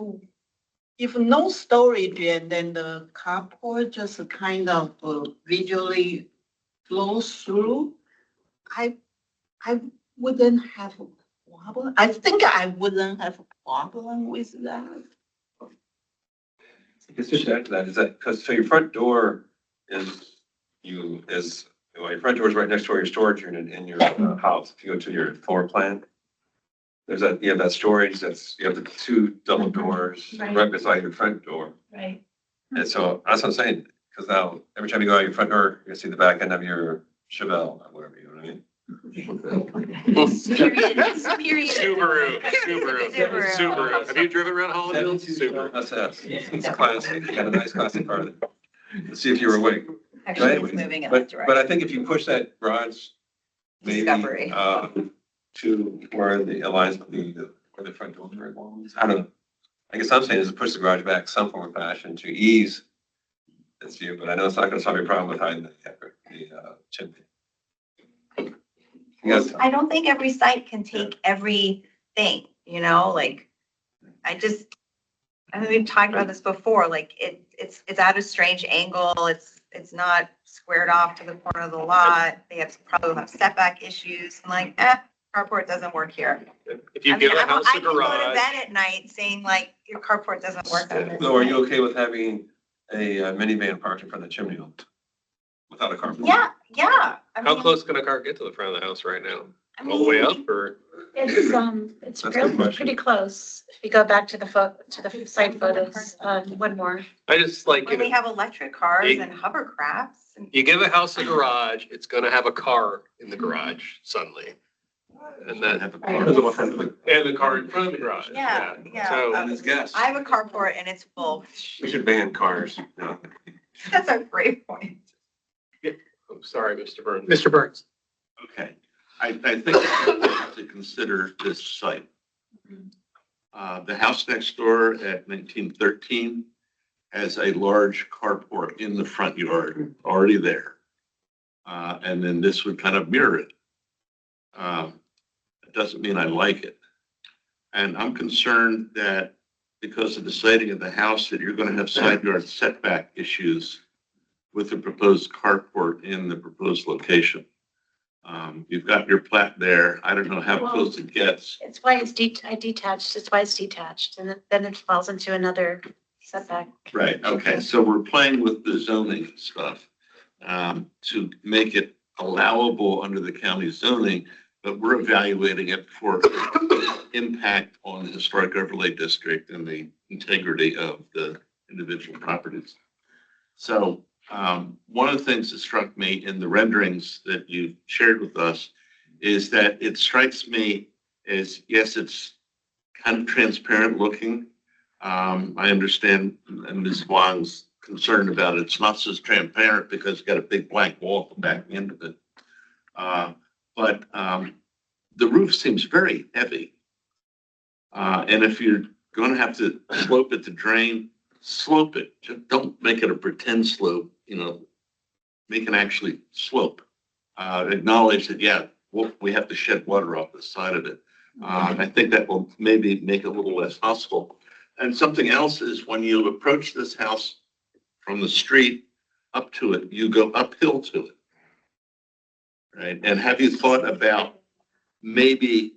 no storage and then the carport just kind of visually flows through, I wouldn't have a problem. I think I wouldn't have a problem with that. I guess just to add to that, is that, because, so your front door your front door is right next to your storage unit in your house. If you go to your floor plan, you have that storage, you have the two double doors right beside your front door. Right. And so that's what I'm saying, because now every time you go out your front door, you're gonna see the back end of your Chevelle or whatever, you know what I mean? Subaru. Have you driven around Holland Hills? Subaru. SS. It's classic. You got a nice classic car there. Let's see if you were awake. Actually, it's Anyways, moving in that direction. But I think if you push that garage maybe Discovery. To where the aligns with where the front door is, I don't know. I guess I'm saying is to push the garage back some form of fashion to ease this view, but I know it's not gonna solve your problem with hiding the chimney. Yes. I don't think every site can take everything, like, I think we've talked about this before, like, it's at a strange angle, it's not squared off to the corner of the lot, they probably have setback issues, I'm like, carport doesn't work here. If you give a house I a can go to garage, bed at night saying like, your carport doesn't work on this. So are you okay with having a minivan parked in front of the chimney without a carport? Yeah. I how mean, cleose can a car get to the front of the house right now? All the way up, or? It's That's a good question. pretty close. If you go back to the site photos, one more. I just like, when we have electric cars and hovercrafts. you give a house a garage, it's gonna have a car in the garage suddenly. And then, Have a car. and the car in front of the garage. Yeah. So, And his guests. I have a carport and it's full. We should ban cars. No. That's a great point. I'm sorry, Mr. Burns. Mr. Burns. Okay, I think we have to consider this site. The house next door at 1913 has a large carport in the front yard already there. And then this would kind of mirror it. It doesn't mean I like it. And I'm concerned that because of the siting of the house, that you're going to have side yard setback issues with the proposed carport in the proposed location. You've got your plat there. I don't know how close it gets. It's why it's detached. It's why it's detached, and then it falls into another setback. Right, okay, so we're playing with the zoning stuff to make it allowable under the county zoning, but we're evaluating it for impact on the historic overlay district and the integrity of the individual properties. So one of the things that struck me in the renderings that you shared with us is that it strikes me as, yes, it's kind of transparent looking. I understand Ms. Wong's concerned about it. It's not so transparent because it's got a big blank wall at the back end of it. But the roof seems very heavy. And if you're going to have to slope it to drain, slope it. Just don't make it a pretend slope, make it actually slope. Acknowledge that, yeah, we have to shed water off the side of it. I think that will maybe make it a little less hostile. And something else is when you approach this house from the street up to it, you go uphill to it. right? And have you thought about maybe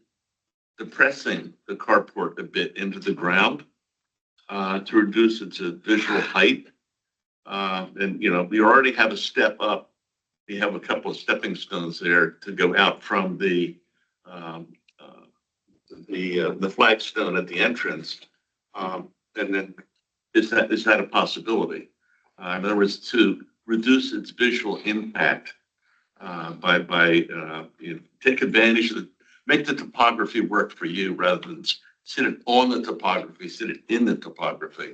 depressing the carport a bit into the ground to reduce its visual height? And, you know, you already have a step up. You have a couple of stepping stones there to go out from the flagstone at the entrance. And then is that a possibility? In other words, to reduce its visual impact by you know, take advantage of make the topography work for you rather than sit it on the topography, sit it in the topography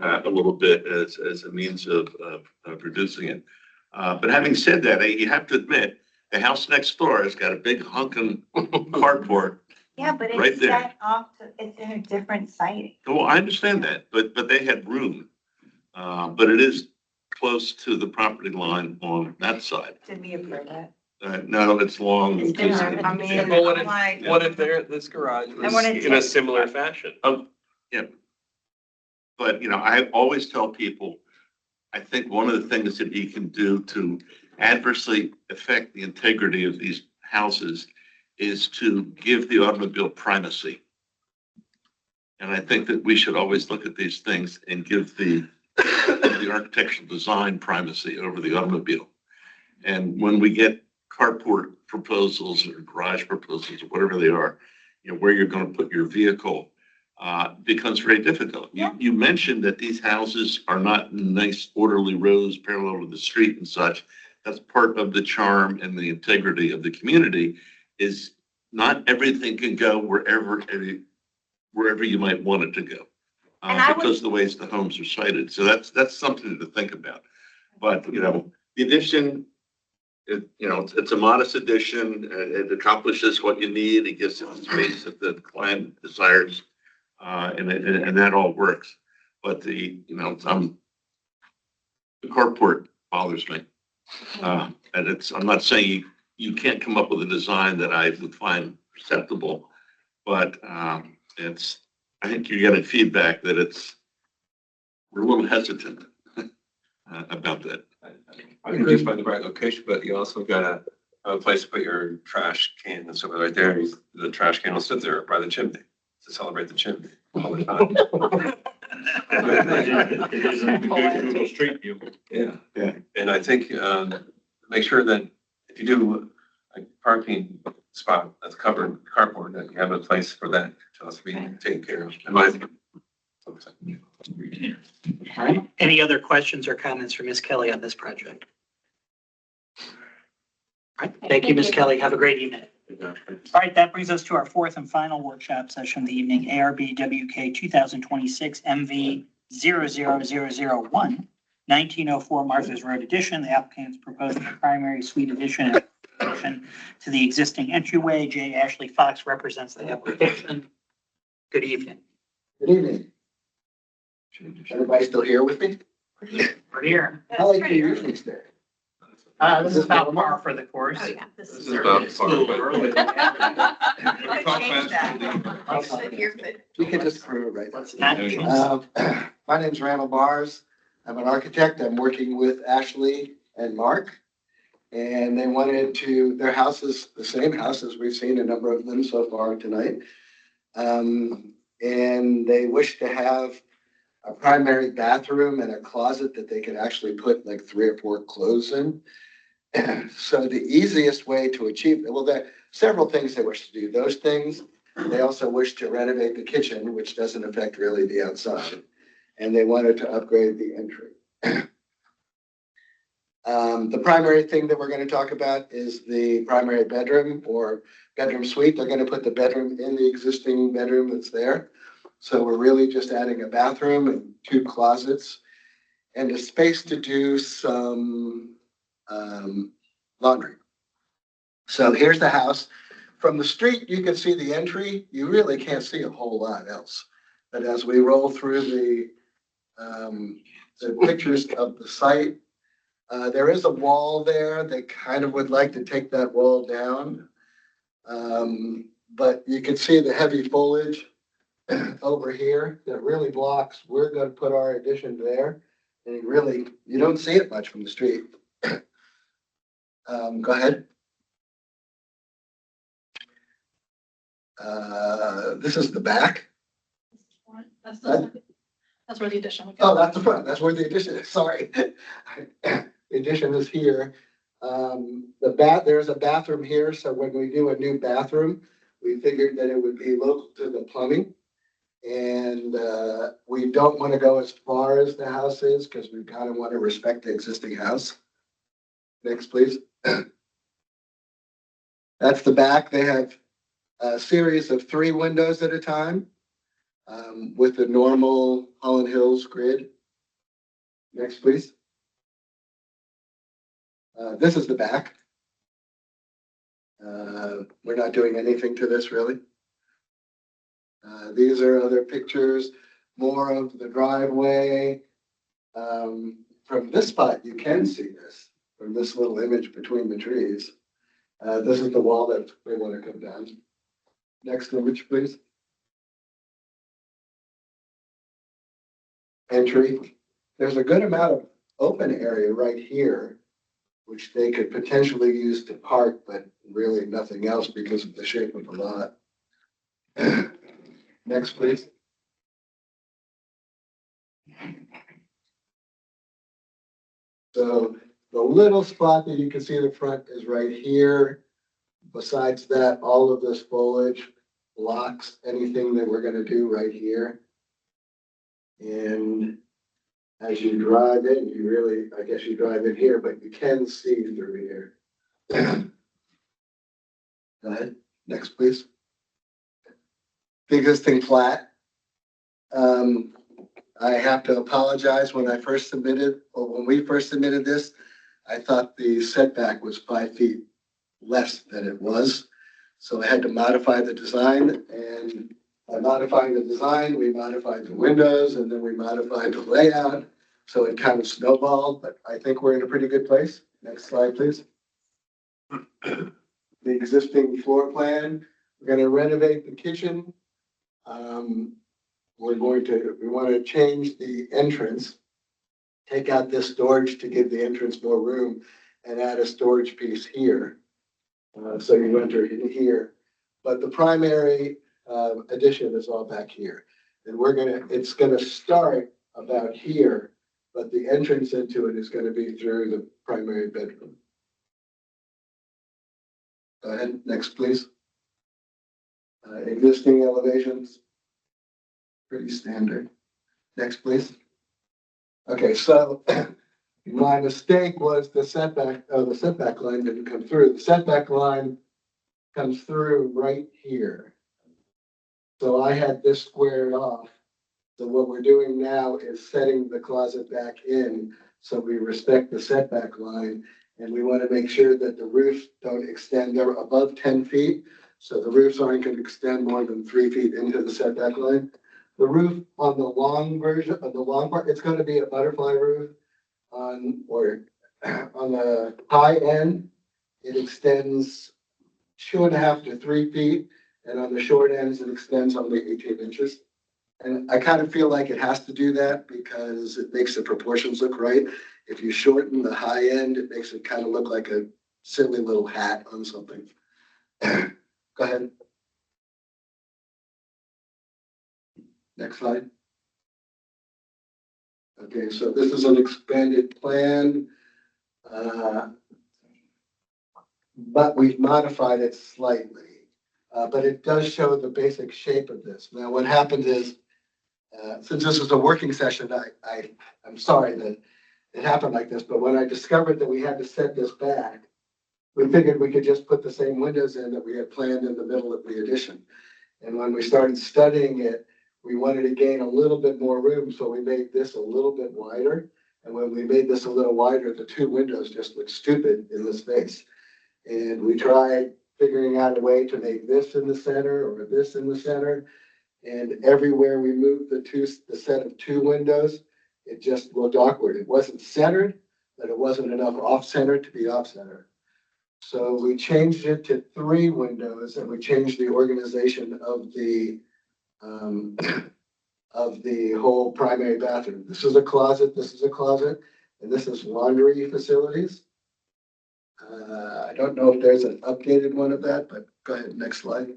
a little bit as a means of reducing it. But having said that, you have to admit the house next door has got a big hunkin' carport. Yeah, but Right it's there. set off, it's in a different site. Well, I understand that, but they had room. But it is close to the property line on that side. Did we approve it? No, it's long. It's different. I mean, Well, I'm like, what if this garage was wanna in a take- similar fashion? Yeah. But, you know, I always tell people, I think one of the things that you can do to adversely affect the integrity of these houses is to give the automobile primacy. And I think that we should always look at these things and give the architectural design primacy over the automobile. And when we get carport proposals or garage proposals or whatever they are, you know, where you're going to put your vehicle becomes very difficult. You mentioned that these houses are not in nice orderly rows parallel to the street and such. That's part of the charm and the integrity of the community is not everything can go wherever you might want it to go. Because of the ways the homes are sited. So that's something to think about. But, you know, the addition, it's a modest addition. It accomplishes what you need. It gives it the space that the client desires. And that all works. But the carport bothers me. And I'm not saying you can't come up with a design that I would find acceptable, but I think you're getting feedback that we're a little hesitant about that. I think you find the right location, but you also got a place to put your trash can and stuff right there. The trash can will sit there by the chimney to celebrate the chimney all the time. It is a good Google Street View. Yeah. And I think, make sure that if you do a parking spot that's covered carport, that you have a place for that to also be taken care of. In my opinion. All right. Any other questions or comments for Ms. Kelly on this project? All right. Thank you, Ms. Kelly. Have a great evening. All right. That brings us to our fourth and final workshop session of the evening, ARB WK 2026 MV 00001, 1904 Martha's Road addition. The applicant's proposing a primary suite addition to the existing entryway. J. Ashley Fox represents the application. Good evening. Good evening. Everybody still here with me? We're here. How late do you usually stay? This is about par for the course. Oh, yeah. This is about early. You're good. We can just prove it, right? Let's not jinx. My name's Randall Bars. I'm an architect. I'm working with Ashley and Mark. And they wanted their house is the same house as we've seen a number of them so far tonight. And they wish to have a primary bathroom and a closet that they could actually put like 3 or 4 clothes in. So the easiest way to achieve, well, there are several things they wish to do. Those things, they also wish to renovate the kitchen, which doesn't affect really the outside. And they wanted to upgrade the entry. The primary thing that we're going to talk about is the primary bedroom or bedroom suite. They're going to put the bedroom in the existing bedroom that's there. So we're really just adding a bathroom and 2 closets and a space to do some laundry. So here's the house. From the street, you can see the entry. You really can't see a whole lot else. But as we roll through the pictures of the site, there is a wall there. They kind of would like to take that wall down. But you can see the heavy foliage over here that really blocks. We're going to put our addition there. And you don't see it much from the street. Go ahead. This is the back. That's where the addition would Oh, go. that's the front. That's where the addition is. Sorry. The addition is here. There's a bathroom here. So when we do a new bathroom, we figured that it would be local to the plumbing. And we don't want to go as far as the house is because we kind of want to respect the existing house. Next, please. That's the back. They have a series of 3 windows at a time with the normal Holland Hills grid. Next, please. This is the back. We're not doing anything to this really. These are other pictures, more of the driveway. From this spot, you can see this from this little image between the trees. This is the wall that we want to come down. Next image, please. Entry. There's a good amount of open area right here, which they could potentially use to park, but really nothing else because of the shape of the lot. Next, please. So the little spot that you can see in the front is right here. Besides that, all of this foliage blocks anything that we're going to do right here. And as you drive in, you really, I guess you drive in here, but you can see through here. Go ahead. Next, please. The existing flat. I have to apologize when we first submitted this, I thought the setback was 5 feet less than it was. So I had to modify the design, and by modifying the design, we modified the windows and then we modified the layout. So it kind of snowballed, but I think we're in a pretty good place. Next slide, please. The existing floor plan, we're going to renovate the kitchen. We want to change the entrance, take out this storage to give the entrance more room and add a storage piece here. So you enter in here, but the primary addition is all back here. And it's gonna start about here, but the entrance into it is gonna be through the primary bedroom. Go ahead, next please. Existing elevations, pretty standard. Next please. Okay, so my mistake was the setback line didn't come through. The setback line comes through right here. So I had this squared off. So what we're doing now is setting the closet back in so we respect the setback line. And we want to make sure that the roofs don't extend. They're above 10 feet. So the roofs aren't going to extend more than 3 feet into the setback line. The roof on the long version of the long part, it's going to be a butterfly roof on the high end. It extends 2.5 to 3 feet. And on the short ends, it extends only 18 inches. And I kind of feel like it has to do that because it makes the proportions look right. If you shorten the high end, it makes it kind of look like a silly little hat on something. Go ahead. Next slide. Okay, so this is an expanded plan, but we've modified it slightly. But it does show the basic shape of this. Now, what happened is, since this was a working session, I'm sorry that it happened like this, but when I discovered that we had to set this back, we figured we could just put the same windows in that we had planned in the middle of the addition. And when we started studying it, we wanted to gain a little bit more room, so we made this a little bit wider. And when we made this a little wider, the 2 windows just looked stupid in the space. And we tried figuring out a way to make this in the center or this in the center. And everywhere we moved the set of 2 windows, it just looked awkward. It wasn't centered, but it wasn't enough off-center to be off-center. So we changed it to 3 windows, and we changed the organization of the whole primary bathroom. This is a closet, and this is laundry facilities. I don't know if there's an updated one of that, but go ahead, next slide.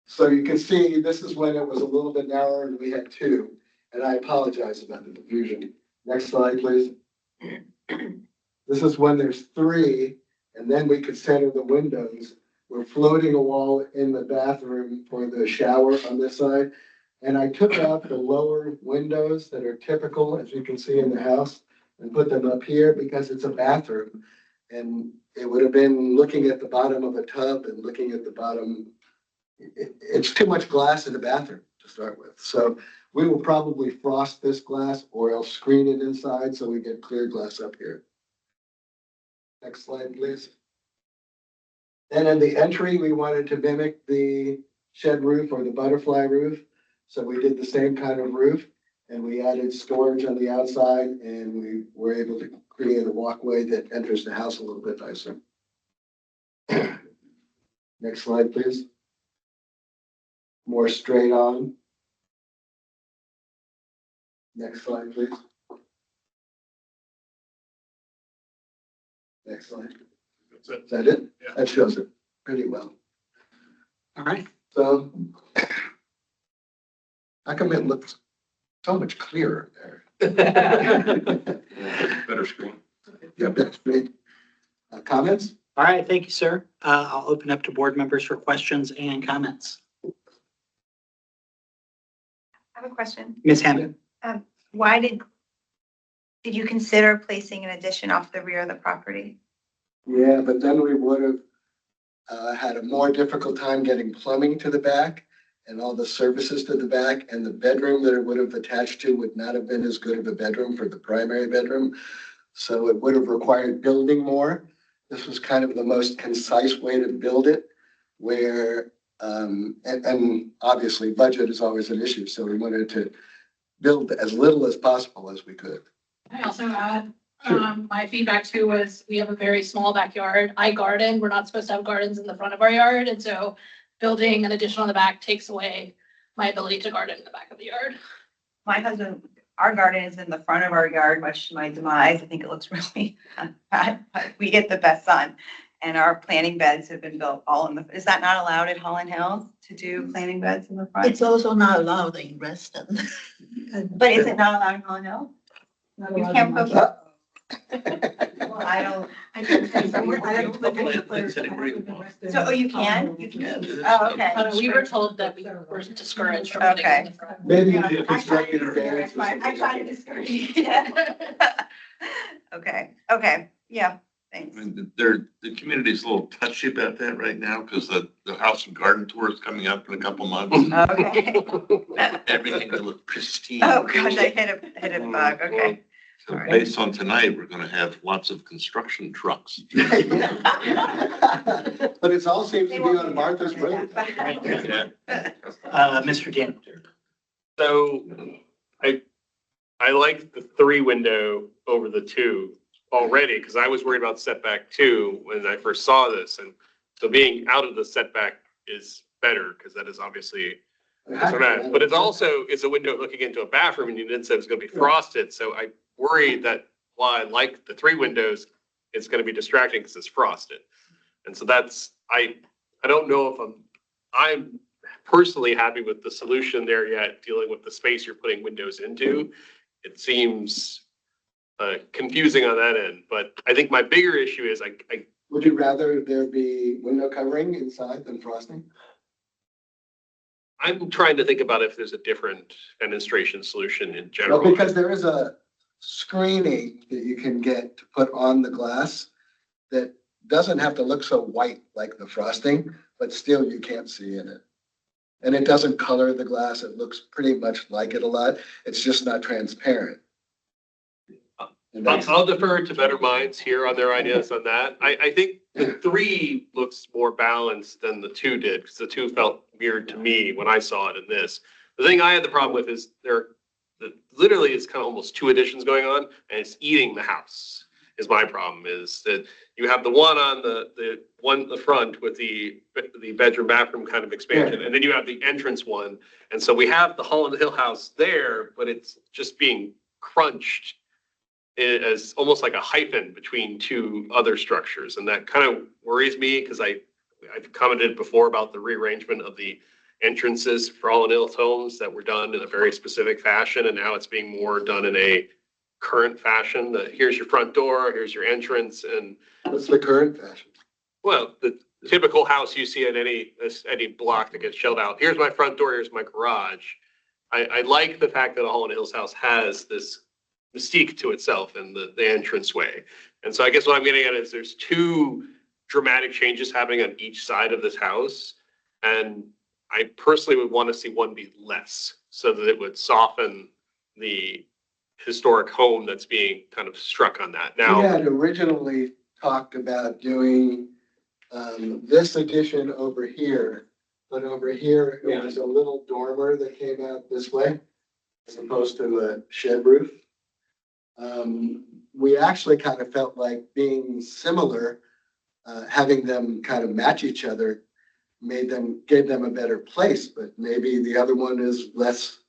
So you can see, this is when it was a little bit narrower and we had two, and I apologize about the confusion. Next slide, please. This is when there's three, and then we could center the windows. We're floating a wall in the bathroom for the shower on this side. And I took out the lower windows that are typical, as you can see in the house, and put them up here because it's a bathroom. And it would have been looking at the bottom of a tub and looking at the bottom. It's too much glass in the bathroom to start with. So we will probably frost this glass or else screen it inside so we get clear glass up here. Next slide, please. And in the entry, we wanted to mimic the shed roof or the butterfly roof. So we did the same kind of roof and we added storage on the outside and we were able to create a walkway that enters the house a little bit nicer. Next slide, please. More straight on. Next slide, please. Next slide. That's it. Is that it? Yeah. That shows it pretty well. All right. So how come it looks so much clearer there? Better screen. Yeah, better screen. Comments? All right, thank you, sir. I'll open up to board members for questions and comments. I have a question. Ms. Hammond. Why did you consider placing an addition off the rear of the property? Yeah, but then we would have had a more difficult time getting plumbing to the back and all the services to the back, and the bedroom that it would have attached to would not have been as good of a bedroom for the primary bedroom. So it would have required building more. This was kind of the most concise way to build it, where, and obviously budget is always an issue. So we wanted to build as little as possible as we could. I also add, my feedback too was we have a very small backyard. I garden. We're not supposed to have gardens in the front of our yard. And so building an addition on the back takes away my ability to garden in the back of the yard. My husband, our garden is in the front of our yard, much to my demise. I think it looks really bad, but we get the best sun. And our planting beds have been built all in the, is that not allowed at Holland Hills to do planting beds in the front? It's also not allowed in Reston. But is it not allowed in Holland Hills? You can't put. Well, I don't. So, you can? You can? Oh, okay. We were told that we were discouraged from putting it in the front. Maybe the construction advantage. I try to discourage you. Okay, yeah, I thanks. mean, the community's a little touchy about that right now because the house and garden tour is coming up in a couple months. Okay. Everything to look pristine. Oh, gosh, I hit a bug, okay. So based on tonight, we're gonna have lots of construction trucks. But it all seems to be on Martha's Road. Yeah. Mr. Dan. So I like the 3 window over the 2 already because I was worried about setback 2 when I first saw this. And so being out of the setback is better because that is obviously, but it's also, it's a window looking into a bathroom and you didn't say it was going to be frosted. So I worried that while I like the 3 windows, it's going to be distracting because it's frosted. And so that's, I don't know if I'm personally happy with the solution there yet, dealing with the space you're putting windows into. It seems confusing on that end, but I think my bigger issue is Would you rather there be window covering inside than frosting? I'm trying to think about if there's a different fenestration solution in general. Well, because there is a screening that you can get to put on the glass that doesn't have to look so white like the frosting, but still you can't see in it. And it doesn't color the glass. It looks pretty much like it a lot. It's just not transparent. I'll defer to better minds here on their ideas on that. I think the 3 looks more balanced than the 2 did because the 2 felt weird to me when I saw it in this. The thing I had the problem with is literally it's kind of almost 2 additions going on and it's eating the house is my problem, is that you have the one on the front with the bedroom bathroom kind of expansion, and then you have the entrance one. And so we have the Holland Hill house there, but it's just being crunched as almost like a hyphen between 2 other structures. And that kind of worries me because I've commented before about the rearrangement of the entrances for Holland Hills homes that were done in a very specific fashion, and now it's being more done in a current fashion. Here's your front door, here's your entrance, and What's the current fashion? well, the typical house you see at any block that gets shelled out. Here's my front door, here's my garage. I like the fact that a Holland Hills house has this mystique to itself in the entranceway. And so I guess what I'm getting at is there's two dramatic changes happening on each side of this house. And I personally would want to see one be less so that it would soften the historic home that's being kind of struck on that. Now, We had originally talked about doing this addition over here, but over here, it was a little dormer that came out this way as opposed to a shed roof. We actually kind of felt like being similar, having them kind of match each other gave them a better place, but maybe the other one is less,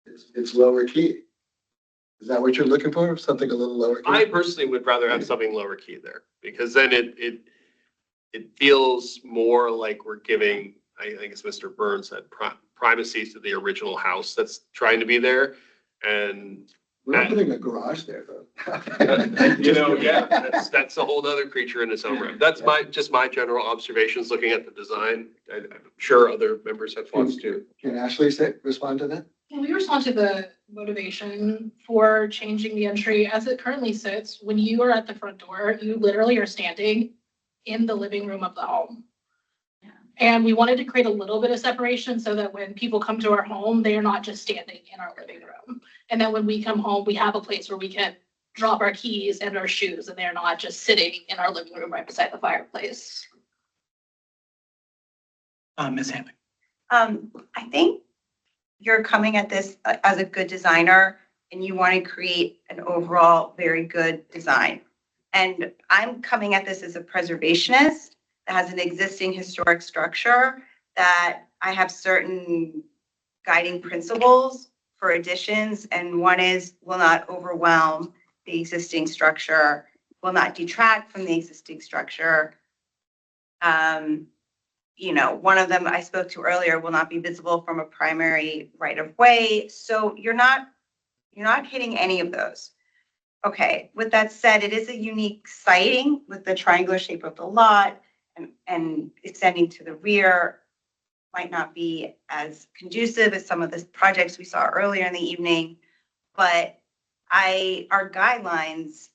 it's lower key. Is that what you're looking for? Something a little lower key? I personally would rather have something lower key there because then it feels more like we're giving, I think it's Mr. Burns said, primacy to the original house that's trying to be there. And we're not putting a garage there though. That's a whole other creature in its own right. That's just my general observations looking at the design. I'm sure other members have thoughts too. Can Ashley respond to that? Can we respond to the motivation for changing the entry as it currently sits? When you are at the front door, you literally are standing in the living room of the home. And we wanted to create a little bit of separation so that when people come to our home, they are not just standing in our living room. And then when we come home, we have a place where we can drop our keys and our shoes, and they're not just sitting in our living room right beside the fireplace. Ms. Hammond. I think you're coming at this as a good designer and you want to create an overall very good design. And I'm coming at this as a preservationist that has an existing historic structure that I have certain guiding principles for additions. And one is will not overwhelm the existing structure, will not detract from the existing structure. One of them I spoke to earlier will not be visible from a primary right of way. So you're not hitting any of those. Okay, with that said, it is a unique siting with the triangular shape of the lot and extending to the rear might not be as conducive as some of the projects we saw earlier in the evening. But our guidelines,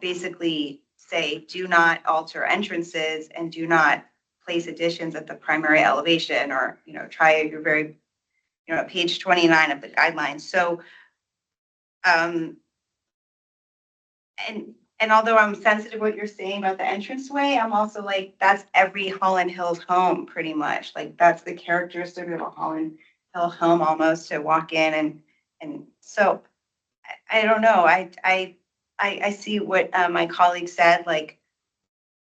basically say do not alter entrances and do not place additions at the primary elevation or, try your very, page 29 of the guidelines. So, and although I'm sensitive to what you're saying about the entranceway, I'm also like, that's every Holland Hills home pretty much. Like that's the characteristic of a Holland Hill home almost to walk in. And so I don't know. I see what my colleague said, like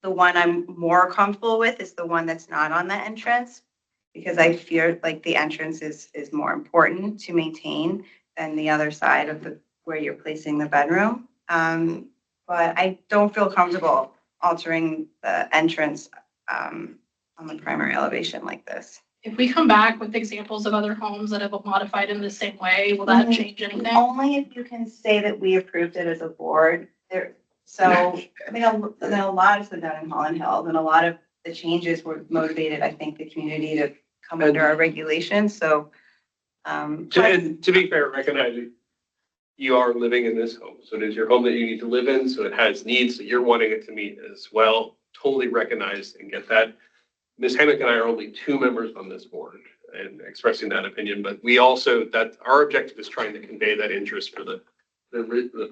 the one I'm more comfortable with is the one that's not on the entrance because I fear like the entrance is more important to maintain than the other side of where you're placing the bedroom. But I don't feel comfortable altering the entrance on the primary elevation like this. If we come back with examples of other homes that have modified in the same way, will that change anything? Only if you can say that we approved it as a board. So, I mean, a lot has been done in Holland Hills and a lot of the changes were motivated, I think, the community to come under our regulations. So, to be fair, recognizing you are living in this home. So it is your home that you need to live in. So it has needs that you're wanting it to meet as well. Totally recognize and get that. Ms. Hammock and I are only two members on this board and expressing that opinion, but we also, that our objective is trying to convey that interest for the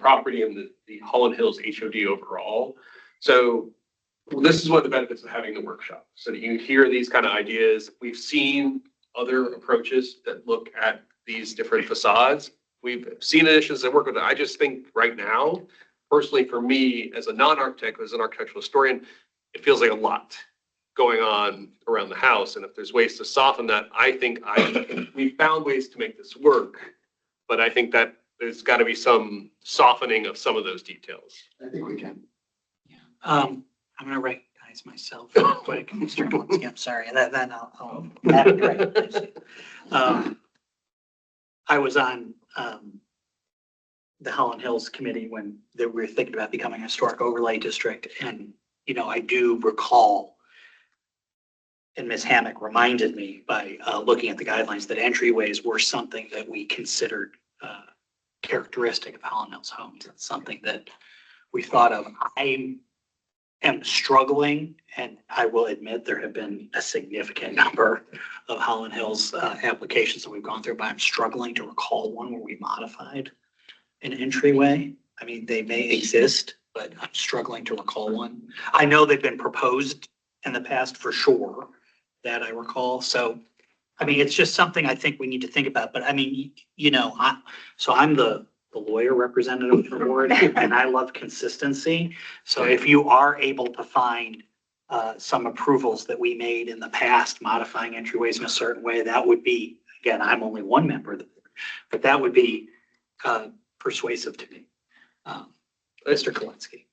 property and the Holland Hills HOD overall. So this is one of the benefits of having the workshop. So that you hear these kind of ideas. We've seen other approaches that look at these different facades. We've seen additions that work with it. I just think right now, personally for me, as a non-architect, as an architectural historian, it feels like a lot going on around the house. And if there's ways to soften that, I think we've found ways to make this work. But I think that there's got to be some softening of some of those details. I think we can. I'm going to recognize recognize myself real quick. Mr. Kalinsky, I'm sorry, and then I'll have to recognize you. I was on the Holland Hills Committee when we were thinking about becoming a historic overlay district. And, I do recall, and Ms. Hammock reminded me by looking at the guidelines, that entryways were something that we considered characteristic of Holland Hills homes. It's something that we thought of. I am struggling, and I will admit there have been a significant number of Holland Hills applications that we've gone through, but I'm struggling to recall one where we modified an entryway. I mean, they may exist, but I'm struggling to recall one. I know they've been proposed in the past for sure, that I recall. So, I mean, it's just something I think we need to think about. But I mean, I'm the lawyer representative for the board, and I love consistency. So if you are able to find some approvals that we made in the past, modifying entryways in a certain way, that would be, again, I'm only one member of the board, but that would be persuasive to me. Mr. Kalinsky.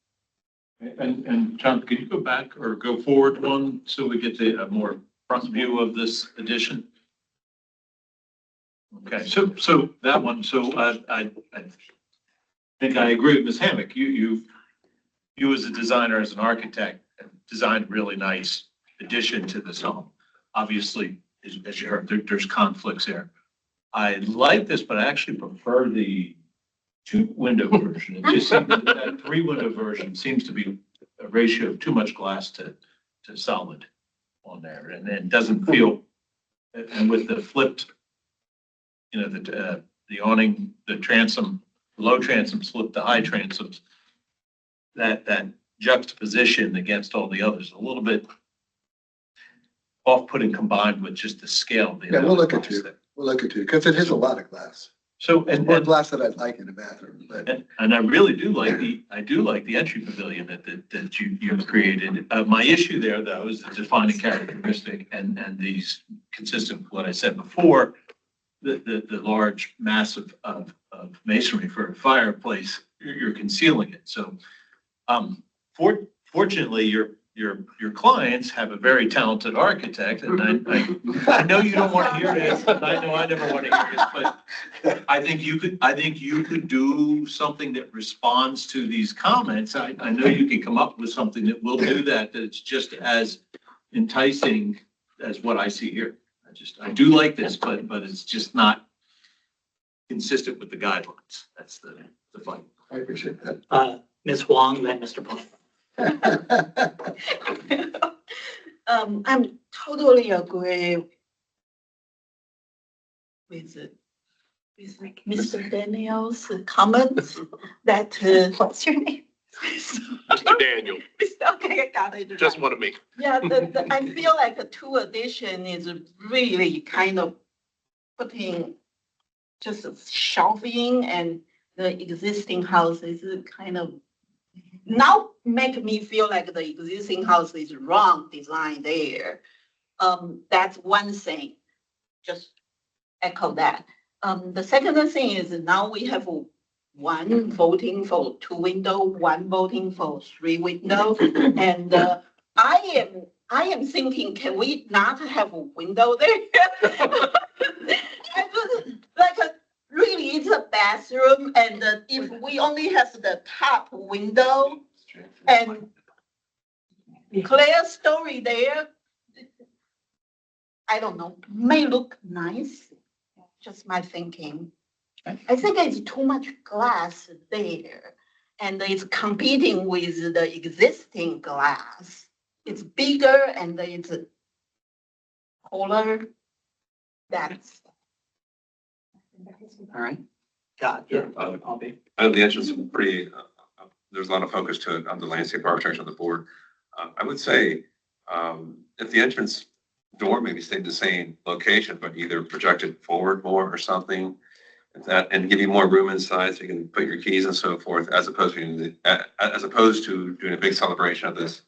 And John, could you go back or go forward one so we get a more front view of this addition? Okay, so that one, so I think I agree with Ms. Hammock. You as a designer, as an architect, designed a really nice addition to this home. Obviously, as you heard, there's conflicts there. I like this, but I actually prefer the 2-window version. It just seems that 3-window version seems to be a ratio of too much glass to solid on there, and it doesn't feel. And with the flipped, the awning, the transom, low transoms flip to high transoms, that juxtaposition against all the others, a little bit off-putting combined with just the scale. Yeah, we'll look at you. We'll look at you, because it is a lot of glass. So, and more glass that I'd like in a bathroom, but. And I really do like the entry pavilion that you've created. My issue there, though, is the defining characteristic and these consistent with what I said before, the large mass of masonry for a fireplace, you're concealing it. So, fortunately, your clients have a very talented architect, and I know you don't want to hear this, and I know I never want to hear this, but I think you could do something that responds to these comments. I know you can come up with something that will do that, that's just as enticing as what I see here. I do like this, but it's just not consistent with the guidelines. That's the fight. I appreciate that. Ms. Huang, then Mr. Paul. I'm totally agree with Mr. Daniel's comments that. What's your name? Mr. Daniel, Okay, got it. just one of me. Yeah, I feel like a 2 addition is really kind of putting just shelving, and the existing house is kind of now make me feel like the existing house is wrong design there. That's one thing, just echo that. The second thing is now we have one voting for 2-window, one voting for 3-window. And I am thinking, can we not have a window there? Really, it's a bathroom, and if we only have the top window and clear story there, I don't know, may look nice, just my thinking. I think it's too much glass there, and it's competing with the existing glass. It's bigger and it's taller. That's. All right. Got it. I'll be. The entrance is pretty, there's a lot of focus to it on the landscape architecture on the board. I would say, if the entrance door maybe stayed the same location, but either projected forward more or something, and give you more room inside so you can put your keys and so forth, as opposed to doing a big celebration of this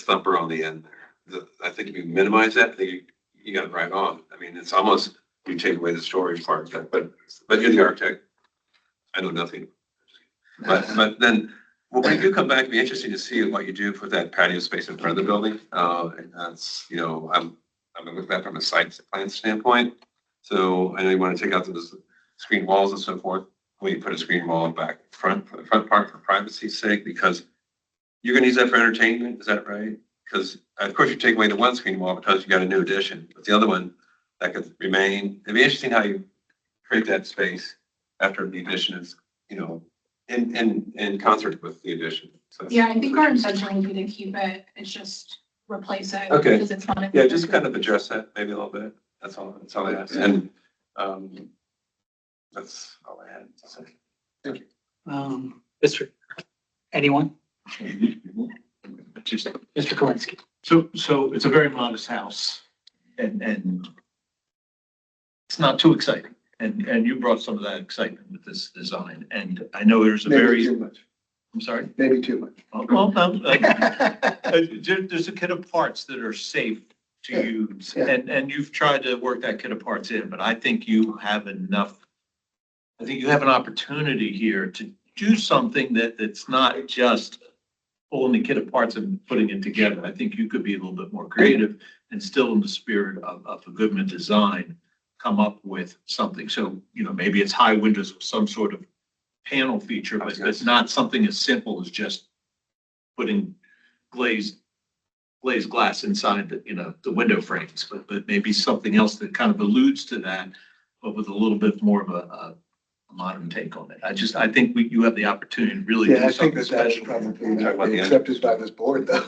thumper on the end there. I think if you minimize that, I think you got it right on. I mean, it's almost, you take away the storage part of that, but you're the architect. I know nothing. But then Well, when you do come back, it'd be interesting to see what you do for that patio space in front of the building. And that's, I'm looking at that from a site plan standpoint. So I know you want to take out those screen walls and so forth. When you put a screen wall back front, for the front part for privacy's sake, because you're gonna use that for entertainment, is that right? Because of course you take away the one screen wall because you got a new addition, but the other one that could remain. It'd be interesting how you create that space after the addition is, in concert with the addition. So Yeah, I think our intention would be to keep it, it's just replace it. Okay. Because it's not. Yeah, just kind of address that maybe a little bit. That's all I asked. And, that's all I had to say. Thank you. Mr. Anyone? Mr. Kalinsky. So it's a very modest house and it's not too exciting. And you brought some of that excitement with this design. And I know there's a Maybe too much. I'm sorry? Maybe too much. Well, no, there's a kit of parts that are safe to use. Yeah. And you've tried to work that kit of parts in, but I think you have enough. I think you have an opportunity here to do something that's not just pulling the kit of parts and putting it together. I think you could be a little bit more creative and still in the spirit of a government design, come up with something. So, maybe it's high windows with some sort of panel feature, but it's not something as simple as just putting glazed glass inside the window frames, but maybe something else that kind of alludes to that, but with a little bit more of a modern take on it. I think you have the opportunity to really Yeah, do I think something that's special. probably not be accepted by this board though.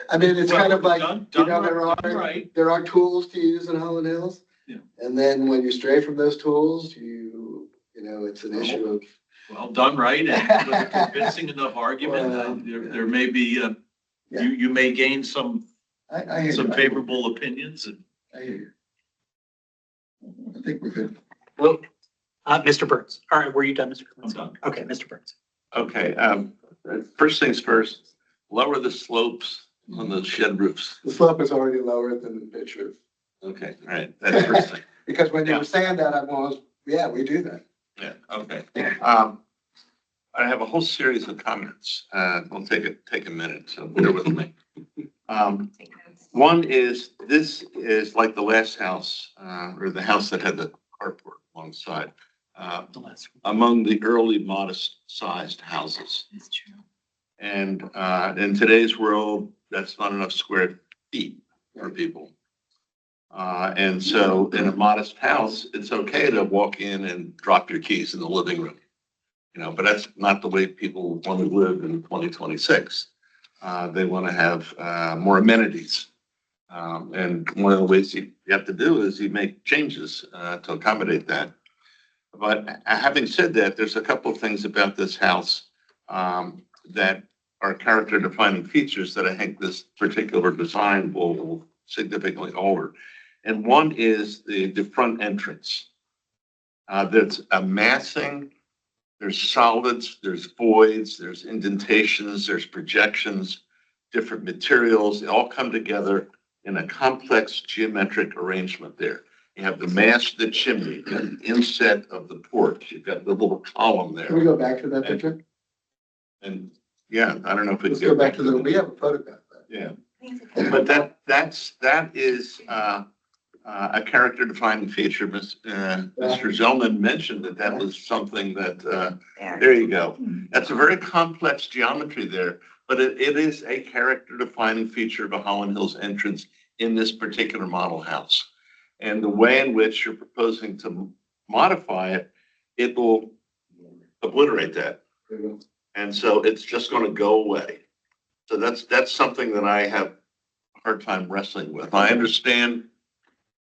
I mean, it's kind of like, there are tools to use in Holland Hills. Yeah. And then when you stray from those tools, it's an issue of. Well, done right and with a convincing enough argument, there may be, you may gain some favorable opinions. I hear you. I think we're good. Well, Mr. Burns. All right, were you done, Mr. Burns? I'm done. Okay, Mr. Burns. Okay, first things first, lower the slopes on the shed roofs. The slope is already lower than the pitch roof. Okay, all right, that's the first thing. Because when you were saying that, I was, we do that. Yeah, okay. I have a whole series of comments. We'll take a minute, so bear with me. One is, this is like the last house, or the house that had the carport alongside, among the early modest sized houses. That's true. And in today's world, that's not enough square feet for people. And so in a modest house, it's okay to walk in and drop your keys in the living room. But that's not the way people want to live in 2026. They want to have more amenities. And one of the ways you have to do is you make changes to accommodate that. But having said that, there's a couple of things about this house that are character defining features that I think this particular design will significantly alter. And one is the front entrance. There's a massing, there's solids, there's voids, there's indentations, there's projections, different materials, they all come together in a complex geometric arrangement there. You have the mass of the chimney, you have the inset of the porch, you've got the little column there. Can we go back to that picture? And yeah, I don't know if we Let's can go back to we have a photograph. Yeah, but that is a character defining feature. Mr. Zellman mentioned that was something that, there you go. That's a very complex geometry there, but it is a character defining feature of a Holland Hills entrance in this particular model house. And the way in which you're proposing to modify it, it will obliterate that. And so it's just going to go away. So that's something that I have a hard time wrestling with. I understand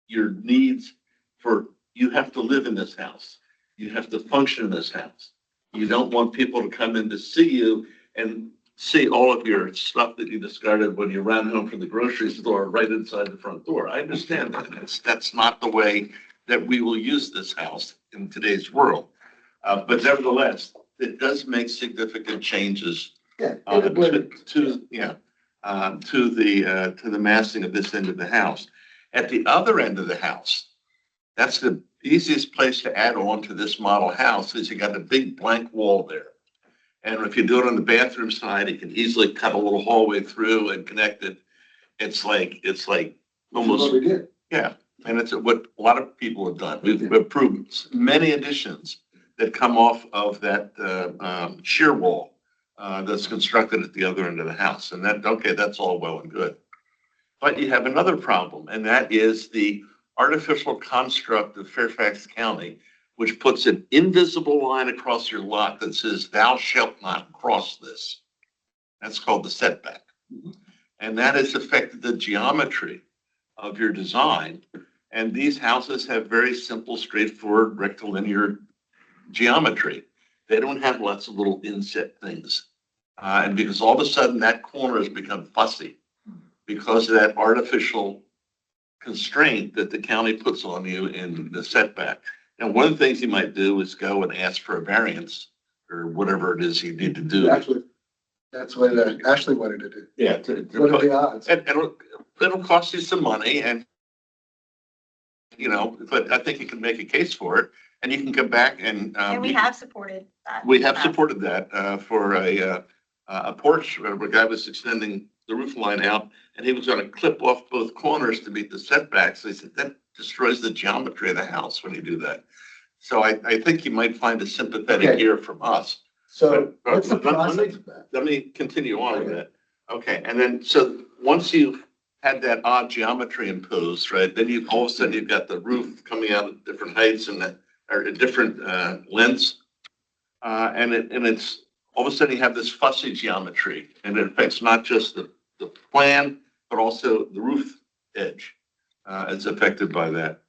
your needs you have to live in this house. You have to function in this house. You don't want people to come in to see you and see all of your stuff that you discarded when you ran home from the grocery store right inside the front door. I understand that. That's not the way that we will use this house in today's world. But nevertheless, it does make significant changes to the massing of this end of the house. At the other end of the house, that's the easiest place to add on to this model house is you got a big blank wall there. And if you do it on the bathroom side, you can easily cut a little hallway through and connect it. It's like almost. What we did. Yeah, and it's what a lot of people have done. We've approved many additions that come off of that shear wall that's constructed at the other end of the house. And that's all well and good. But you have another problem, and that is the artificial construct of Fairfax County, which puts an invisible line across your lot that says, "Thou shalt not cross this." That's called the setback. And that has affected the geometry of your design. And these houses have very simple, straightforward, rectilinear geometry. They don't have lots of little inset things. And because all of a sudden that corner has become fussy because of that artificial constraint that the county puts on you in the setback. And one of the things you might do is go and ask for a variance or whatever it is you need to do. That's what Ashley wanted to do. Yeah. What are the odds? And it'll cost you some money and, but I think you can make a case for it and you can come back and. And we have supported that. We have supported that for a porch where a guy was extending the roof line out and he was going to clip off both corners to meet the setbacks. They said that destroys the geometry of the house when you do that. So I think you might find a sympathetic ear from us. So what's the process of that? Let me continue on with that. Okay, and then so once you've had that odd geometry imposed, right, then all of a sudden you've got the roof coming out at different heights and or at different lengths, and it's all of a sudden you have this fussy geometry, and it affects not just the plan but also the roof edge. Is affected by that.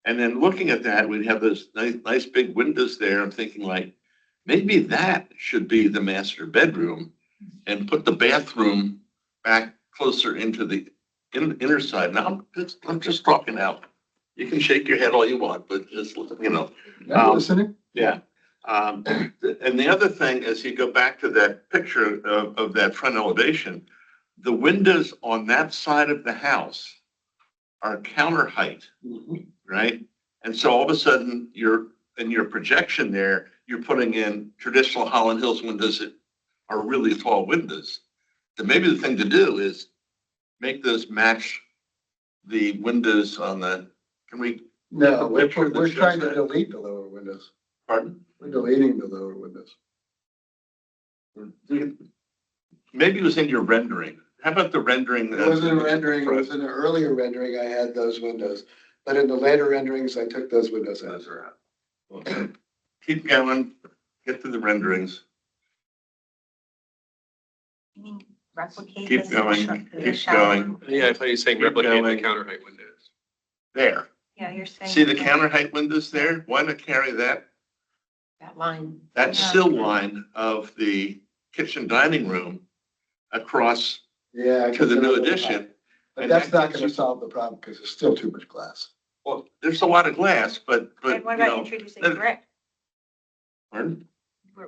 And then looking at that, we have those nice big windows there. I'm thinking like, maybe that should be the master bedroom and put the bathroom back closer into the inner side. Now, I'm just talking out. You can shake your head all you want, but just, I'm listening. Yeah. And the other thing is you go back to that picture of that front elevation, the windows on that side of the house are counter height, right? And so all of a sudden in your projection there, you're putting in traditional Holland Hills windows that are really tall windows. So maybe the thing to do is make those match the windows on No, we're trying to delete the lower windows. Pardon? We're deleting the lower windows. Maybe it was in your rendering. How about the rendering? It wasn't a rendering, it was in an earlier rendering, I had those windows. But in the later renderings, I took those windows out. Okay. Keep going, get to the renderings. Replicate. Keep going, keep going. Yeah, I thought you were saying replicate the counter height windows. There. Yeah, you're saying. See the counter height windows there? Why not carry that line. sill line of the kitchen dining room across to the new addition? But that's not going to solve the problem because there's still too much glass. Well, there's a lot of glass, but And what about introducing brick? Pardon?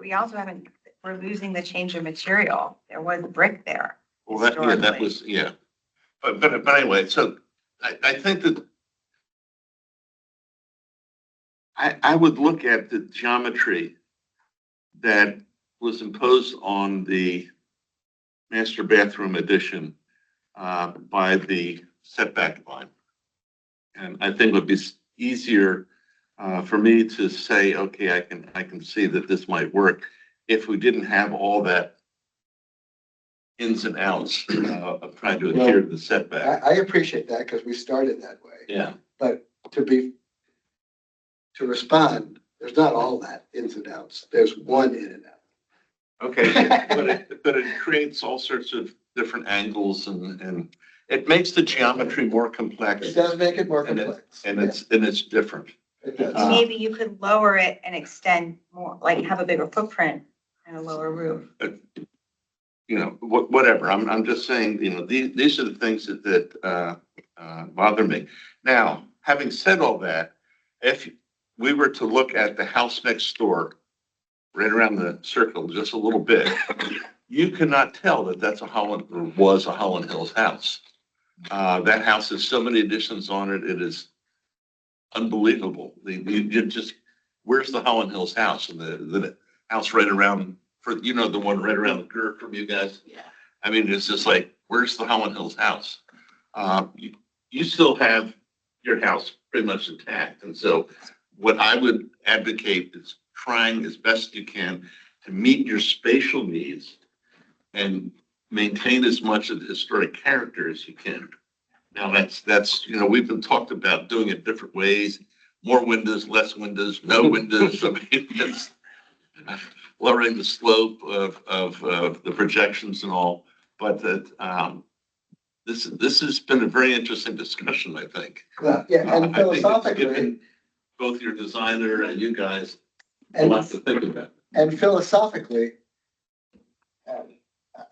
We also haven't, we're losing the change of material. There was brick there. Well, that was, yeah. But anyway, so I think that I would look at the geometry that was imposed on the master bathroom addition by the setback line. And I think it would be easier for me to say, okay, I can see that this might work if we didn't have all that ins and outs of trying to adhere to the setback. I appreciate that because we started that way. Yeah. But to respond, there's not all that ins and outs. There's one in and out. Okay, but it creates all sorts of different angles and it makes the geometry more complex. It does make it more complex. And it's different. It does. Maybe you could lower it and extend more, like have a bigger footprint and a lower roof. Whatever. I'm just saying, these are the things that bother me. Now, having said all that, if we were to look at the house next door, right around the circle, just a little bit, you cannot tell that that's was a Holland Hills house. That house has so many additions on it. It is unbelievable. You just, where's the Holland Hills house? And the house right around for, you know, the one right around the curve from you guys. Yeah. I mean, it's just like, where's the Holland Hills house? You still have your house pretty much intact. And so what I would advocate is trying as best you can to meet your spatial needs and maintain as much of the historic character as you can. Now that's, you know, we've been talked about doing it different ways, more windows, less windows, no windows. I mean, it's lowering the slope of the projections and all, but that, this has been a very interesting discussion, I think. Yeah, I and think it's philosophically, given both your designer and you guys a and, lot to think about. and philosophically,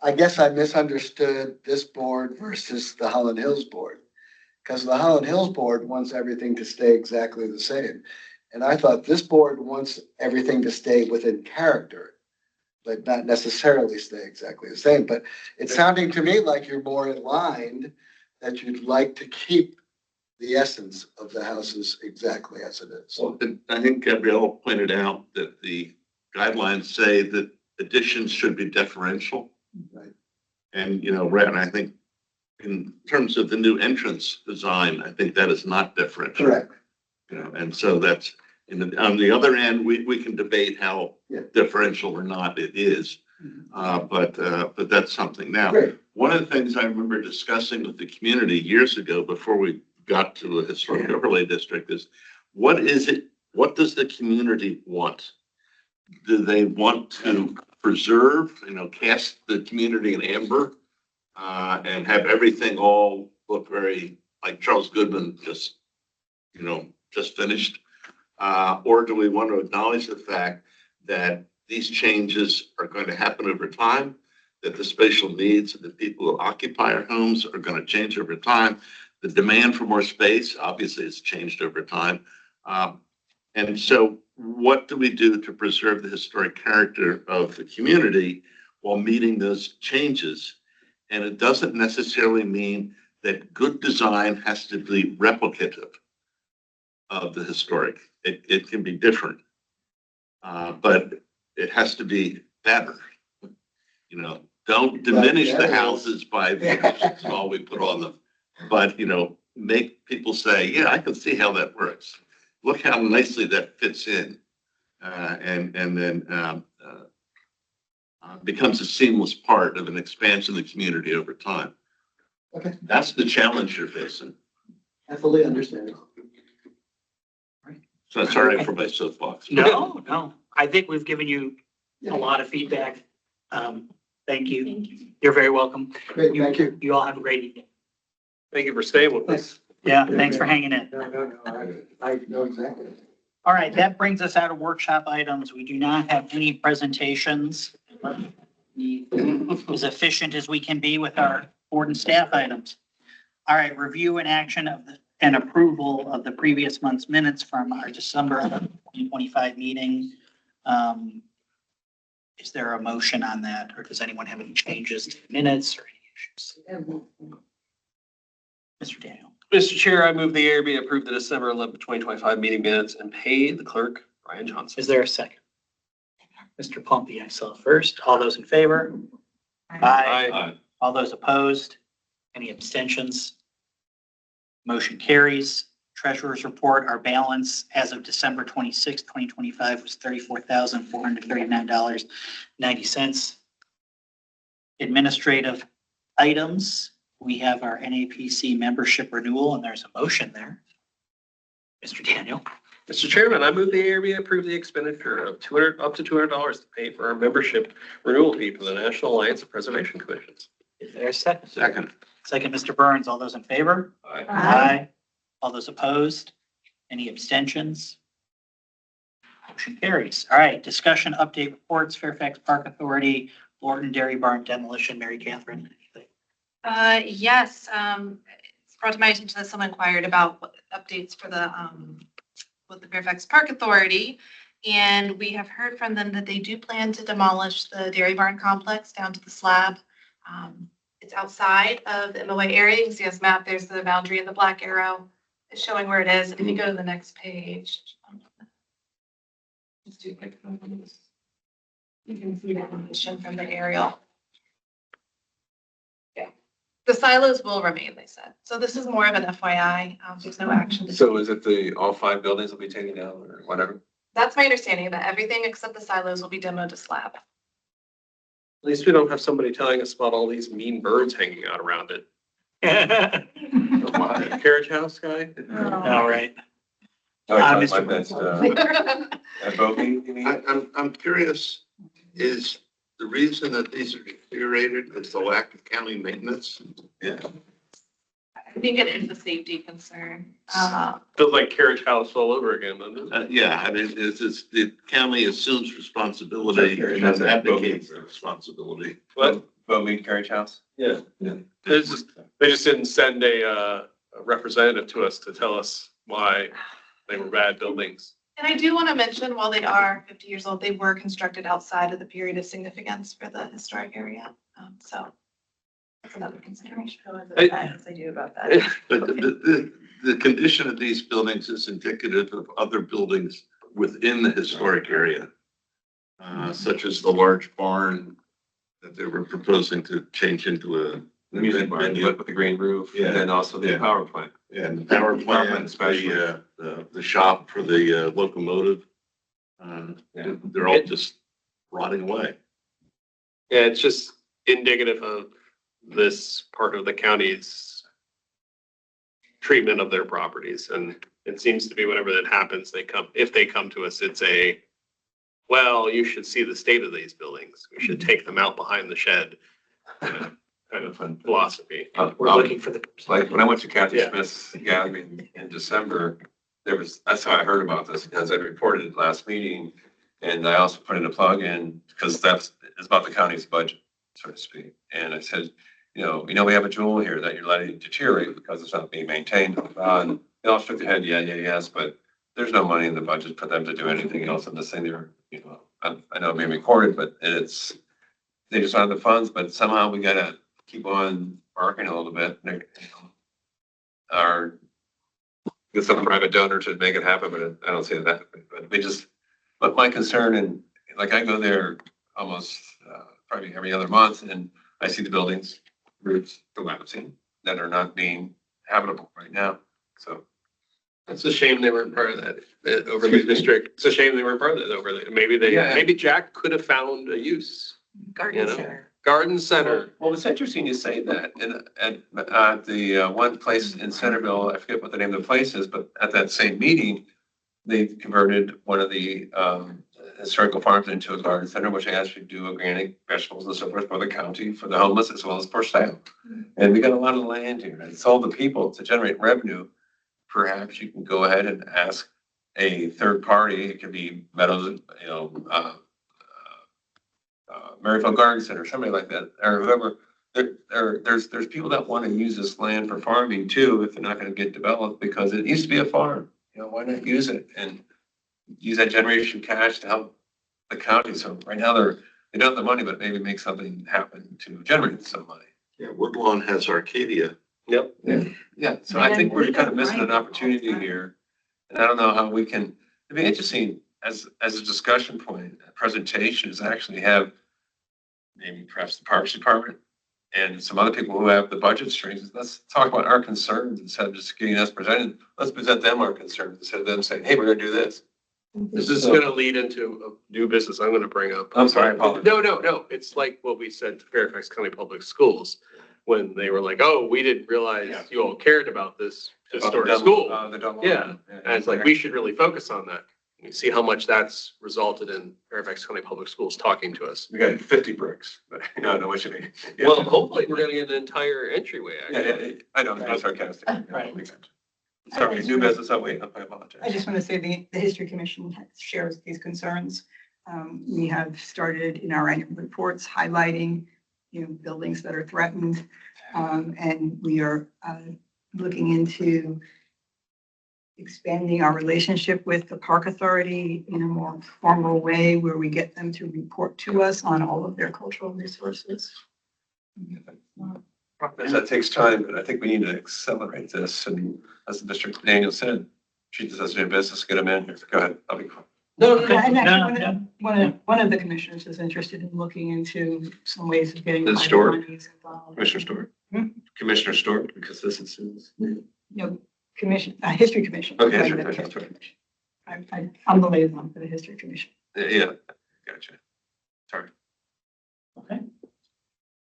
I guess I misunderstood this board versus the Holland Hills board. Because the Holland Hills board wants everything to stay exactly the same. And I thought this board wants everything to stay within character, but not necessarily stay exactly the same. But it's sounding to me like you're more aligned, that you'd like to keep the essence of the houses exactly as it is. So I think Gabrielle pointed out that the guidelines say that additions should be deferential. Right. And, you know, and I think in terms of the new entrance design, I think that is not differential. Correct. You know, and so that's, on the other end, we can debate how differential or not it is. But that's something. Now, Great. one of the things I remember discussing with the community years ago before we got to a historic overlay district is, what does the community want? Do they want to preserve, you know, cast the community in amber, and have everything all look very like Charles Goodman just finished? Or do we want to acknowledge the fact that these changes are going to happen over time, that the spatial needs of the people who occupy our homes are going to change over time? The demand for more space obviously has changed over time. And so what do we do to preserve the historic character of the community while meeting those changes? And it doesn't necessarily mean that good design has to be replicative of the historic. It can be different, but it has to be better. You know, don't diminish the houses by the additions and all we put on them, but, you know, make people say, yeah, I can see how that works. Look how nicely that fits in, and then becomes a seamless part of an expansion of the community over time. Okay. That's the challenge you're facing. I fully understand. So sorry for my soapbox. No, I think we've given you a lot of feedback. Thank you. You're very welcome. Great, thank you. You all have a great evening. Thank you for staying with us. Yeah, thanks for hanging in. No, I know exactly. All right, that brings us out of workshop items. We do not have any presentations. Be as efficient as we can be with our board and staff items. All right, review and action of and approval of the previous month's minutes from our December 2025 meeting. Is there a motion on that, or does anyone have any changes to the minutes or any issues? Mr. Daniel. Mr. Chair, I move the ARB approve the December 11th, 2025 meeting minutes and pay the clerk, Brian Johnson. Is there a second? Mr. Plumpy, I saw first. All those in favor? Aye. All those opposed? Any abstentions? Motion carries. Treasurer's report, our balance as of December 26, 2025 was $34,439.90. Administrative items, we have our NAPC membership renewal, and there's a motion there. Mr. Daniel. Mr. Chairman, I move the ARB approve the expenditure of up to $200 to pay for our membership renewal fee for the National Alliance of Preservation Commissions. Is there a second? Second. Second, Mr. Burns. All those in favor? Aye. Aye. All those opposed? Any abstentions? Motion carries. All right, discussion update reports, Fairfax Park Authority, Lorton Dairy Barn demolition. Mary Catherine, anything? Yes, it's brought to my attention that someone inquired about what updates for the, with the Fairfax Park Authority. And we have heard from them that they do plan to demolish the dairy barn complex down to the slab. It's outside of the MOA area. You can see this map. There's the boundary of the black arrow. It's showing where it is. And if you go to the next page. Let's do a quick. You can see the condition from the aerial. Yeah. The silos will remain, they said. So this is more of an FYI. There's no action. So is it all 5 buildings will be taken down or whatever? That's my understanding, that everything except the silos will be demoed to slab. At least we don't have somebody telling us about all these mean birds hanging out around it. Carriage house guy? All right. Mr. At Bowie, you mean? I'm curious, is the reason that these are deteriorated is the lack of county maintenance? Yeah. I think it is a safety concern. Feels like carriage house all over again, doesn't it? Yeah, I mean, it's the county assumes responsibility and then advocates their responsibility. What? Bowie Carriage House? Yeah. They just didn't send a representative to us to tell us why they were bad buildings. And I do want to mention, while they are 50 years old, they were constructed outside of the period of significance for the historic area. So that's another consideration. I do about that. But the condition of these buildings is indicative of other buildings within the historic area, such as the large barn that they were proposing to change into a Music barn, with the green roof, Yeah. and then also the Yeah. power plant. Yeah, and the power plant, the shop for the locomotive. They're all just rotting away. Yeah, it's just indicative of this part of the county's treatment of their properties. And it seems to be whenever that happens, if they come to us, it's well, you should see the state of these buildings. We should take them out behind the shed. Kind of philosophy. We're looking for like when I went to Kathy Yeah. Smith's gathering in December, that's how I heard about this, because I reported it last meeting. And I also put in a plug in because it's about the county's budget, so to speak. And I said, we have a jewel here that you're letting deteriorate because it's not being maintained. And they all shook their head, yes, but there's no money in the budget for them to do anything else. I'm just saying I know it's being recorded, but they just don't have the funds, but somehow we gotta keep on barking a little bit. Get some private donor to make it happen, but I don't see that. But my concern, and like I go there almost probably every other month, and I see the buildings, roofs collapsing that are not being habitable right now. So It's a shame they weren't part of that overlay district. It's a shame they weren't part of that overlay. Maybe Jack could have found a use. Garden center. Garden center. Well, it's interesting you say that. And at the one place in Centerville, I forget what the name of the place is, but at that same meeting, they converted one of the historical farms into a garden center, which they actually do organic vegetables and so forth for the county, for the homeless, as well as for sale. And we got a lot of land here. And it's all the people to generate revenue. Perhaps you can go ahead and ask a third party. It could be Meadows, Maryville Garden Center, somebody like that, or whoever. There's people that want to use this land for farming too, if they're not going to get developed, because it used to be a farm. Why not use it and use that generation cash to help the county? So right now they don't have the money, but maybe make something happen to generate some money. Yeah, Woodlawn has Arcadia. Yep. Yeah. So I think we're kind of missing an opportunity here. And I don't know how we can, it'd be interesting as a discussion point, a presentation is actually have maybe perhaps the Parks Department and some other people who have the budget strings. Let's talk about our concerns instead of just getting us presented. Let's present them our concerns instead of them saying, hey, we're going to do this. This is going to lead into a new business I'm going to bring up. I'm sorry, I apologize. No. It's like what we said to Fairfax County Public Schools when they were like, oh, we didn't realize you all cared about this historic school. Yeah. And it's like, we should really focus on that. You see how much that's resulted in Fairfax County Public Schools talking to us. We got 50 bricks, but I know what you mean. Yeah. Well, hopefully we're going to get an entire entryway. Actually. Yeah, I know, I'm sarcastic. Right. Makes sense. Sorry, new business. Oh, wait, I apologize. I just want to say the History Commission shares these concerns. We have started in our annual reports highlighting, buildings that are threatened. And we are looking into expanding our relationship with the Park Authority in a more formal way where we get them to report to us on all of their cultural resources. That takes time, but I think we need to accelerate this. And as the District Daniel said, treat this as a new business, get them in here. Go ahead. I'll be quiet. No, And No, actually, no. one of the commissioners is interested in looking into some ways of getting The private store? monies involved. Commissioner Stewart? Hmm? Commissioner Stewart, because this is. No, commission, history commission. Okay, Sorry, history the commission, sorry. commission. I'm the liaison for the history commission. Yeah, gotcha. Sorry. Okay.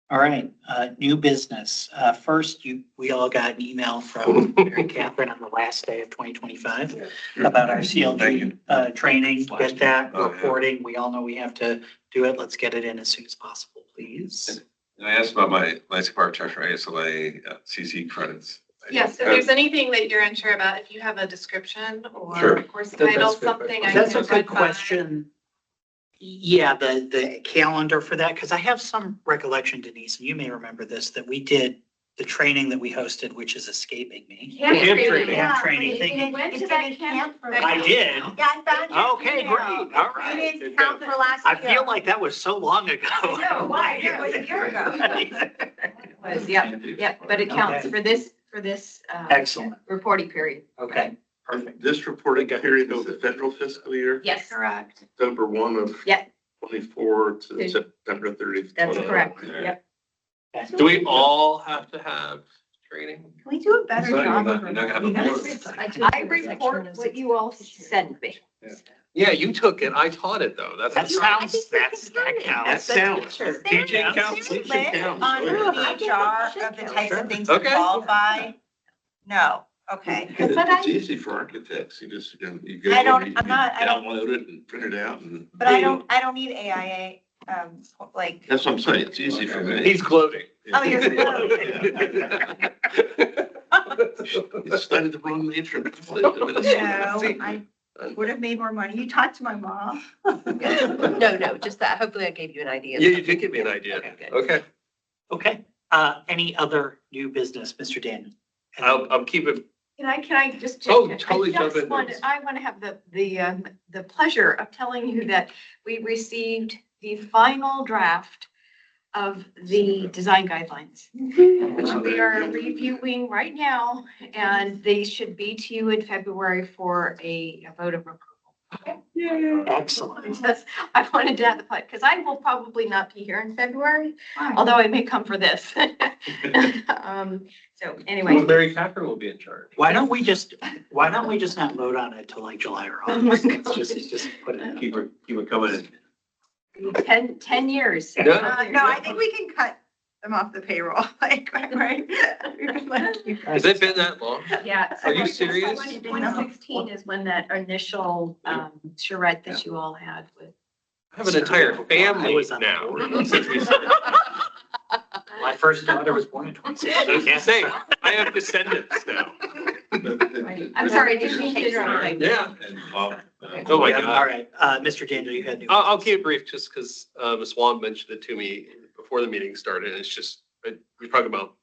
All right, new business. First, we all got an email from Mary Catherine on the last day of 2025 about our CLG training. Get that Oh, yeah. reporting. We all know we have to do it. Let's get it in as soon as possible, please. And I asked about my landscape architecture ASLA CC credits. Yes, if there's anything that you're unsure about, if you have a description or Sure. a course title, something. I That's can a good run by. question. Yeah, the calendar for that, because I have some recollection, Denise, and you may remember this, that we did the training that we hosted, which is escaping me. Camp training. Camp training, thank you. Went to that camp. I did. Yeah, I found your Okay, email. great, all right. You didn't count for last I year. feel like that was so long ago. I know, why? It was a year ago. Was, yep, but it counts Okay. for this. Excellent. Reporting period. Okay, perfect. This reporting period is the federal fiscal year, Yes, Correct. October 1 of Yep. 24 to Good. September 30th. that's correct. Yeah. Yep. Do we all have to have training? Can we do a better So you're job? not gonna have a board. I report what you all send me. Yeah, you took it. I taught it though. That That's. sounds, that counts. sounds. DJ counts, Did you DJ list counts. on the HR of the types of things that Okay. qualify? No, okay. It's easy for architects. You just, you go. I don't- you I'm not- I don't- Download it and print it out and. But I don't need AIA, like, That's what I'm saying. It's easy for me. He's gloating. oh, you're. You studied the wrong intro. No, I would have made more money. You talked to my mom. No, just that. Hopefully I gave you an idea. Yeah, you did give me an idea. Okay, good. Okay. Okay, any other new business, Mr. Daniel? I'll keep it. Can I just? Oh, I totally jump just in. wanted- I want to have the pleasure of telling you that we received the final draft of the design guidelines, which we are reviewing right now, and they should be to you in February for a vote of approval. Excellent. Just, I wanted to have the, because I will probably not be here in February, although I may come for this. So anyway. Mary Catherine will be in charge. Why don't we just not vote on it till like July or August? Just put it in. Keep it coming in. 10 years. No, I think we can cut them off the payroll, like, right? Has it been that long? Yeah. Are you serious? 2016 is when that initial charrette that you all had with. I have an entire I family was on the now. board. My first daughter was born in 2016. I can't say, I have descendants now. I'm sorry, did you take something? Yeah. And, Oh my Yeah, God. All right, Mr. Daniel, you had new. I'll keep it brief just because Ms. Swan mentioned it to me before the meeting started. It's just, we're talking about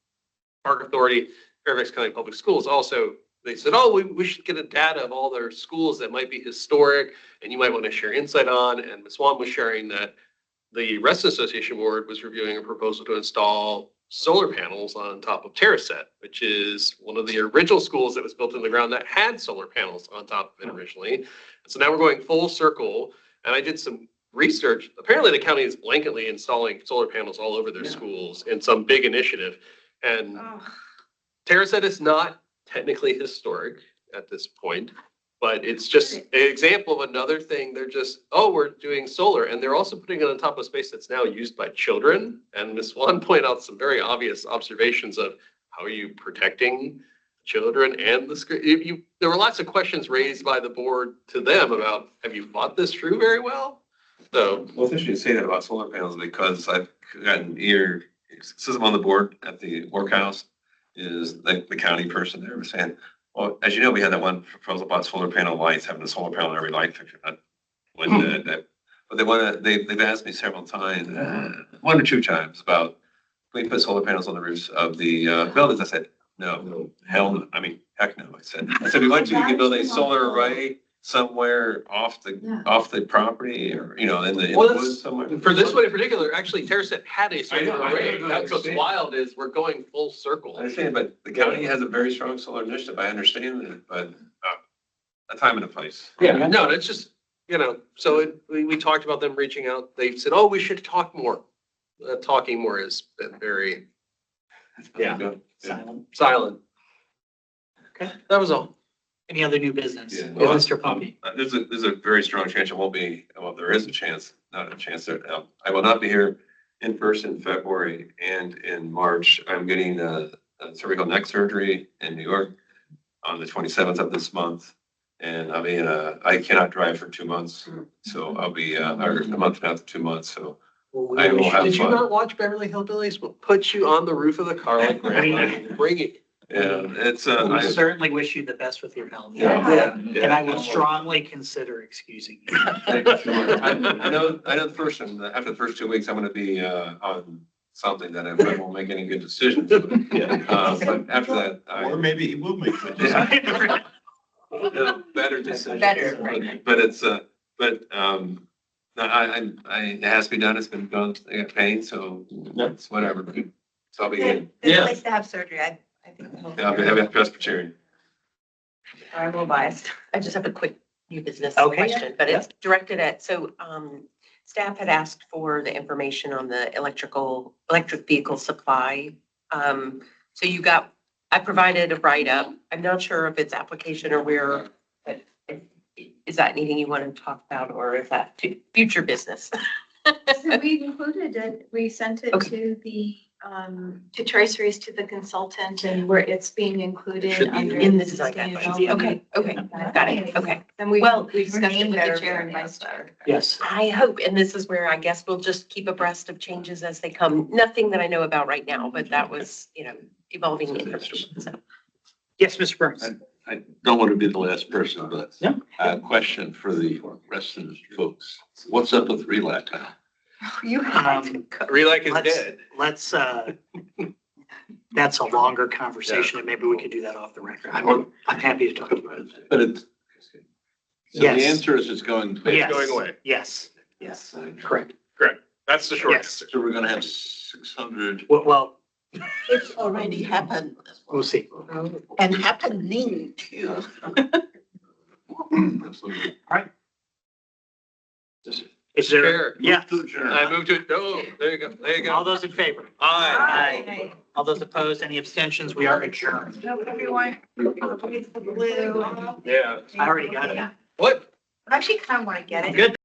Park Authority, Fairfax County Public Schools. Also, they said, oh, we should get a data of all their schools that might be historic and you might want to share insight on. And Ms. Swan was sharing that the Resident Association Board was reviewing a proposal to install solar panels on top of Terraset, which is one of the original schools that was built in the ground that had solar panels on top of it originally. So now we're going full circle, and I did some research. Apparently, the county is blanketly installing solar panels all over their schools in some big initiative. And Terraset is not technically historic at this point, but it's just an example of another thing. They're just, oh, we're doing solar, and they're also putting it on top of space that's now used by children. And Ms. Swan pointed out some very obvious observations of how are you protecting children and the screen. There were lots of questions raised by the board to them about, have you thought this through very well? So. Well, it's interesting to say that about solar panels because I've gotten here, since I'm on the board at the workhouse, is like the county person there was saying, well, as you know, we had that one proposal about solar panel lights, having a solar panel in every light fixture. But they've asked me several times, one or two times about, can we put solar panels on the roofs of the buildings? I said, no, hell no. I mean, heck no. I said, we want you to build a solar array somewhere off the property or, in the woods somewhere. For this one in particular, actually, Terraset had a solar I know, array. I That's what's understand. wild is we're going full circle. I understand, but the county has a very strong solar initiative. I understand that, but a time and a place. Yeah, no, it's just, So we talked about them reaching out. They said, oh, we should talk more. Talking more has been very, silent. Okay. That was all. Any other new business? Yeah. Mr. Pumpy. There's a very strong chance I won't be, well, there is a chance, not a chance that, I will not be here in person in February and in March. I'm getting a cervical neck surgery in New York on the 27th of this month. And I'll be I cannot drive for 2 months. So I'll be, or a month and a half to 2 months. So I will have Did you fun. not watch Beverly Hillbillies? We'll put you on the roof of the car like Grandma. Bring it. Yeah, it's, We certainly wish you the best with your health. Yeah. And I will strongly consider excusing you. I know the first one, after the first 2 weeks, I'm gonna be on something that I won't make any good decisions. But after that, Or maybe he will make good decisions. no, better decisions. Better, right. But it's, no, it has to be done. It's been done. I got pain, so it's whatever. So I'll be good. It's nice to have surgery. I think. Yeah, I'll be having a Presbyterian. I'm a little biased. I just have a quick new business Okay. question, but it's directed at, staff had asked for the information on the electric vehicle supply. I provided a write-up. I'm not sure if it's application or where, but is that anything you want to talk about, or is that future business? So we included it, we sent it to the, to Traceries, to the consultant, and where it's being included Should be under. In the design guidelines. Okay, got it, okay. Then we Well, discussed it with better the chair than and vice chair. Yes. I hope, and this is where I guess we'll just keep abreast of changes as they come. Nothing that I know about right now, but that was, evolving information. So. Yes, Mr. Burns. I don't want to be the last person, but No. a question for the rest of the folks. What's up with RELAC now? You Relac is Let's- dead. Let's, that's a longer conversation and maybe we could do that off the record. I'm happy to talk about it. But it's, so the Yes. answer is it's going to. Yes. going away. Yes, correct. Correct. That's the short Yes. answer. So we're gonna have 600. Well, It's already happened. we'll see. And happening too. Is there, Chair. yeah, I moved to, oh, there you go. There you all go. those in favor? Aye. Aye. All those opposed, any abstentions? We are adjourned. Everyone. Blue. Yeah. I already got it. What? I actually kind of want to get it. Good.